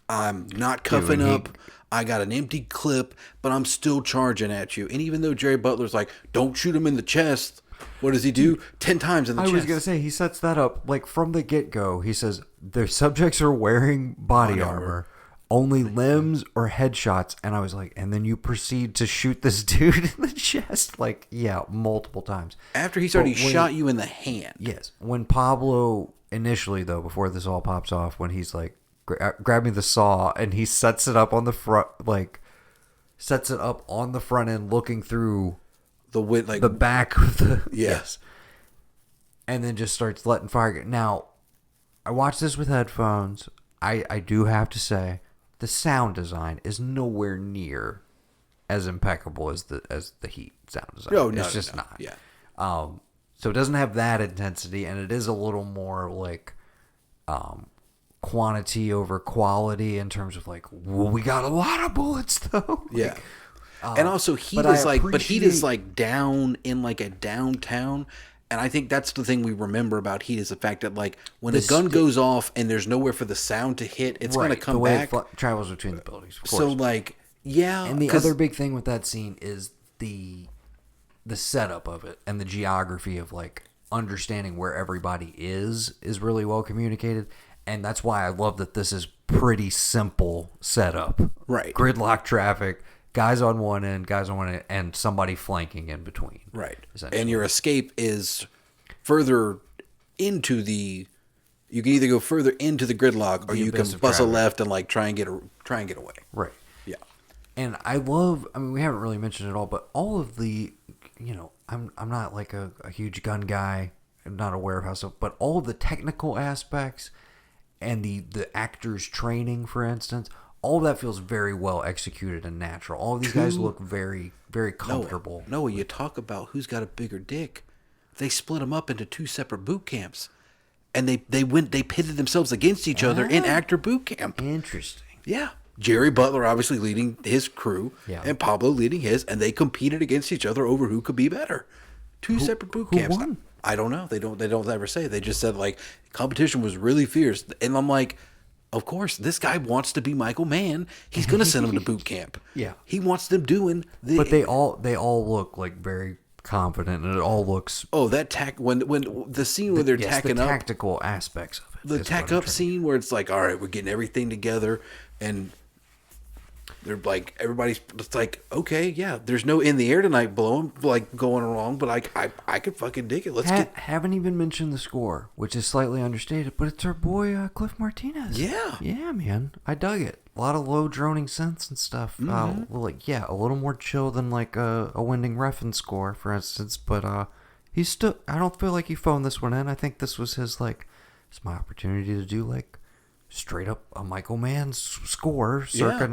I'm not cuffing up. I got an empty clip, but I'm still charging at you. And even though Jerry Butler's like, don't shoot him in the chest, what does he do? 10 times in the chest. I was going to say, he sets that up like from the get-go. He says, their subjects are wearing body armor. Only limbs or headshots. And I was like, and then you proceed to shoot this dude in the chest. Like, yeah, multiple times. After he's already shot you in the hand. Yes. When Pablo, initially though, before this all pops off, when he's like, grab me the saw, and he sets it up on the front, like, sets it up on the front end looking through the back of the... Yes. And then just starts letting fire. Now, I watched this with headphones. I do have to say, the sound design is nowhere near as impeccable as the Heat sound design. No, it's just not. Yeah. So it doesn't have that intensity, and it is a little more like quantity over quality in terms of like, well, we got a lot of bullets though. Yeah. And also Heat is like down in like a downtown. And I think that's the thing we remember about Heat is the fact that like when a gun goes off and there's nowhere for the sound to hit, it's going to come back. The way it travels between the buildings. Of course. So like, yeah. And the other big thing with that scene is the setup of it and the geography of like understanding where everybody is really well communicated. And that's why I love that this is pretty simple setup. Right. Gridlock traffic. Guys on one end, and somebody flanking in between. Right. And your escape is further into the... You can either go further into the gridlock, or you can bust a left and like try and get away. Right. Yeah. And I love... I mean, we haven't really mentioned it all, but all of the... You know, I'm not like a huge gun guy. I'm not aware of how so... But all of the technical aspects and the actors' training, for instance... All of that feels very well executed and natural. All of these guys look very, very comfortable. No, you talk about who's got a bigger dick. They split them up into 2 separate boot camps. And they pitted themselves against each other in actor boot camp. Interesting. Yeah. Jerry Butler obviously leading his crew and Pablo leading his, and they competed against each other over who could be better. 2 separate boot camps. Won? I don't know. They don't ever say. They just said like competition was really fierce. And I'm like, of course, this guy wants to be Michael Mann. He's going to send him to boot camp. Yeah. He wants them doing the... But they all look like very confident, and it all looks... Oh, that when the scene where they're tacking up... the tactical aspects of it. The tack up scene where it's like, all right, we're getting everything together, and They're like, everybody's it's like, okay, yeah, there's no In the Air Tonight blowing, like, going along, but I could fucking dig it. Haven't even mentioned the score, which is slightly understated, but it's our boy Cliff Martinez. Yeah. Yeah, man. I dug it. A lot of low droning synths and stuff. Mhm. A little more chill than like a Winding Refn score, for instance, but he's still, I don't feel like he phoned this one in. I think this was his, like, it's my opportunity to do, like, straight up a Michael Mann score, circa,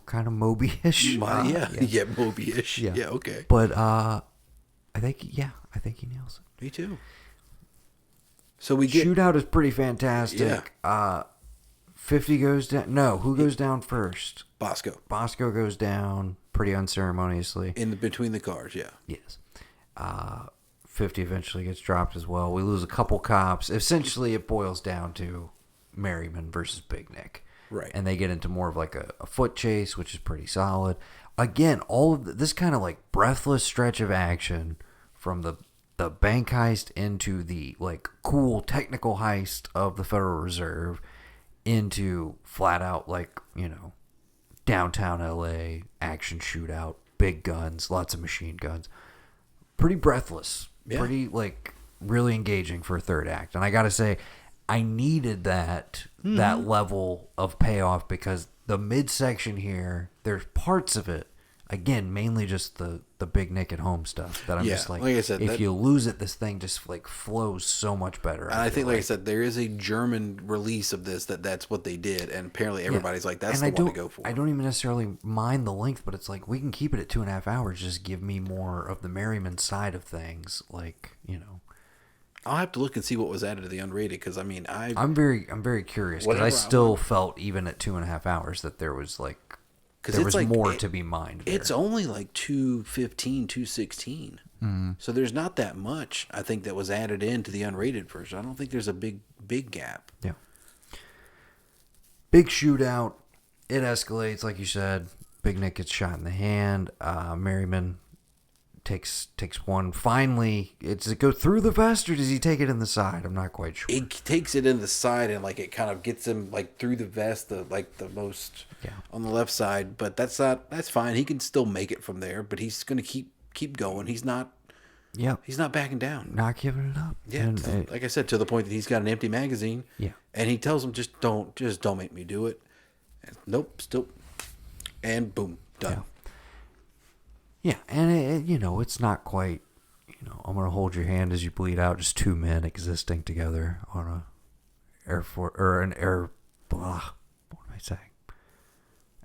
kind of Moby-ish. Yeah, Moby-ish. Yeah. Yeah, okay. But I think he nails it. Me too. So we get Shootout is pretty fantastic. Yeah. 50 goes down. No, who goes down first? Bosco. Bosco goes down pretty unceremoniously. Between the cars, yeah. Yes. 50 eventually gets dropped as well. We lose a couple cops. Essentially, it boils down to Merriman versus Big Nick. Right. And they get into more of like a foot chase, which is pretty solid. Again, all of this kind of like breathless stretch of action from the bank heist into the like cool technical heist of the Federal Reserve into flat out like, downtown LA action shootout, big guns, lots of machine guns. Pretty breathless. Yeah. Pretty like really engaging for a third act. And I got to say, I needed that level of payoff because the midsection here, there's parts of it, again, mainly just the Big Nick at home stuff that I'm just like I said, if you lose it, this thing just like flows so much better. And I think, like I said, there is a German release of this that's what they did, and apparently everybody's like, that's and the one to go for. I don't even necessarily mind the length, but it's like we can keep it at 2.5 hours. Just give me more of the Merriman side of things, like I'll have to look and see what was added to the unrated because I'm very curious because I still felt even at 2.5 hours that there was like there was more to be mined there. It's only like 215, 216. Mm-hmm. So there's not that much I think that was added into the unrated version. I don't think there's a big gap. Yeah. Big shootout. It escalates like you said. Big Nick gets shot in the hand. Merriman takes one. Finally, does it go through the vest or does he take it in the side? I'm not quite sure. He takes it in the side and like it kind of gets him like through the vest, the most on the left side. But that's fine. He can still make it from there. But he's going to keep going. He's not. Yeah. He's not backing down. Not giving it up. Yeah. And, like I said, to the point that he's got an empty magazine. Yeah. And he tells him, just don't make me do it. And, nope. Still. And boom, done. Yeah, and it's not quite, I'm going to hold your hand as you bleed out, just two men existing together on what am I saying?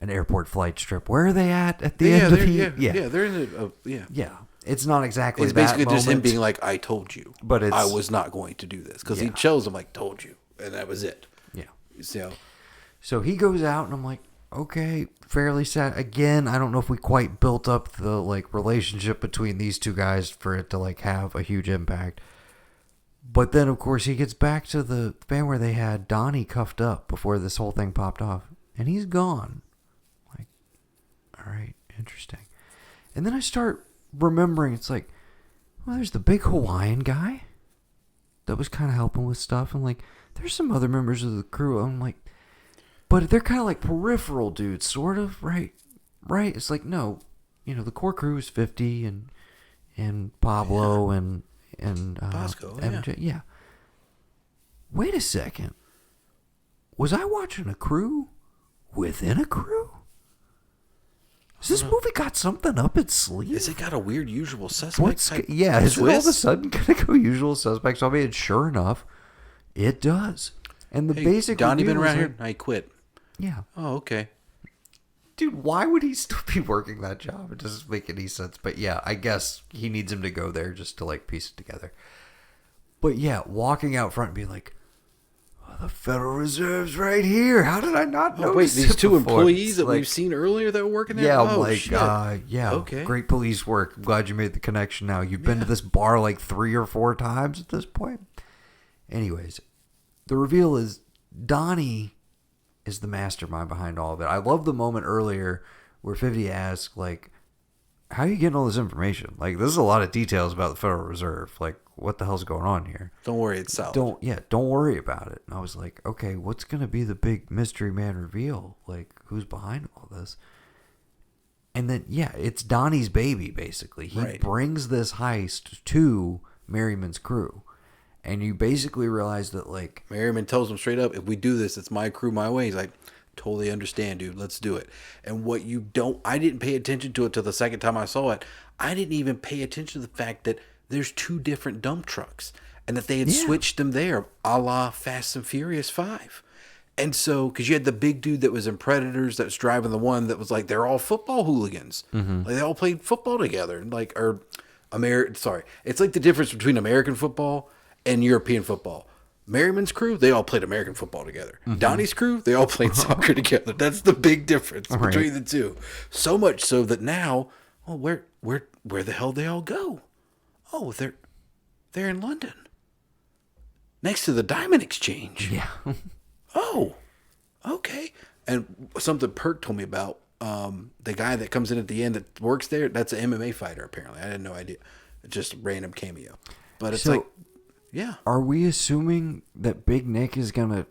An airport flight strip. Where are they at the end of the... Yeah, they're in Yeah, it's not exactly it's that basically moment, just him being like, I told you, but I was not going to do this. Because he chose him like, told you, and that was it. Yeah. So he goes out, and I'm like, okay, fairly sad. Again, I don't know if we quite built up the like relationship between these two guys for it to like have a huge impact. But then, of course, he gets back to the van where they had Donnie cuffed up before this whole thing popped off, and he's gone. Like, all right, interesting. And then I start remembering, it's like, well, there's the big Hawaiian guy that was kind of helping with stuff, and like, there's some other members of the crew. I'm like, but they're kind of like peripheral dudes, sort of, right? Right? It's like, no, the core crew is 50 and Pablo and Bosco, MJ. Yeah. Wait a second. Was I watching a crew within a crew? Has this movie got something up its sleeve? Has it got a weird usual suspect? Is it all of a sudden going to go usual suspects? I mean, sure enough, it does. And the basic Donnie been reveal around is here? I quit. Yeah. Oh, okay. Dude, why would he still be working that job? It doesn't make any sense. But yeah, I guess he needs him to go there just to like piece it together. But yeah, walking out front and being like, oh, the Federal Reserve's right here. How did I not know? Wait, these two employees that we've seen earlier that were working there? Yeah, oh, I'm like, shit. yeah, okay. Great police work. I'm glad you made the connection now. You've been to this bar like 3 or 4 times at this point. Anyways, the reveal is Donnie is the mastermind behind all of it. I love the moment earlier where 50 asks, like, how are you getting all this information? Like, this is a lot of details about the Federal Reserve. Like, what the hell's going on here? Don't worry, it's solid. Don't worry about it. And I was like, okay, what's going to be the big mystery man reveal? Like, who's behind all this? And then, yeah, it's Donnie's baby, basically. He brings this heist to Merriman's crew. And you basically realize that, like... Merriman tells him straight up, if we do this, it's my crew, my way. He's like, totally understand, dude. Let's do it. And what you don't... I didn't pay attention to it till the second time I saw it. I didn't even pay attention to the fact that there's 2 different dump trucks. And that they had switched them there, a la Fast and Furious 5. And so, because you had the big dude that was in Predators that was driving the one that was like, they're all football hooligans. Like, they all played football together. Like, or, it's like the difference between American football and European football. Merriman's crew, they all played American football together. Donnie's crew, they all played soccer together. That's the big difference between the two. So much so that now, where the hell they all go? Oh, they're in London. Next to the Diamond Exchange. Yeah. Oh, okay. And something Perk told me about, the guy that comes in at the end that works there, that's an MMA fighter, apparently. I had no idea. Just a random cameo. But it's like, yeah. Are we assuming that Big Nick is going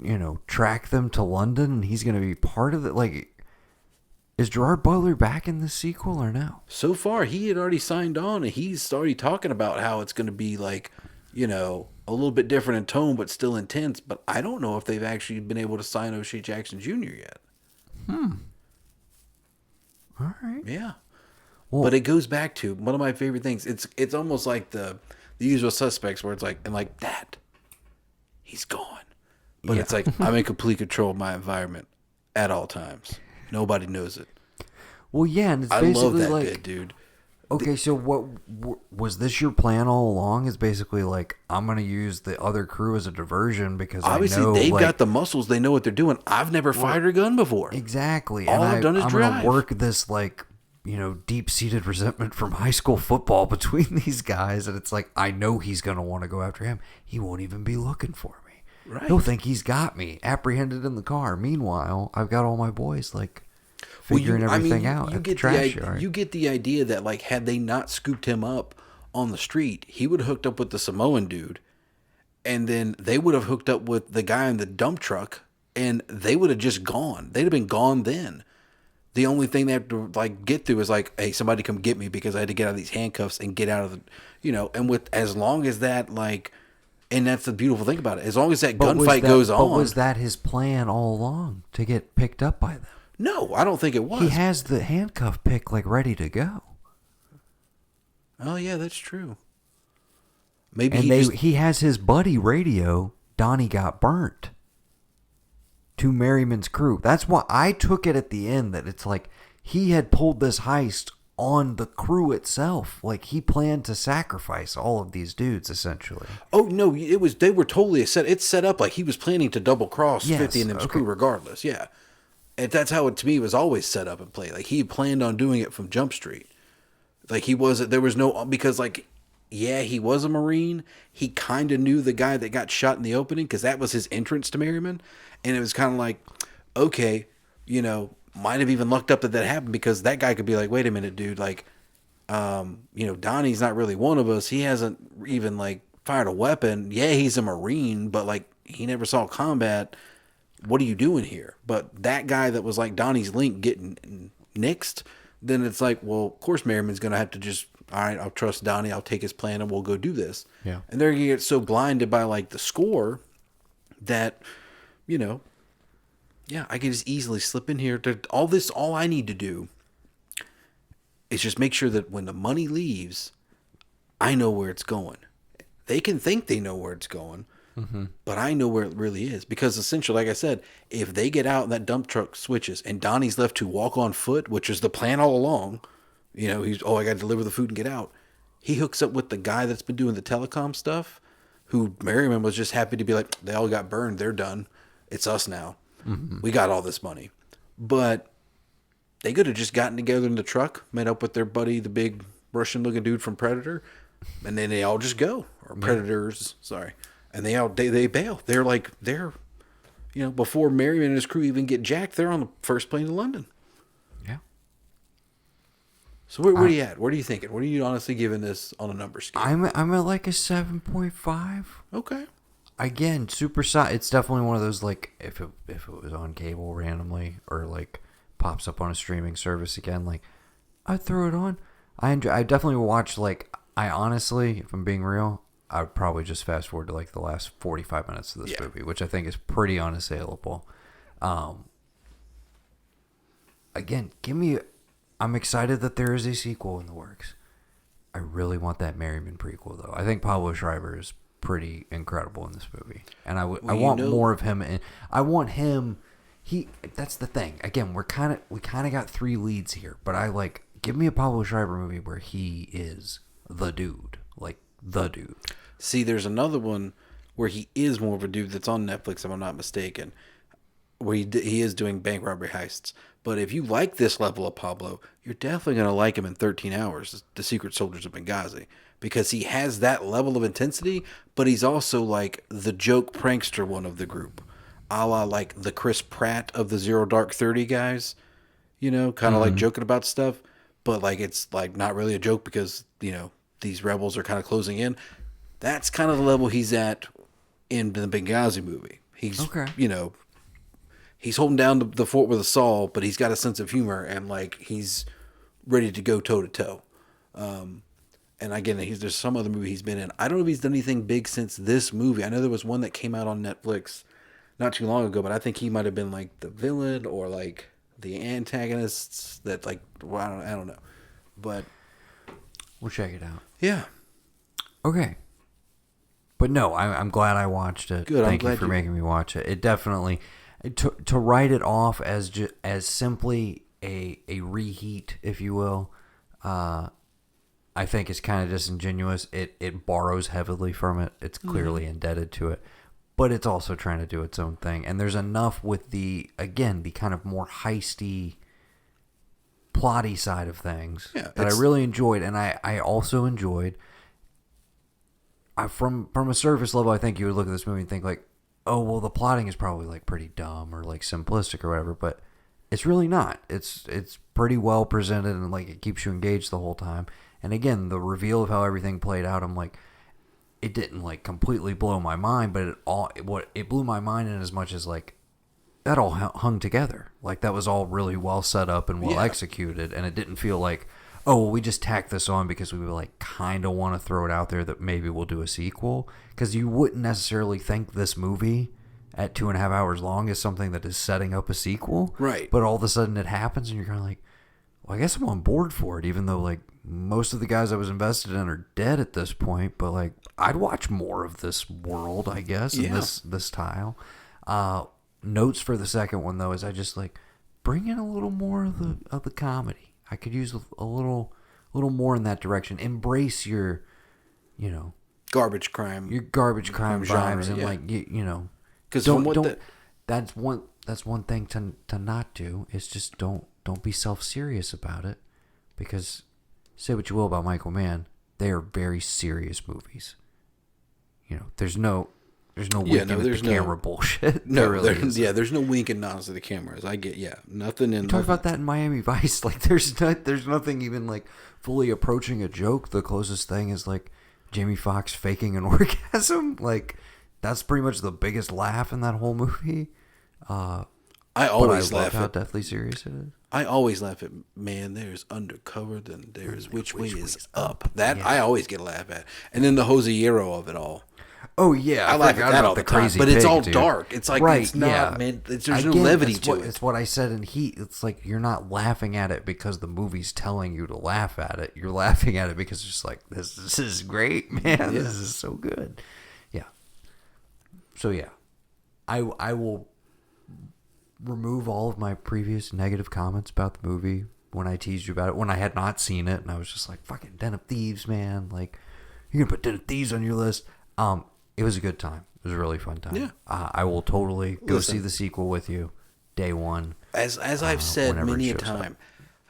to, track them to London and he's going to be part of it? Like, is Gerard Butler back in the sequel or no? So far, he had already signed on and he's already talking about how it's going to be like, a little bit different in tone, but still intense. But I don't know if they've actually been able to sign O'Shea Jackson Jr. yet. All right. Yeah. Well, but it goes back to one of my favorite things. It's almost like the Usual Suspects, where it's like, and like that, he's gone. But it's like, I'm in complete control of my environment at all times. Nobody knows it. Well, yeah, and it's I basically love that like, bit, dude. Okay, so what was this your plan all along? Is basically like, I'm gonna use the other crew as a diversion because obviously I know they've got the muscles, they know what they're doing. I've never fired a gun before. Exactly. All and I've done is I'm drive. gonna work this like deep-seated resentment from high school football between these guys, and it's like I know he's gonna want to go after him. He won't even be looking for me. Right. He'll think he's got me apprehended in the car. Meanwhile, I've got all my boys like figuring everything out at the trash yard. You get the idea that, like, had they not scooped him up on the street, he would have hooked up with the Samoan dude, and then they would have hooked up with the guy in the dump truck, and they would have just gone. They'd have been gone then. The only thing they have to, like, get through is, like, hey, somebody come get me because I had to get out of these handcuffs and get out of the, and with, as long as that, like, and that's the beautiful thing about it, as long as that gunfight goes on. But was that his plan all along, to get picked up by them? No, I don't think it was. He has the handcuff pick like ready to go. Oh yeah, that's true. Maybe he has his buddy radio. Donnie got burnt to Merriman's crew. That's why I took it at the end that it's like he had pulled this heist on the crew itself. Like he planned to sacrifice all of these dudes essentially. Oh no, they were totally it's set up like he was planning to double cross 50 and them's crew regardless. Yeah. And that's how it, to me, was always set up and played. Like, he planned on doing it from Jump Street. Like, he wasn't, there was no, because, like, yeah, he was a Marine. He kind of knew the guy that got shot in the opening, because that was his entrance to Merriman. And it was kind of like, okay, might have even lucked up that happened, because that guy could be like, wait a minute, dude, like, Donnie's not really one of us. He hasn't even, like, fired a weapon. Yeah, he's a Marine, but, like, he never saw combat. What are you doing here? But that guy that was like Donnie's link getting nixed, then it's like, well, of course Merriman's going to have to just, all right, I'll trust Donnie. I'll take his plan and we'll go do this. Yeah. And they're going to get so blinded by like the score that, yeah, I can just easily slip in here. All I need to do is just make sure that when the money leaves, I know where it's going. They can think they know where it's going. But I know where it really is, because essentially, like I said, if they get out and that dump truck switches and Donnie's left to walk on foot, which is the plan all along, I got to deliver the food and get out. He hooks up with the guy that's been doing the telecom stuff, who Merriman was just happy to be like, they all got burned. They're done. It's us now. We got all this money. But they could have just gotten together in the truck, met up with their buddy, the big Russian looking dude from Predator, and then they all just go, or Predators, sorry. And they bail. They're before Merriman and his crew even get jacked, they're on the first plane to London. Yeah. So where are you at? What are you thinking? What are you honestly giving this on a number scale? I'm at like a 7.5. Okay. Again, super solid. It's definitely one of those, like, if it was on cable randomly or like pops up on a streaming service again, like, I throw it on. I definitely watch, like, I honestly, if I'm being real, I would probably just fast forward to like the last 45 minutes of this movie, which I think is pretty unassailable. Again, I'm excited that there is a sequel in the works. I really want that Merriman prequel, though. I think Pablo Schreiber is pretty incredible in this movie, and I want more of him. And I want him. That's the thing. Again, we kind of got three leads here, but give me a Pablo Schreiber movie where he is the dude, like the dude. See, there's another one where he is more of a dude that's on Netflix, if I'm not mistaken, where he is doing bank robbery heists. But if you like this level of Pablo, you're definitely going to like him in 13 Hours, The Secret Soldiers of Benghazi, because he has that level of intensity, but he's also like the joke prankster one of the group, a la like the Chris Pratt of the Zero Dark 30 guys, you know, kind of like joking about stuff, but like it's like not really a joke because, you know, these rebels are kind of closing in. That's kind of the level he's at in the Benghazi movie. He's, you know, he's holding down the fort with a saw, but he's got a sense of humor and like he's ready to go toe to toe. And again, there's some other movie he's been in. I don't know if he's done anything big since this movie. I know there was one that came out on Netflix not too long ago, but I think he might have been like the villain or like the antagonists that like, well, I don't know, but we'll check it out. Yeah. Okay. But no, I'm glad I watched it. Good. Thank you for making me watch it. It definitely to write it off as simply a reheat, if you will. I think is kind of disingenuous. It borrows heavily from it. It's clearly indebted to it, but it's also trying to do its own thing. And there's enough with the kind of more heisty, plotty side of things that I really enjoyed, and I also enjoyed. From a surface level, I think you would look at this movie and think like, oh, well, the plotting is probably like pretty dumb or like simplistic or whatever, but it's really not. It's pretty well presented and like it keeps you engaged the whole time. And again, the reveal of how everything played out, I'm like, it didn't like completely blow my mind, but it blew my mind in as much as like that all hung together. Like that was all really well set up and well executed, and it didn't feel like, oh, well, we just tacked this on because we like kind of want to throw it out there that maybe we'll do a sequel. Because you wouldn't necessarily think this movie at 2.5 hours long is something that is setting up a sequel. Right. But all of a sudden it happens and you're kind of like, well, I guess I'm on board for it, even though like most of the guys I was invested in are dead at this point. But like, I'd watch more of this world, I guess, and this tile. Notes for the second one, though, is I just like, bring in a little more of the comedy. I could use a little more in that direction. Embrace your, you know, garbage crime vibes, genre, and like you know, because that's one thing to not do is just don't be self-serious about it, because say what you will about Michael Mann, they are very serious movies. You know, there's no winking at the camera bullshit. No, there's no wink and nods to the cameras. I get, nothing in. You talk about that in Miami Vice. Like, there's nothing even like fully approaching a joke. The closest thing is like Jamie Foxx faking an orgasm. Like, that's pretty much the biggest laugh in that whole movie. I always laugh at how deathly serious it is. I always laugh at, man, there's undercover, then there's which way is up. That I always get a laugh at, and then the Josellero of it all. Oh yeah, I laugh at that all the time, but it's all dark. It's like it's not, man. There's no levity to it. It's what I said in Heat. It's like you're not laughing at it because the movie's telling you to laugh at it. You're laughing at it because it's just like this is great, man. This is so good. Yeah. So yeah, I will remove all of my previous negative comments about the movie when I teased you about it when I had not seen it, and I was just like, fucking Den of Thieves, man. Like, you're gonna put Den of Thieves on your list. It was a good time. It was a really fun time. Yeah. I will totally go see the sequel with you day one. As I've said many a time,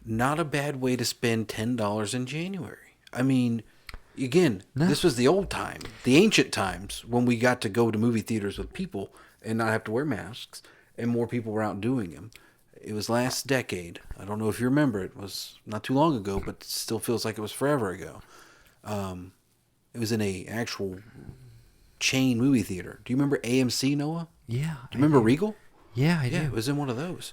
not a bad way to spend $10 in January. I mean, again, this was the old time, the ancient times when we got to go to movie theaters with people and not have to wear masks, and more people were out doing them. It was last decade. I don't know if you remember. It was not too long ago, but it still feels like it was forever ago. It was in a actual chain movie theater. Do you remember AMC, Noah? Yeah. Do you remember Regal? Yeah, I do. Yeah, it was in one of those.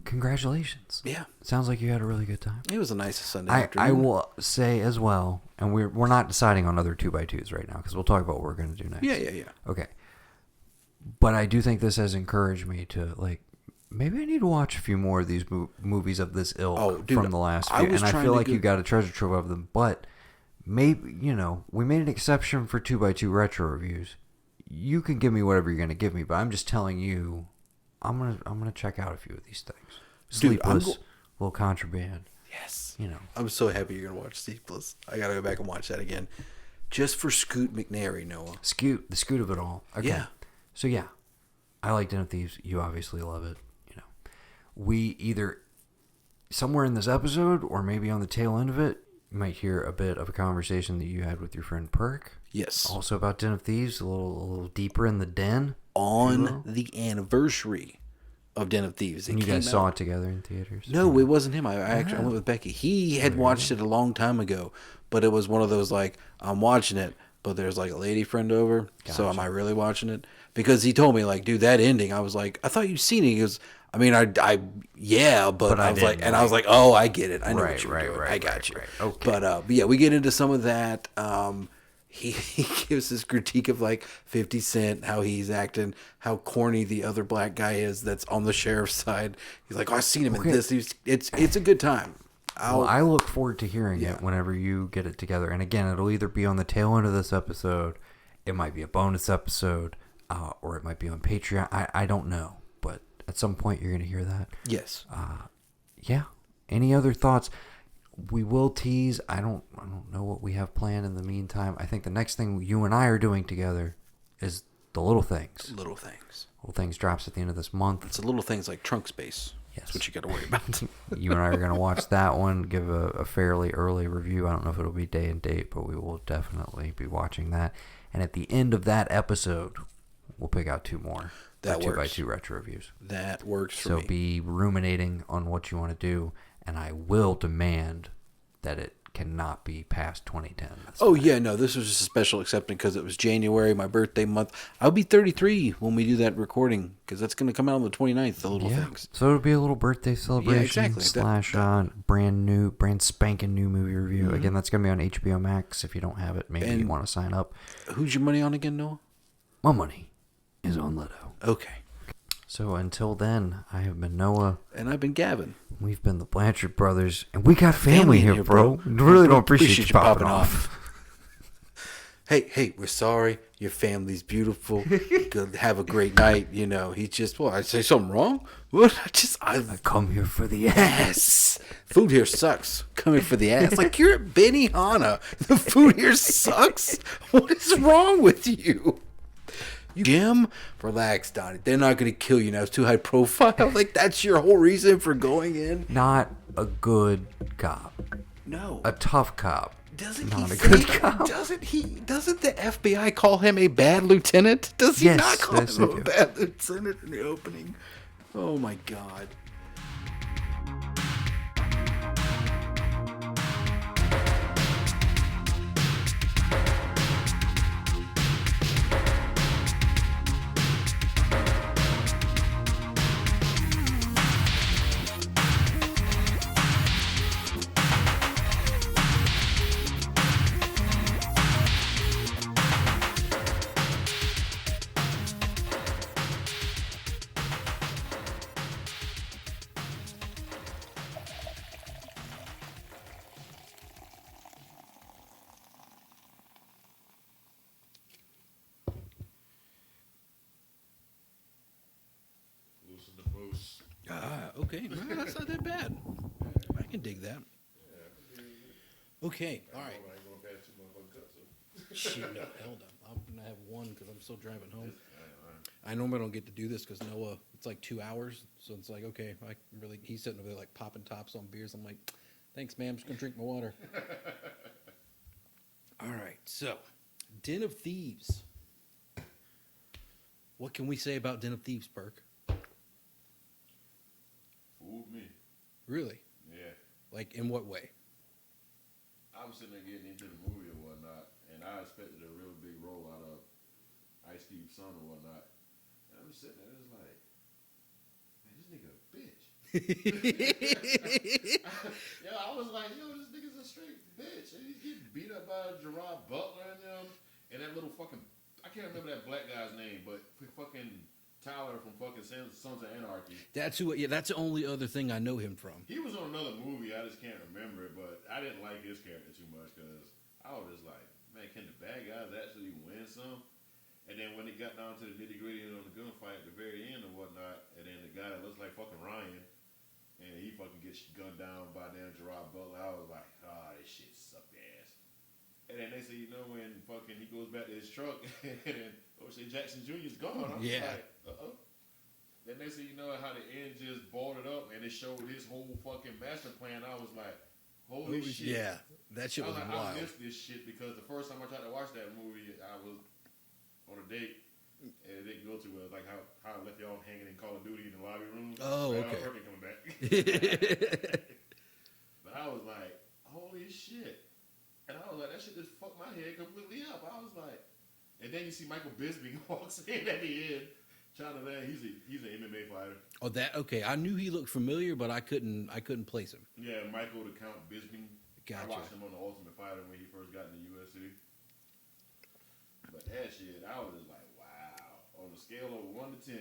congratulations. Yeah. Sounds like you had a really good time. It was a nice Sunday afternoon. I will say as well, and we're not deciding on other 2x2s right now because we'll talk about what we're going to do next. Yeah. Okay. But I do think this has encouraged me to, like, maybe I need to watch a few more of these movies of this ilk from the last few. And I feel like you got a treasure trove of them. But maybe, we made an exception for 2x2 retro reviews. You can give me whatever you're going to give me, but I'm just telling you, I'm gonna check out a few of these things. Sleepless, Little Contraband. Yes. I'm so happy you're going to watch Sleepless. I got to go back and watch that again. Just for Scoot McNairy, Noah. The Scoot of it all. Okay. Yeah. So, yeah. I like Den of Thieves. You obviously love it. We either, somewhere in this episode, or maybe on the tail end of it, you might hear a bit of a conversation that you had with your friend Perk. Yes. Also about Den of Thieves, a little deeper in the den. On the anniversary of Den of Thieves. And you guys saw it together in theaters? No, it wasn't him. I went with Becky. He had watched it a long time ago, but it was one of those, like, I'm watching it, but there's, like, a lady friend over, so am I really watching it? Because he told me, like, dude, that ending, I was like, I thought you'd seen it. He goes, I mean, but I was like, and I was like, oh, I get it. I know what you're doing. I got you. Okay. But yeah, we get into some of that. He gives his critique of like 50 Cent, how he's acting, how corny the other black guy is that's on the sheriff's side. He's like, oh, I've seen him in this. It's a good time. I look forward to hearing it whenever you get it together. And again, it'll either be on the tail end of this episode, it might be a bonus episode, or it might be on Patreon. I don't know. At some point, you're going to hear that. Yes. Yeah. Any other thoughts? We will tease. I don't know what we have planned in the meantime. I think the next thing you and I are doing together is the Little Things. Little Things. Little Things drops at the end of this month. It's the Little Things like Trunk Space. Yes. That's what you got to worry about. You and I are going to watch that one, give a fairly early review. I don't know if it'll be day and date, but we will definitely be watching that. And at the end of that episode, we'll pick out 2 more. That works. 2x2 retro reviews. That works for me. So be ruminating on what you want to do, and I will demand that it cannot be past 2010. Yeah, no, this was just a special exception because it was January, my birthday month. I'll be 33 when we do that recording because that's going to come out on the 29th, the Little Things. So it'll be a little birthday celebration. Yeah, exactly. / brand spanking new movie review. Again, that's going to be on HBO Max. If you don't have it, maybe you want to sign up. Who's your money on again, Noah? My money is on Leto. Okay. So until then, I have been Noah. And I've been Gavin. We've been the Blanchard brothers. And we got family here, bro. Really don't appreciate you popping off. Hey, we're sorry. Your family's beautiful. Have a great night. He just, I say something wrong? What? I come here for the ass. Food here sucks. Come here for the ass. Like, you're at Benihana. The food here sucks. What is wrong with you? Jim, relax, Donnie. They're not going to kill you now. It's too high profile. Like, that's your whole reason for going in? Not a good cop. No. A tough cop. Doesn't not he a good cop. Doesn't the FBI call him a bad lieutenant? Does he not call him a bad lieutenant in the opening? Oh, my God. Okay, well, that's not that bad. I can dig that. Okay, all right. Shit, no, hell no. I'm gonna have one because I'm still driving home. I normally don't get to do this because Noah, it's like 2 hours, so it's like, okay, he's sitting over there like popping tops on beers. I'm like, thanks, man. I'm just gonna drink my water. All right, so Den of Thieves. What can we say about Den of Thieves, Perk? Fooled me. Really? Yeah. Like, in what way? I was sitting there getting into the movie or whatnot, and I expected a real big role out of Ice Cube's son or whatnot. And I'm sitting there, it's like, man, this nigga a bitch. Yo, I was like, yo, this nigga's a straight bitch. And he's getting beat up by Gerard Butler and them. And that little fucking, I can't remember that black guy's name, but fucking Tyler from fucking Sons of Anarchy. That's who. Yeah, that's the only other thing I know him from. He was on another movie. I just can't remember it, but I didn't like his character too much because I was just like, man, can the bad guys actually win some? And then when it got down to the nitty gritty on the gunfight at the very end and whatnot, and then the guy that looks like fucking Ryan, and he fucking gets gunned down by damn Gerard Butler, I was like, this shit sucked ass. And then they say, you know, when fucking he goes back to his truck, and then O'Shea Jackson Jr.'s gone. I'm like, Then they say, you know, how the end just balled it up, and it showed his whole fucking master plan. I was like, holy shit. Yeah, that shit was like, wild. I missed this shit because the first time I tried to watch that movie, I was on a date, and it didn't go too well. Like how I left y'all hanging in Call of Duty in the lobby room. Oh, okay. Perk coming back. But I was like, holy shit. And I was like, that shit just fucked my head completely up. I was like, and then you see Michael Bisping walks in at the end, trying to land. He's an MMA fighter. Oh, that okay. I knew he looked familiar, but I couldn't place him. Yeah, Michael the Count Bisping. Gotcha. I watched him on The Ultimate Fighter when he first got in the UFC. But that shit, I was just like, wow. On a scale of 1 to 10,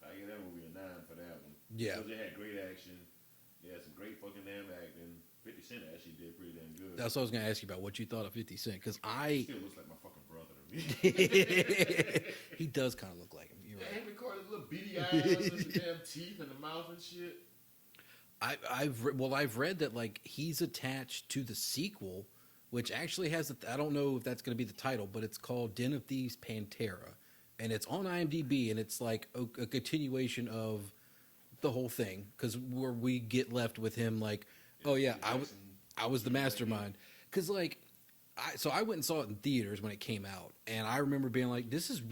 I give that movie a 9 for that one. Yeah. Because it had great action. It had some great fucking damn acting. 50 Cent actually did pretty damn good. That's what I was going to ask you about, what you thought of 50 Cent. Because He still looks like my fucking brother to me. He does kind of look like him. You're right. Him recorded little beady eyes with the damn teeth in the mouth and shit. I've read that like he's attached to the sequel, which actually has I don't know if that's going to be the title, but it's called Den of Thieves Pantera, and it's on IMDb, and it's like a continuation of the whole thing, because where we get left with him like, oh yeah, I was the mastermind, because like I went and saw it in theaters when it came out, and I remember being like, this is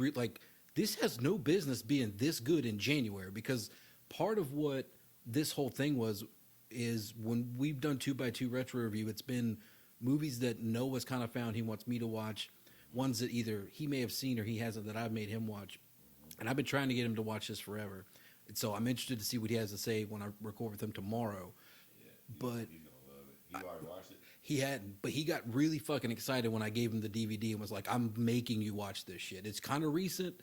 this has no business being this good in January, because part of what this whole thing is when we've done 2x2 retro review, it's been movies that Noah's kind of found he wants me to watch, ones that either he may have seen or he hasn't that I've made him watch, and I've been trying to get him to watch this forever, and so I'm interested to see what he has to say when I record with him tomorrow. Yeah, but he's gonna love it. He already watched it. He hadn't, but he got really fucking excited when I gave him the DVD and was like, I'm making you watch this shit. It's kind of recent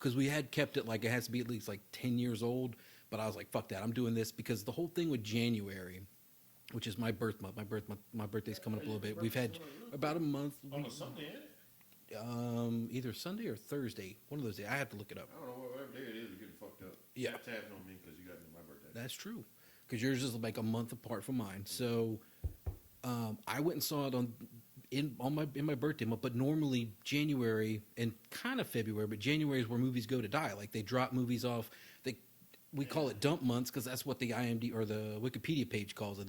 because we had kept it like it has to be at least like 10 years old. But I was like, fuck that. I'm doing this because the whole thing with January, which is my birth month. My birthday's coming up a little bit. We've had about a month. On a Sunday, ain't it? Either Sunday or Thursday. One of those days. I have to look it up. I don't know, whatever day it is, we're getting fucked up. Yeah. Stop tapping on me because you got my birthday. That's true. Because yours is like a month apart from mine. So I went and saw it in my birthday month. But normally January and kind of February, but January is where movies go to die. Like they drop movies off. We call it dump months because that's what the IMDb or the Wikipedia page calls it.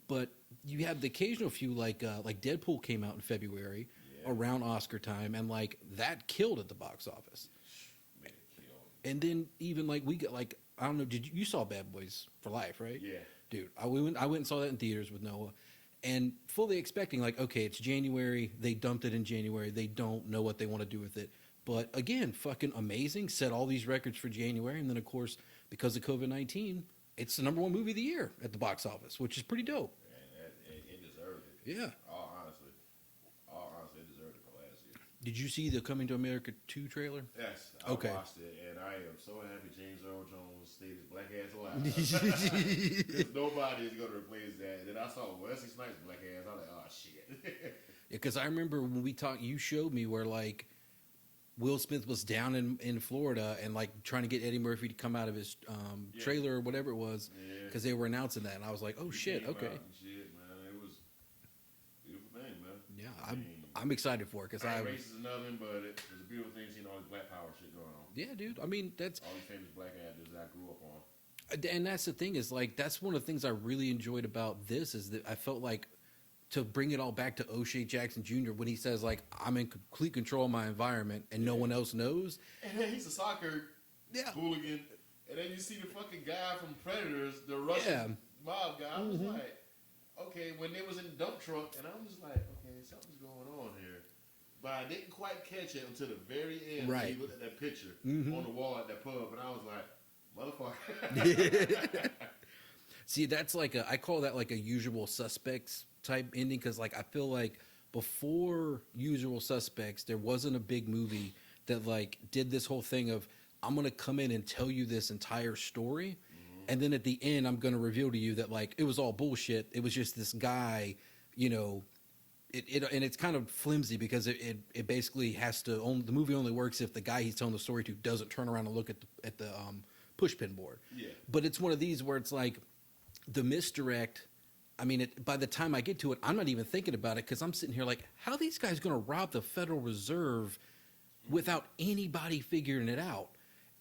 But you have the occasional few like Deadpool came out in February around Oscar time, and like that killed at the box office. Made it kill. And then even like we got like, I don't know, you saw Bad Boys for Life, right? Yeah. Dude, I went and saw that in theaters with Noah, and fully expecting like, okay, it's January. They dumped it in January. They don't know what they want to do with it. But again, fucking amazing. Set all these records for January, and then of course, because of COVID-19, it's the #1 movie of the year at the box office, which is pretty dope. And it deserved it. Yeah. All honestly, it deserved it for last year. Did you see the Coming to America 2 trailer? Yes, I watched it, and I am so happy James Earl Jones stayed his black ass alive. Because nobody is going to replace that. And then I saw Wesley Snipes' black ass. I was like, oh shit. Yeah, because I remember when we talked, you showed me where like Will Smith was down in Florida and like trying to get Eddie Murphy to come out of his trailer or whatever it was, because they were announcing that, and I was like, oh shit, okay. Shit, man, it was a beautiful thing, man. Yeah, I'm excited for it because I ain't racist or nothing, but it was a beautiful thing seeing all this black power shit going on. Yeah, dude. I mean, that's all these famous black actors that I grew up on. And that's the thing is like that's one of the things I really enjoyed about this is that I felt like, to bring it all back to O'Shea Jackson Jr. when he says like, I'm in complete control of my environment and no one else knows. And then he's a soccer hooligan. And then you see the fucking guy from Predators, the Russian mob guy. I was like, okay, when they was in the dump truck, and I'm just like, okay, something's going on here. But I didn't quite catch it until the very end. Right. When he looked at that picture on the wall at that pub, and I was like, motherfucker. See, that's like I call that like a Usual Suspects type ending because like I feel like before Usual Suspects, there wasn't a big movie that like did this whole thing of I'm gonna come in and tell you this entire story, and then at the end I'm gonna reveal to you that like it was all bullshit. It was just this guy, you know. And it's kind of flimsy because it basically has to the movie only works if the guy he's telling the story to doesn't turn around and look at the pushpin board. Yeah. But it's one of these where it's like the misdirect. I mean, by the time I get to it, I'm not even thinking about it because I'm sitting here like, how are these guys going to rob the Federal Reserve without anybody figuring it out?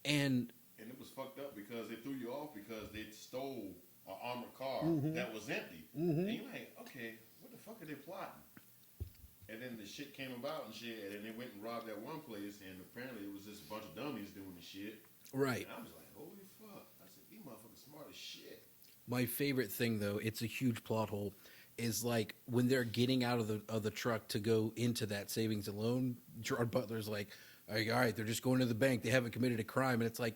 And it was fucked up because they threw you off because they stole an armored car that was empty. And you're like, okay, what the fuck are they plotting? And then the shit came about and shit, and then they went and robbed that one place, and apparently it was just a bunch of dummies doing the shit. Right. And I was like, holy fuck. I said, these motherfuckers smart as shit. My favorite thing, though, it's a huge plot hole, is like when they're getting out of the truck to go into that savings and loan, Gerard Butler's like, all right, they're just going to the bank. They haven't committed a crime. And it's like,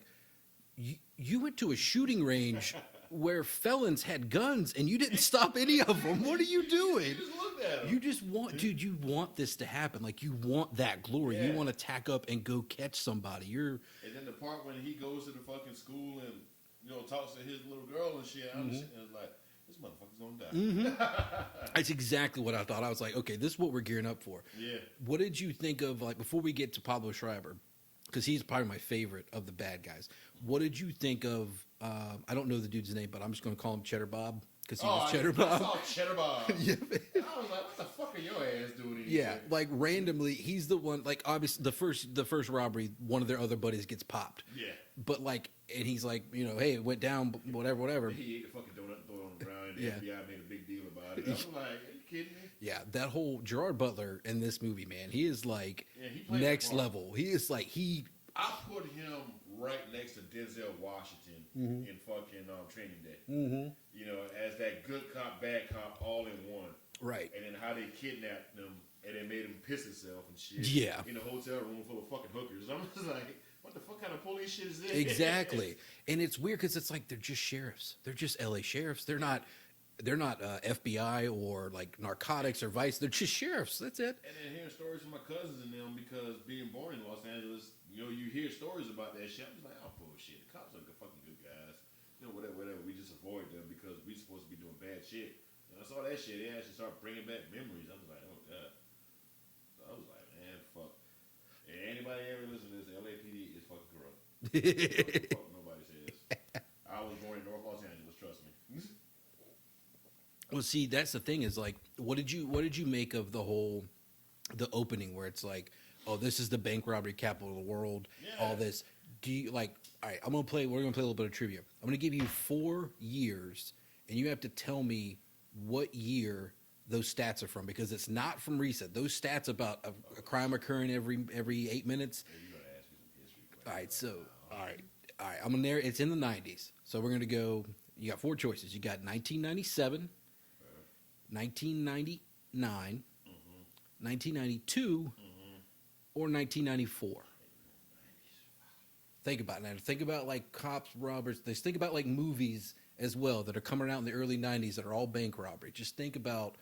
you went to a shooting range where felons had guns, and you didn't stop any of them. What are you doing? You just looked at them. You just want, dude, you want this to happen. Like, you want that glory. Yeah. You want to tack up and go catch somebody. And then the part when he goes to the fucking school and, you know, talks to his little girl and shit, I'm just sitting there like, this motherfucker's gonna die. That's exactly what I thought. I was like, okay, this is what we're gearing up for. Yeah. What did you think of, like, before we get to Pablo Schreiber, because he's probably my favorite of the bad guys, what did you think of, I don't know the dude's name, but I'm just going to call him Cheddar Bob, because he was Cheddar Bob. I saw Cheddar Bob. Yeah. I was like, what the fuck are your ass doing here? Yeah, like randomly, he's the one, like, obviously, the first robbery, one of their other buddies gets popped. Yeah. But, like, and he's like, you know, hey, it went down, whatever. He ate the fucking donut and threw it on the ground, and the Yeah. FBI made a big deal about it. I was like, are you kidding me? Yeah, that whole Gerard Butler in this movie, man, he is like He played next the part. level. He is like I put him right next to Denzel Washington in fucking Training Day. You know, as that good cop, bad cop, all in one. Right. And then how they kidnapped him and they made him piss himself and shit. Yeah. In a hotel room full of fucking hookers. I'm just like, what the fuck kind of police shit is this? Exactly. And it's weird because it's like they're just sheriffs. They're just LA sheriffs. They're not FBI or like narcotics or vice. They're just sheriffs. That's it. And then hearing stories from my cousins and them, because being born in Los Angeles, you know, you hear stories about that shit. I'm just like, oh, bullshit. The cops are fucking good guys. You know, whatever. We just avoid them because we supposed to be doing bad shit. And I saw that shit. They actually started bringing back memories. I was like, oh, God. So I was like, man, fuck. And anybody ever listen to this, LAPD is fucking corrupt. Fuck nobody says. I was born in North Los Angeles, trust me. Well, see, that's the thing is like, what did you make of the opening where it's like, oh, this is the bank robbery capital of the world, all this. Do you like, all right, we're going to play a little bit of trivia. I'm going to give you 4 years and you have to tell me what year those stats are from because it's not from recent. Those stats about a crime occurring every 8 minutes. All right, so, all right. I'm going to it's in the 90s. So we're going to go, you got 4 choices. You got 1997, 1999, 1992, or 1994. Think about it now. Think about like cops, robbers. Just think about like movies as well that are coming out in the early 90s that are all bank robbery. Just think about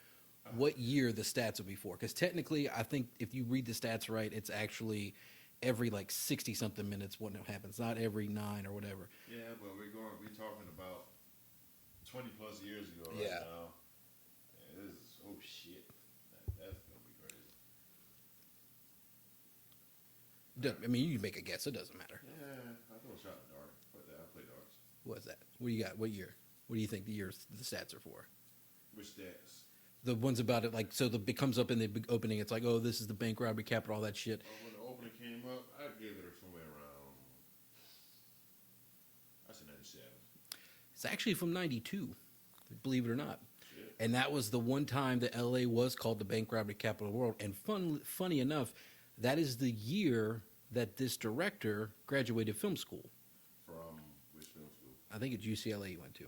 what year the stats will be for. Because technically, I think if you read the stats right, it's actually every like 60-something minutes when it happens, not every 9 or whatever. Yeah, but we're talking about 20 plus years ago right Yeah. now. Yeah, this is, oh shit. That's going to be crazy. I mean, you can make a guess. It doesn't matter. Yeah, I throw a shot in the dark. I play darts. What's that? What do you got? What year? What do you think the years the stats are for? Which stats? The ones about it, like, so it comes up in the opening. It's like, oh, this is the bank robbery capital, all that shit. When the opening came up, I'd give it somewhere around, I said 97. It's actually from 92, believe it or not. Shit. And that was the one time that LA was called the bank robbery capital of the world. And funny enough, that is the year that this director graduated film school. From which film school? I think it's UCLA he went to.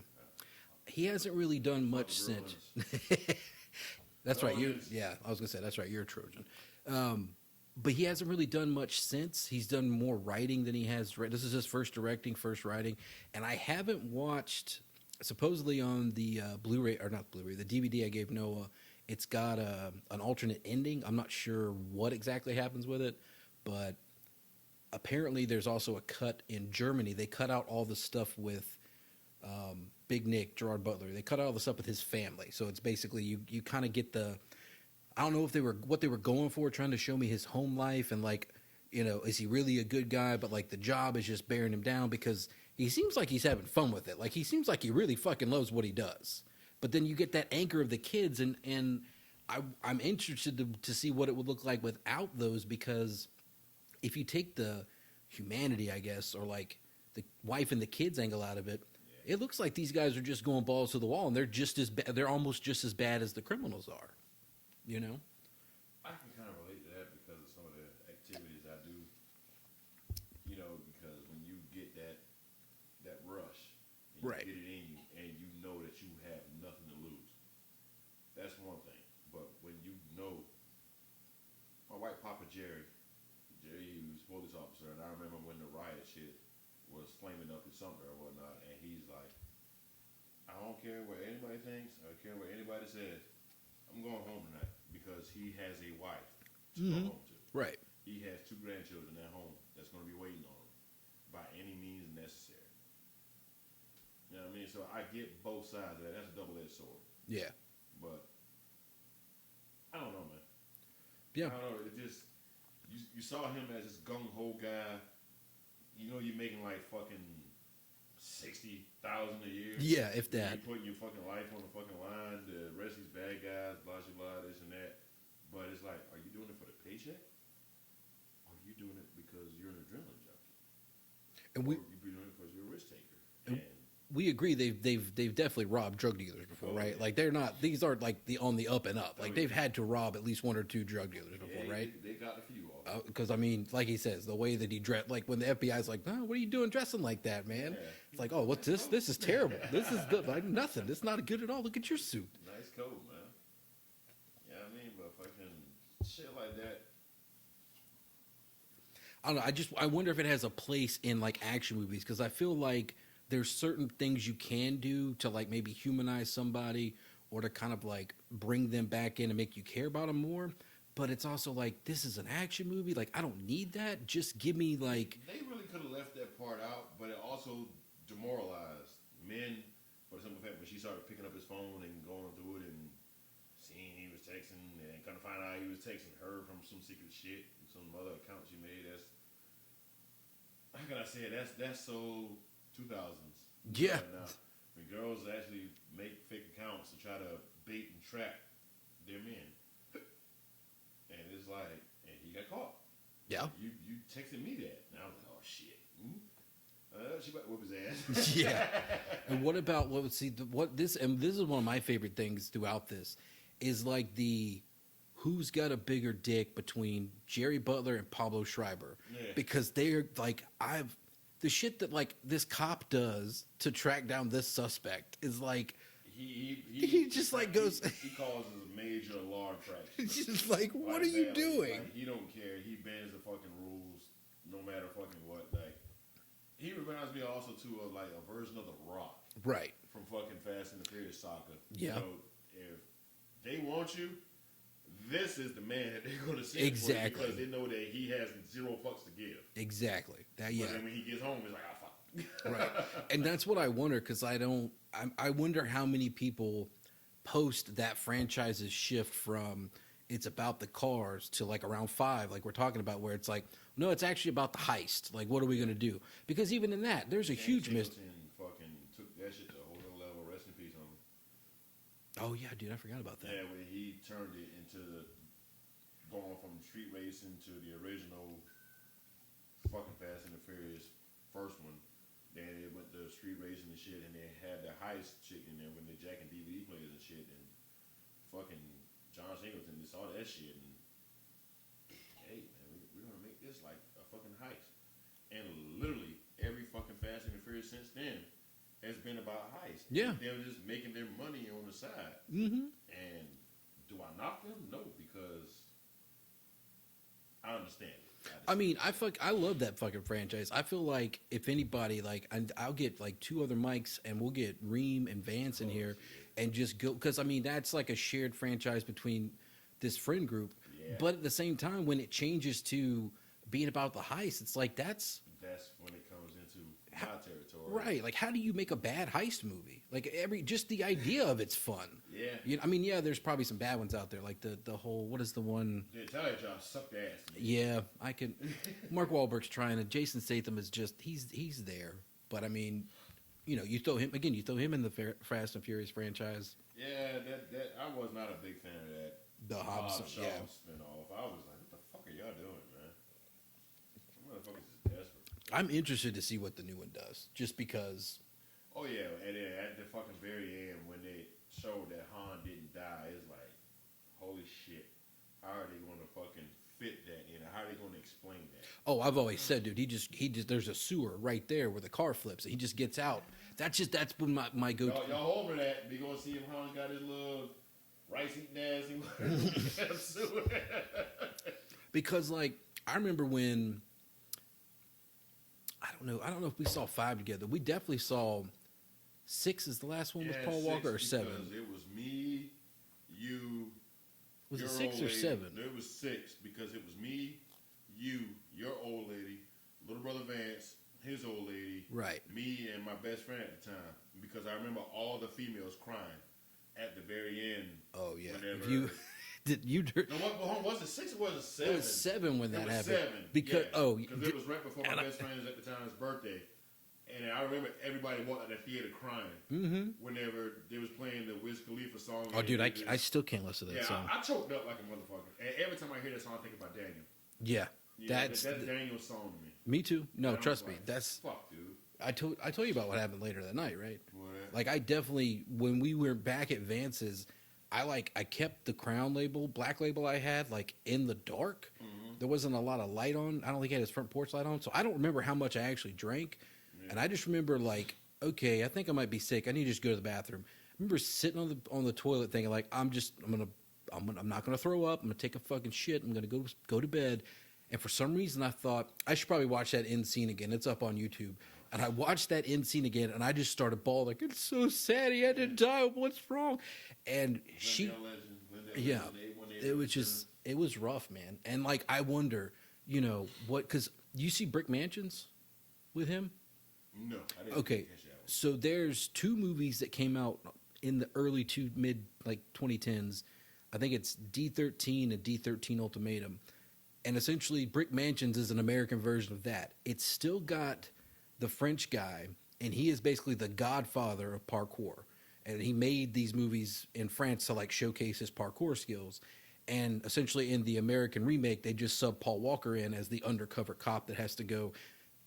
He hasn't really done much since. That's right. I was gonna say that's right. You're a Trojan, but he hasn't really done much since. He's done more writing than he has. This is his first directing, first writing, and I haven't watched supposedly on the Blu-ray, or not Blu-ray, the DVD I gave Noah, it's got an alternate ending. I'm not sure what exactly happens with it, but apparently there's also a cut in Germany. They cut out all the stuff with Big Nick, Gerard Butler. They cut out all the stuff with his family. So it's basically you kind of get the, I don't know if what they were going for, trying to show me his home life and like, you know, is he really a good guy? But like the job is just bearing him down because he seems like he's having fun with it. Like he seems like he really fucking loves what he does. But then you get that anchor of the kids, and I'm interested to see what it would look like without those, because if you take the humanity, I guess, or like the wife and the kids angle out of it, it looks like these guys are just going balls to the wall, and they're just as they're almost just as bad as the criminals are, you know. I can kind of relate to that because of some of the activities I do. You know, because when you get that rush, and right, you get it in you, and you know that you have nothing to lose. That's one thing. But when you know, my white papa Jerry, he was a police officer, and I remember when the riot shit was flaming up in Sumter or whatnot, and he's like, I don't care what anybody thinks, I don't care what anybody says, I'm going home tonight, because he has a wife to go home to. Right. He has 2 grandchildren at home that's going to be waiting on him by any means necessary. You know what I mean? So I get both sides of that. That's a double-edged sword. Yeah. But I don't know, man. Yeah. I don't know. It just, you saw him as this gung-ho guy. You know you're making like fucking $60,000 a year. Yeah, if that. You're putting your fucking life on the fucking line. The rest of these bad guys, blah, blah, blah, this and that. But it's like, are you doing it for the paycheck? Or are you doing it because you're an adrenaline junkie? And or you doing it because you're a risk taker? And we agree they've definitely robbed drug dealers before, right? Like they're not, these aren't like on the up and up. Like they've had to rob at least 1 or 2 drug dealers before, right? They got a few off. Because I mean, like he says, the way that he dressed, like when the FBI's like, "Oh, what are you doing dressing like that, man?" Yeah. It's like, "Oh, what's this? This is terrible. This is like nothing. This is not good at all. Look at your suit." Nice coat, man. Yeah, I mean, but fucking shit like that. I don't know. I wonder if it has a place in like action movies, because I feel like there's certain things you can do to like maybe humanize somebody or to kind of like bring them back in and make you care about them more. But it's also like, this is an action movie. Like, I don't need that. Just give me like. They really could have left that part out, but it also demoralized men. For the simple fact, when she started picking up his phone and going through it and seeing he was texting and kind of find out he was texting her from some secret shit and some other account she made. That's, how can I say it? That's so 2000s. Yeah. Right now, when girls actually make fake accounts to try to bait and trap their men. And it's like, and he got caught. Yeah. You texted me that. And I was like, oh shit. She about to whip his ass. Yeah. And what about this is one of my favorite things throughout this is like the who's got a bigger dick between Jerry Butler and Pablo Schreiber. Yeah. Because they're like, the shit that like this cop does to track down this suspect is like, he just like goes. He causes a major alarm fraction. It's just like, what are you doing? Like, he don't care. He bends the fucking rules, no matter fucking what. Like, he reminds me also too of like a version of The Rock, right? From fucking Fast and the Furious saga. Yeah. You know, if they want you, this is the man that they're going to send exactly, for you, because they know that he has 0 fucks to give. Exactly. That, yeah. But then when he gets home, he's like, ah, fuck. Right. And that's what I wonder, because I wonder how many people post that franchise's shift from it's about the cars to like around 5, like we're talking about, where it's like, no, it's actually about the heist. Like, what are we going to do? Because even in that, there's a huge mystery. Fucking took that shit to a whole other level. Rest in peace on him. Oh, yeah, dude, I forgot about that. Yeah, when he turned it into going from street racing to the original fucking Fast and the Furious first one. Then it went to street racing and shit, and they had the heist chick in there when they jacking DVD players and shit, and fucking John Singleton just saw that shit, and hey, man, we're gonna make this like a fucking heist. And literally every fucking Fast and the Furious since then has been about heist. Yeah. They were just making their money on the side. Mm-hmm. And do I knock them? No, because I understand it. I mean, I love that fucking franchise. I feel like if anybody, like, I'll get like 2 other mics and we'll get Reem and Vance in here and just go, because I mean that's like a shared franchise between this friend group. Yeah. But at the same time, when it changes to being about the heist, it's like that's when it comes into my territory. right. Like, how do you make a bad heist movie? Like just the idea of it's fun. Yeah. You know, I mean, yeah, there's probably some bad ones out there, like the whole, what is the one? The Italian job sucked ass. Man. Yeah, I can. Mark Wahlberg's trying, and Jason Statham is just he's there. But I mean, you know, you throw him in the Fast and Furious franchise. Yeah, that I was not a big fan of that. The Hobbs, Shaw yeah. spinoff. I was like, what the fuck are y'all doing, man? Motherfuckers is desperate. I'm interested to see what the new one does, just because. Oh yeah, and then at the fucking very end when they showed that Han didn't die, it's like, holy shit, how are they going to fucking fit that in? How are they going to explain that? Oh, I've always said, dude, he just there's a sewer right there where the car flips, and he just gets out. That's been my go-to. Y'all over that? We gonna see if Han got his little rice eating ass. Because like I remember when I don't know if we saw 5 together. We definitely saw 6 is the last one with Paul Walker, or 7. It was me, you. Was it your 6 old or lady. 7? No, it was 6 because it was me, you, your old lady, little brother Vance, his old lady, right? Me and my best friend at the time. Because I remember all the females crying at the very end. Oh yeah. Whenever, No, what was it 6 or was it 7? It was 7 when that happened. 7 Because because it was right before my best friend's at the time's birthday, and I remember everybody walked out of the theater crying whenever they was playing the Wiz Khalifa song. Oh, dude, I still can't listen to that song. I choked up like a motherfucker, and every time I hear that song, I think about Daniel. Yeah, that's Daniel's song to me. Me too. No, trust me, like, that's fuck, dude. I told you about what happened later that night, right? What? Like I definitely, when we were back at Vance's, I kept the Crown label, black label I had like in the dark. There wasn't a lot of light on. I don't think he had his front porch light on, so I don't remember how much I actually drank. And I just remember like, okay, I think I might be sick. I need to just go to the bathroom. I remember sitting on the toilet thinking like, I'm not gonna throw up. I'm gonna take a fucking shit. I'm gonna go to bed. And for some reason, I thought I should probably watch that end scene again. It's up on YouTube. And I watched that end scene again, and I just started bawling like, it's so sad. He had to die. What's wrong? And it was rough, man. And like, I wonder, you know, because you see Brick Mansions with him? No, I didn't. Okay, so there's 2 movies that came out in the early to mid like 2010s. I think it's D13 and D13 Ultimatum, and essentially Brick Mansions is an American version of that. It's still got the French guy, and he is basically the godfather of parkour, and he made these movies in France to like showcase his parkour skills. And essentially in the American remake, they just sub Paul Walker in as the undercover cop that has to go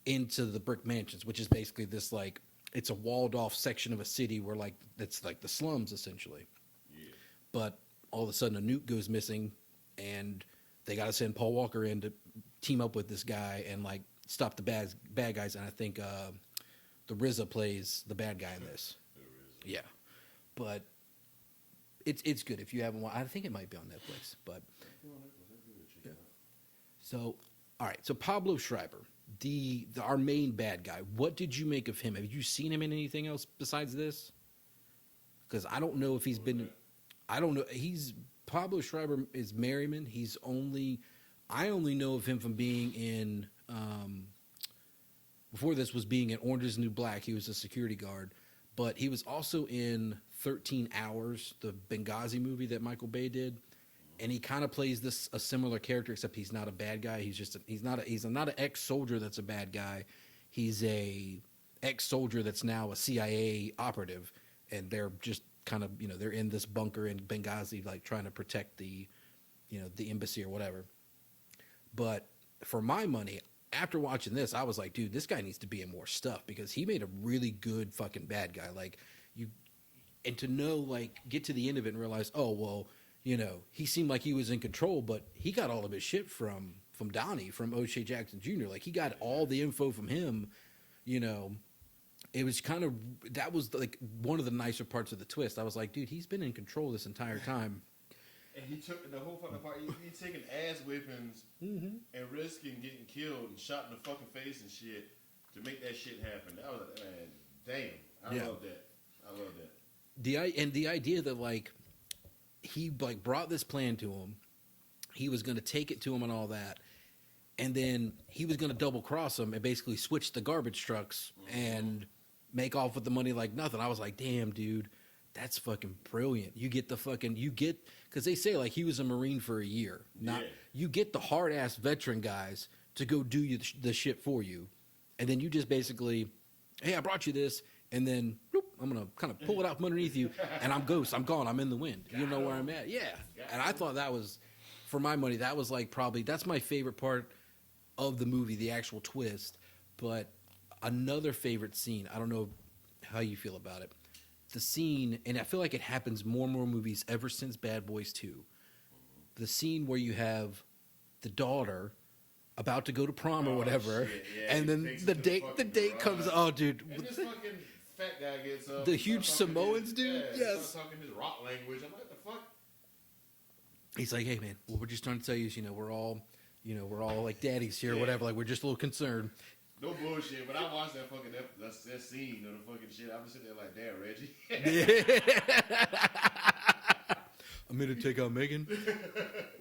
into the Brick Mansions, which is basically this like, it's a walled off section of a city where like it's like the slums essentially. Yeah. But all of a sudden a nuke goes missing, and they got to send Paul Walker in to team up with this guy and like stop the bad guys. And I think the RZA plays the bad guy in this. Yeah, but it's good if you haven't watched. I think it might be on Netflix, but yeah. So all right, so Pablo Schreiber, our main bad guy. What did you make of him? Have you seen him in anything else besides this? Because I don't know if he's been. I don't know. Pablo Schreiber is Merriman. I only know of him from being in. Before this was being in Orange is the New Black. He was a security guard, but he was also in 13 Hours, the Benghazi movie that Michael Bay did. And he kind of plays a similar character, except he's not a bad guy. He's not an ex-soldier that's a bad guy. He's a ex-soldier that's now a CIA operative, and they're just kind of, they're in this bunker in Benghazi, like trying to protect the embassy or whatever. But for my money, after watching this, I was like, dude, this guy needs to be in more stuff, because he made a really good fucking bad guy. Like and to know, like, get to the end of it and realize, oh, well, he seemed like he was in control, but he got all of his shit from Donnie, from O'Shea Jackson Jr. Like, he got all the info from him. It was that was like one of the nicer parts of the twist. I was like, dude, he's been in control this entire time. And he took the whole fucking part. He taking ass whippings and risking getting killed and shot in the fucking face and shit to make that shit happen. That was like, man, damn. I love that. I love that. The idea that like he like brought this plan to him, he was going to take it to him and all that, and then he was going to double cross him and basically switch the garbage trucks and make off with the money like nothing. I was like, damn, dude. That's fucking brilliant. You get because they say like he was a Marine for a year. You get the hard ass veteran guys to go do the shit for you, and then you just basically, hey, I brought you this, and then bloop, I'm gonna kind of pull it out from underneath you, and I'm ghost. I'm gone. I'm in the wind. You know where I'm at. Yeah, and I thought that was, for my money, that was like probably that's my favorite part of the movie, the actual twist. But another favorite scene. I don't know how you feel about it. The scene, and I feel like it happens more and more movies ever since Bad Boys 2. The scene where you have the daughter about to go to prom or whatever, and then the date comes. Oh, dude! And this fucking fat guy gets up. The huge Samoans, dude. Yes. Starts talking his rock language. I'm like, what the fuck? He's like, hey man, what we're just trying to tell you is, we're all like daddies here, or whatever. Like we're just a little concerned. No bullshit, but I watched that fucking that scene of the fucking shit. I was sitting there like, damn, Reggie. I'm gonna take out Megan,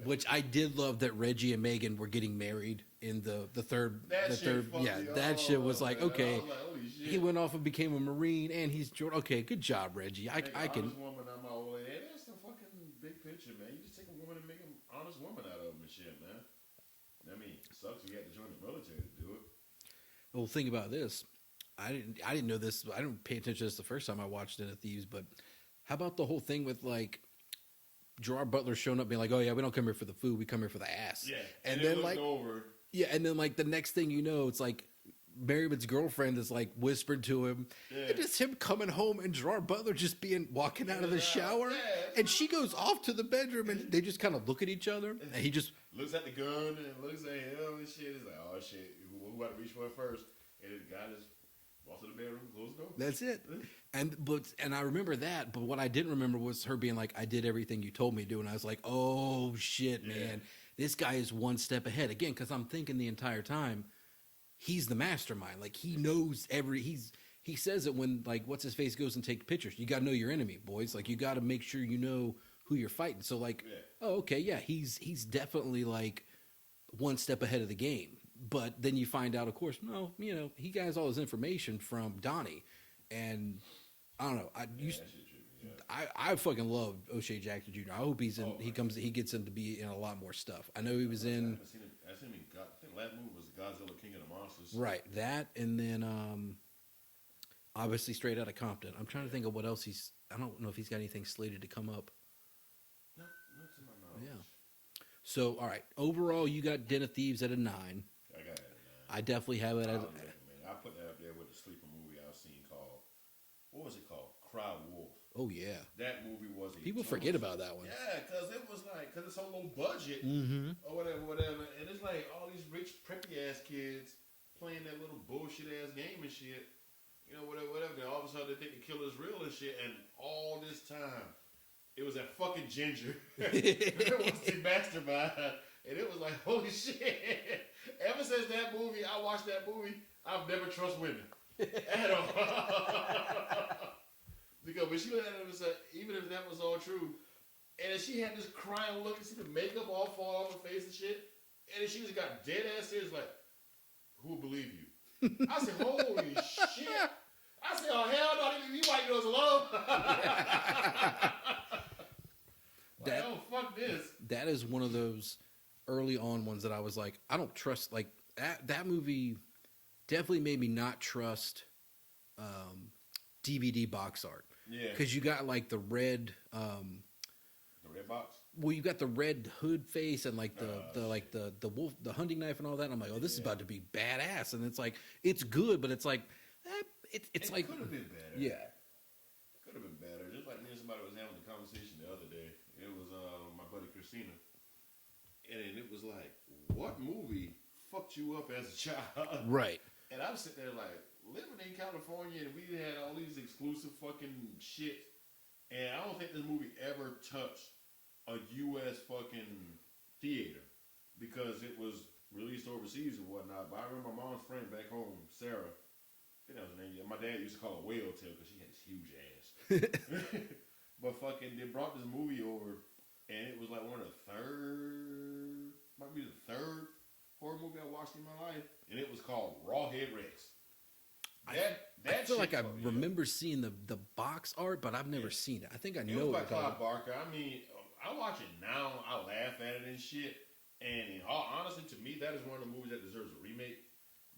which I did love that Reggie and Megan were getting married in the third. That shit was like, okay, was like, holy shit. He went off and became a Marine, and he's okay. Good job, Reggie. I can. Honest woman, I'm all like, hey, that's the fucking big picture, man. You just take a woman and make an honest woman out of them and shit, man. I mean, it sucks you had to join the military to do it. Well, think about this. I didn't know this. I didn't pay attention to this the first time I watched Den of Thieves. But how about the whole thing with like Gerard Butler showing up, being like, "Oh yeah, we don't come here for the food. We come here for the ass." Yeah, and then like, over. Yeah, and then like the next thing you know, it's like Merriman's girlfriend is like whispered to him, and it's him coming home and Gerard Butler just walking out of the shower, and she goes off to the bedroom, and they just kind of look at each other, and he just looks at the gun and looks at him and shit. He's like, "Oh shit, who got to reach for it first?" And the guy just walks to the bedroom, closes the door. That's it. And I remember that, but what I didn't remember was her being like, "I did everything you told me to do," and I was like, "Oh shit, man, this guy is one step ahead." Again, because I'm thinking the entire time, he's the mastermind. Like he knows he says it when like what's his face goes and takes pictures. You got to know your enemy, boys. Like you got to make sure you know who you're fighting. So like, oh okay, yeah, he's definitely like one step ahead of the game. But then you find out, of course, no, he got all his information from Donnie, and I don't know. I fucking love O'Shea Jackson Jr. I hope he's in. He gets him to be in a lot more stuff. I know he was in. I think last movie was Godzilla King of the Monsters. Right, that, and then obviously Straight Outta Compton. I'm trying to think of what else I don't know if he's got anything slated to come up. No, not to my knowledge. Yeah. So all right, overall you got Den of Thieves at a 9. I got it. I definitely have it as. I put that up there with the sleeper movie I've seen called. What was it called? Cry Wolf. Oh yeah. That movie was. People forget about that one. Yeah, because it's so low budget or whatever, and it's like all these rich preppy ass kids playing that little bullshit ass game and shit. Whatever. Then all of a sudden they think the killer's real and shit, and all this time it was that fucking ginger. It was the mastermind. And it was like, holy shit. Ever since that movie, I watched that movie, I've never trust women. At all. Because when she looked at him and said, even if that was all true, and she had this crying look, and see the makeup all fall off her face and shit, and then she just got dead ass serious, like, who will believe you? I said, holy shit. I said, oh, hell no, you white girls alone. Oh, fuck this. That is one of those early on ones that I was like, I don't trust. Like that movie definitely made me not trust DVD box art. Yeah, because you got like the red box. Well, you got the red hood face and like the wolf, the hunting knife and all that. And I'm like, oh, this is about to be badass. And it's like it's good, but it's like it's like could have been better. Yeah, could have been better. Just like me and somebody was having a conversation the other day. It was my buddy Christina. And it was like, what movie fucked you up as a child? Right. And I was sitting there like, living in California, and we had all these exclusive fucking shit. And I don't think this movie ever touched a U.S. fucking theater because it was released overseas and whatnot. But I remember my mom's friend back home, Sarah. I think that was her name. My dad used to call her Whale Tail because she had this huge ass. But fucking, they brought this movie over, and it was like one of the might be the third horror movie I watched in my life, and it was called Rawhead Rex. I feel like I remember seeing the box art, but I've never seen it. I think I know it was by it. Clive Barker. I mean, I watch it now, I laugh at it and shit. And in all honesty, to me, that is one of the movies that deserves a remake.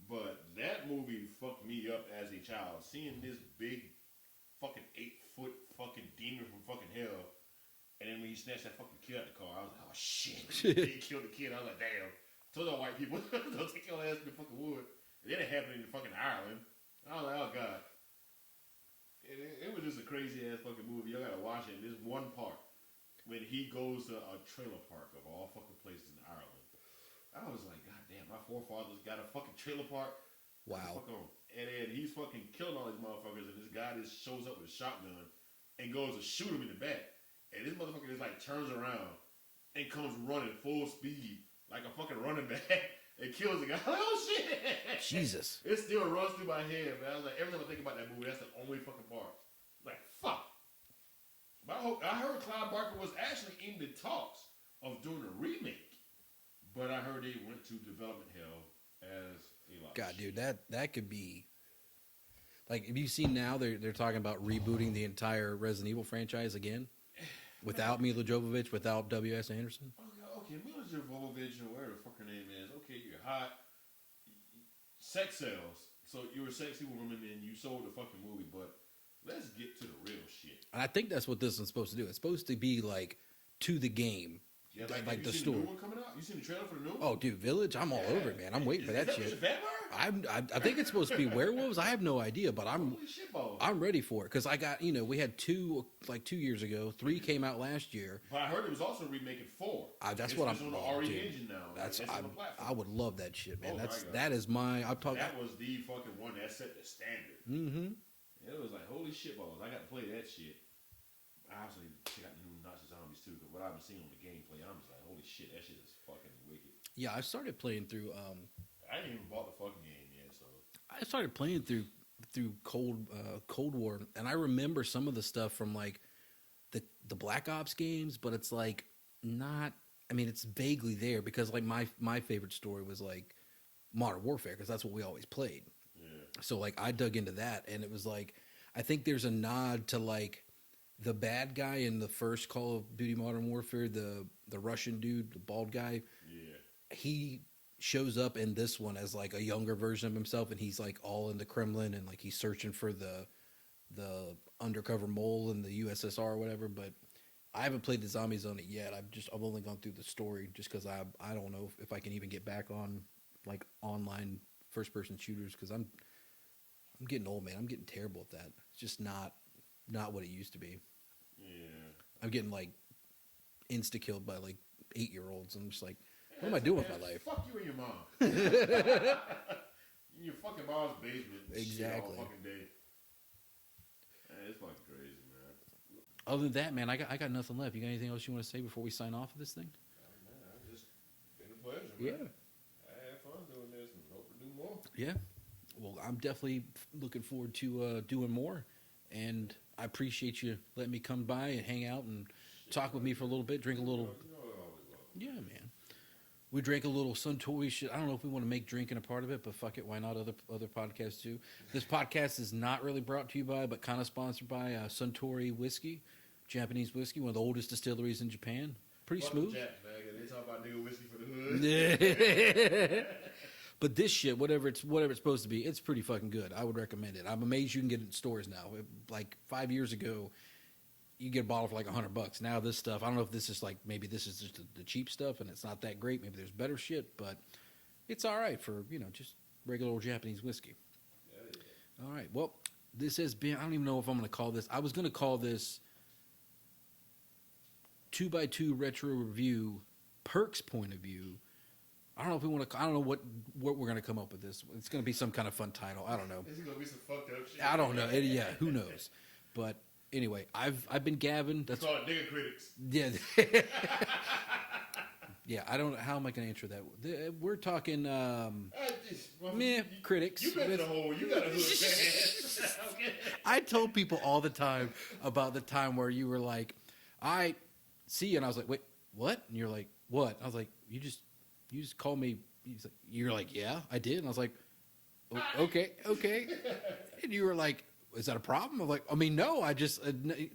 But that movie fucked me up as a child. Seeing this big fucking 8-foot fucking demon from fucking hell. And then when he snatched that fucking kid out the car, I was like, oh shit. He killed the kid. I was like, damn. Told all white people, don't take your ass in the fucking wood. And then it happened in fucking Ireland. I was like, oh god. It was just a crazy ass fucking movie. Y'all gotta watch it. There's one part when he goes to a trailer park of all fucking places in Ireland. I was like, god damn, my forefathers got a fucking trailer park. Wow. And then he's fucking killing all these motherfuckers, and this guy just shows up with a shotgun and goes to shoot him in the back. And this motherfucker just like turns around and comes running full speed like a fucking running back and kills the guy. I'm like, oh shit! Jesus. It still runs through my head, man. I was like, every time I think about that movie, that's the only fucking part. Like, fuck. But I heard Clive Barker was actually in the talks of doing a remake. But I heard they went to development hell as a lot. God, dude, that could be like, have you seen now they're talking about rebooting the entire Resident Evil franchise again? Without Mila Jovovich, without W.S. Anderson? Okay, Mila Jovovich, or whatever the fuck her name is. Okay, you're hot. Sex sells. So you're a sexy woman and you sold the fucking movie, but let's get to the real shit. And I think that's what this is supposed to do. It's supposed to be like to the game. Yeah, like the story. The new one coming out? You seen the trailer for the new one? Oh, dude, Village, I'm all over it, man. I'm waiting for that shit. Vampire? I think it's supposed to be werewolves. I have no idea, but I'm ready for it because I got, we had 2 years ago. 3 came out last year. But I heard it was also remaking 4. That's it's what I'm on the RE engine now. That's on the platform. I would love that shit, man. Oh, that is my. I'm talking. That was the fucking one that set the standard. Mm-hmm. It was like holy shit balls. I got to play that shit. I also need to check out the new Nazi Zombies too, because what I've been seeing on the gameplay, I'm just like, holy shit, that shit is fucking wicked. Yeah, I started playing through. I ain't even bought the fucking game yet, so. I started playing through Cold War, and I remember some of the stuff from like the Black Ops games, but it's like not. I mean, it's vaguely there because like my favorite story was like Modern Warfare because that's what we always played. Yeah. So like I dug into that, and it was like I think there's a nod to like the bad guy in the first Call of Duty Modern Warfare, the Russian dude, the bald guy. Yeah. He shows up in this one as like a younger version of himself, and he's like all in the Kremlin, and like he's searching for the undercover mole in the USSR or whatever. But I haven't played the zombies on it yet. I've only gone through the story just because I don't know if I can even get back on like online first person shooters because I'm getting old, man. I'm getting terrible at that. It's just not what it used to be. Yeah. I'm getting like insta killed by like 8-year-olds. I'm just like, what am I doing with my life? Fuck you and your mom. In your fucking mom's basement. Exactly. Shit all fucking day. Man, it's fucking crazy, man. Other than that, man, I got nothing left. You got anything else you want to say before we sign off of this thing? Man, it's just been a pleasure, man. Yeah. I had fun doing this and hope to do more. Yeah. Well, I'm definitely looking forward to doing more. And I appreciate you letting me come by and hang out and talk with me for a little bit, drink a little. Yeah, man. We drank a little Suntory shit. I don't know if we want to make drinking a part of it, but fuck it. Why not other podcasts too? This podcast is not really brought to you by, but kind of sponsored by Suntory whiskey, Japanese whiskey, one of the oldest distilleries in Japan. Pretty smooth. Jack, man. They talk about nigga whiskey for the hood. But this shit, whatever it's supposed to be, it's pretty fucking good. I would recommend it. I'm amazed you can get it in stores now. Like 5 years ago, you get a bottle for like $100. Now this stuff, I don't know if this is like, maybe this is just the cheap stuff and it's not that great. Maybe there's better shit, but it's all right for, just regular old Japanese whiskey. Yeah. All right. Well, this has been, I don't even know if I'm going to call this. I was going to call this 2x2 retro review, Perk's point of view. I don't know if we want to. I don't know what we're going to come up with this. It's going to be some kind of fun title. I don't know. This is going to be some fucked up shit. I don't know. Yeah, who knows? But Anyway, I've been Gavin. That's call it nigga critics. Yeah. Yeah, I don't. How am I going to answer that? We're talking, critics. You got the whole. You got a hood fan. I told people all the time about the time where you were like, "I see," you, and I was like, "Wait, what?" And you're like, "What?" I was like, "You just called me." You're like, "Yeah, I did," and I was like, "Okay." And you were like, "Is that a problem?" I was like, "I mean, no. I just."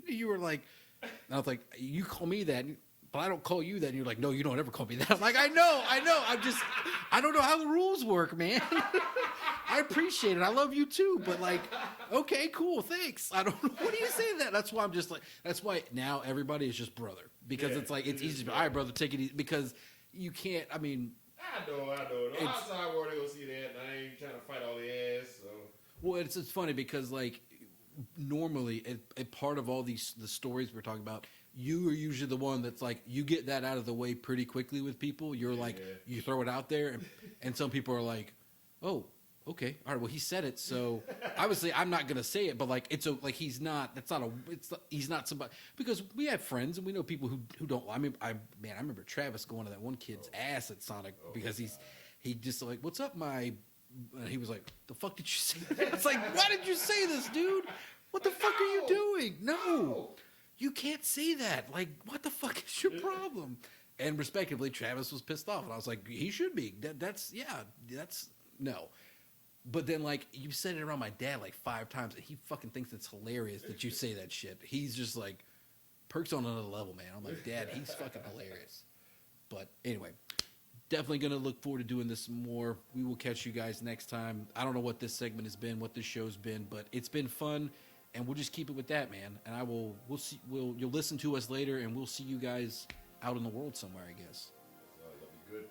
You were like, and I was like, "You call me that." But I don't call you that. And you're like, no, you don't ever call me that. I'm like, I know. I don't know how the rules work, man. I appreciate it. I love you too. But like, okay, cool. Thanks. I don't know. What do you say that? That's why I'm just like, that's why now everybody is just brother. Because it's like, it's easy to be, all right, brother, take it easy. Because you can't, I mean. I know. The outside world, they will see that. And I ain't trying to fight all the ass. So. Well, it's funny because like, normally, a part of all the stories we're talking about, you are usually the one that's like, you get that out of the way pretty quickly with people. You're like, you throw it out there, and some people are like, oh, okay, all right, well, he said it, so obviously I'm not gonna say it, but like, he's not somebody, because we have friends and we know people who don't. I mean, I remember Travis going to that one kid's ass at Sonic because he just like, what's up, and he was like, the fuck did you say that? It's like, why did you say this, dude? What the fuck are you doing? No. You can't say that. Like, what the fuck is your problem? And respectively, Travis was pissed off. And I was like, he should be. That's no. But then, like, you said it around my dad like 5 times, and he fucking thinks it's hilarious that you say that shit. He's just like, Perk's on another level, man. I'm like, Dad, he's fucking hilarious. But anyway, definitely going to look forward to doing this more. We will catch you guys next time. I don't know what this segment has been, what this show's been, but it's been fun. And we'll just keep it with that, man. And you'll listen to us later, and we'll see you guys out in the world somewhere, I guess. That'll be good.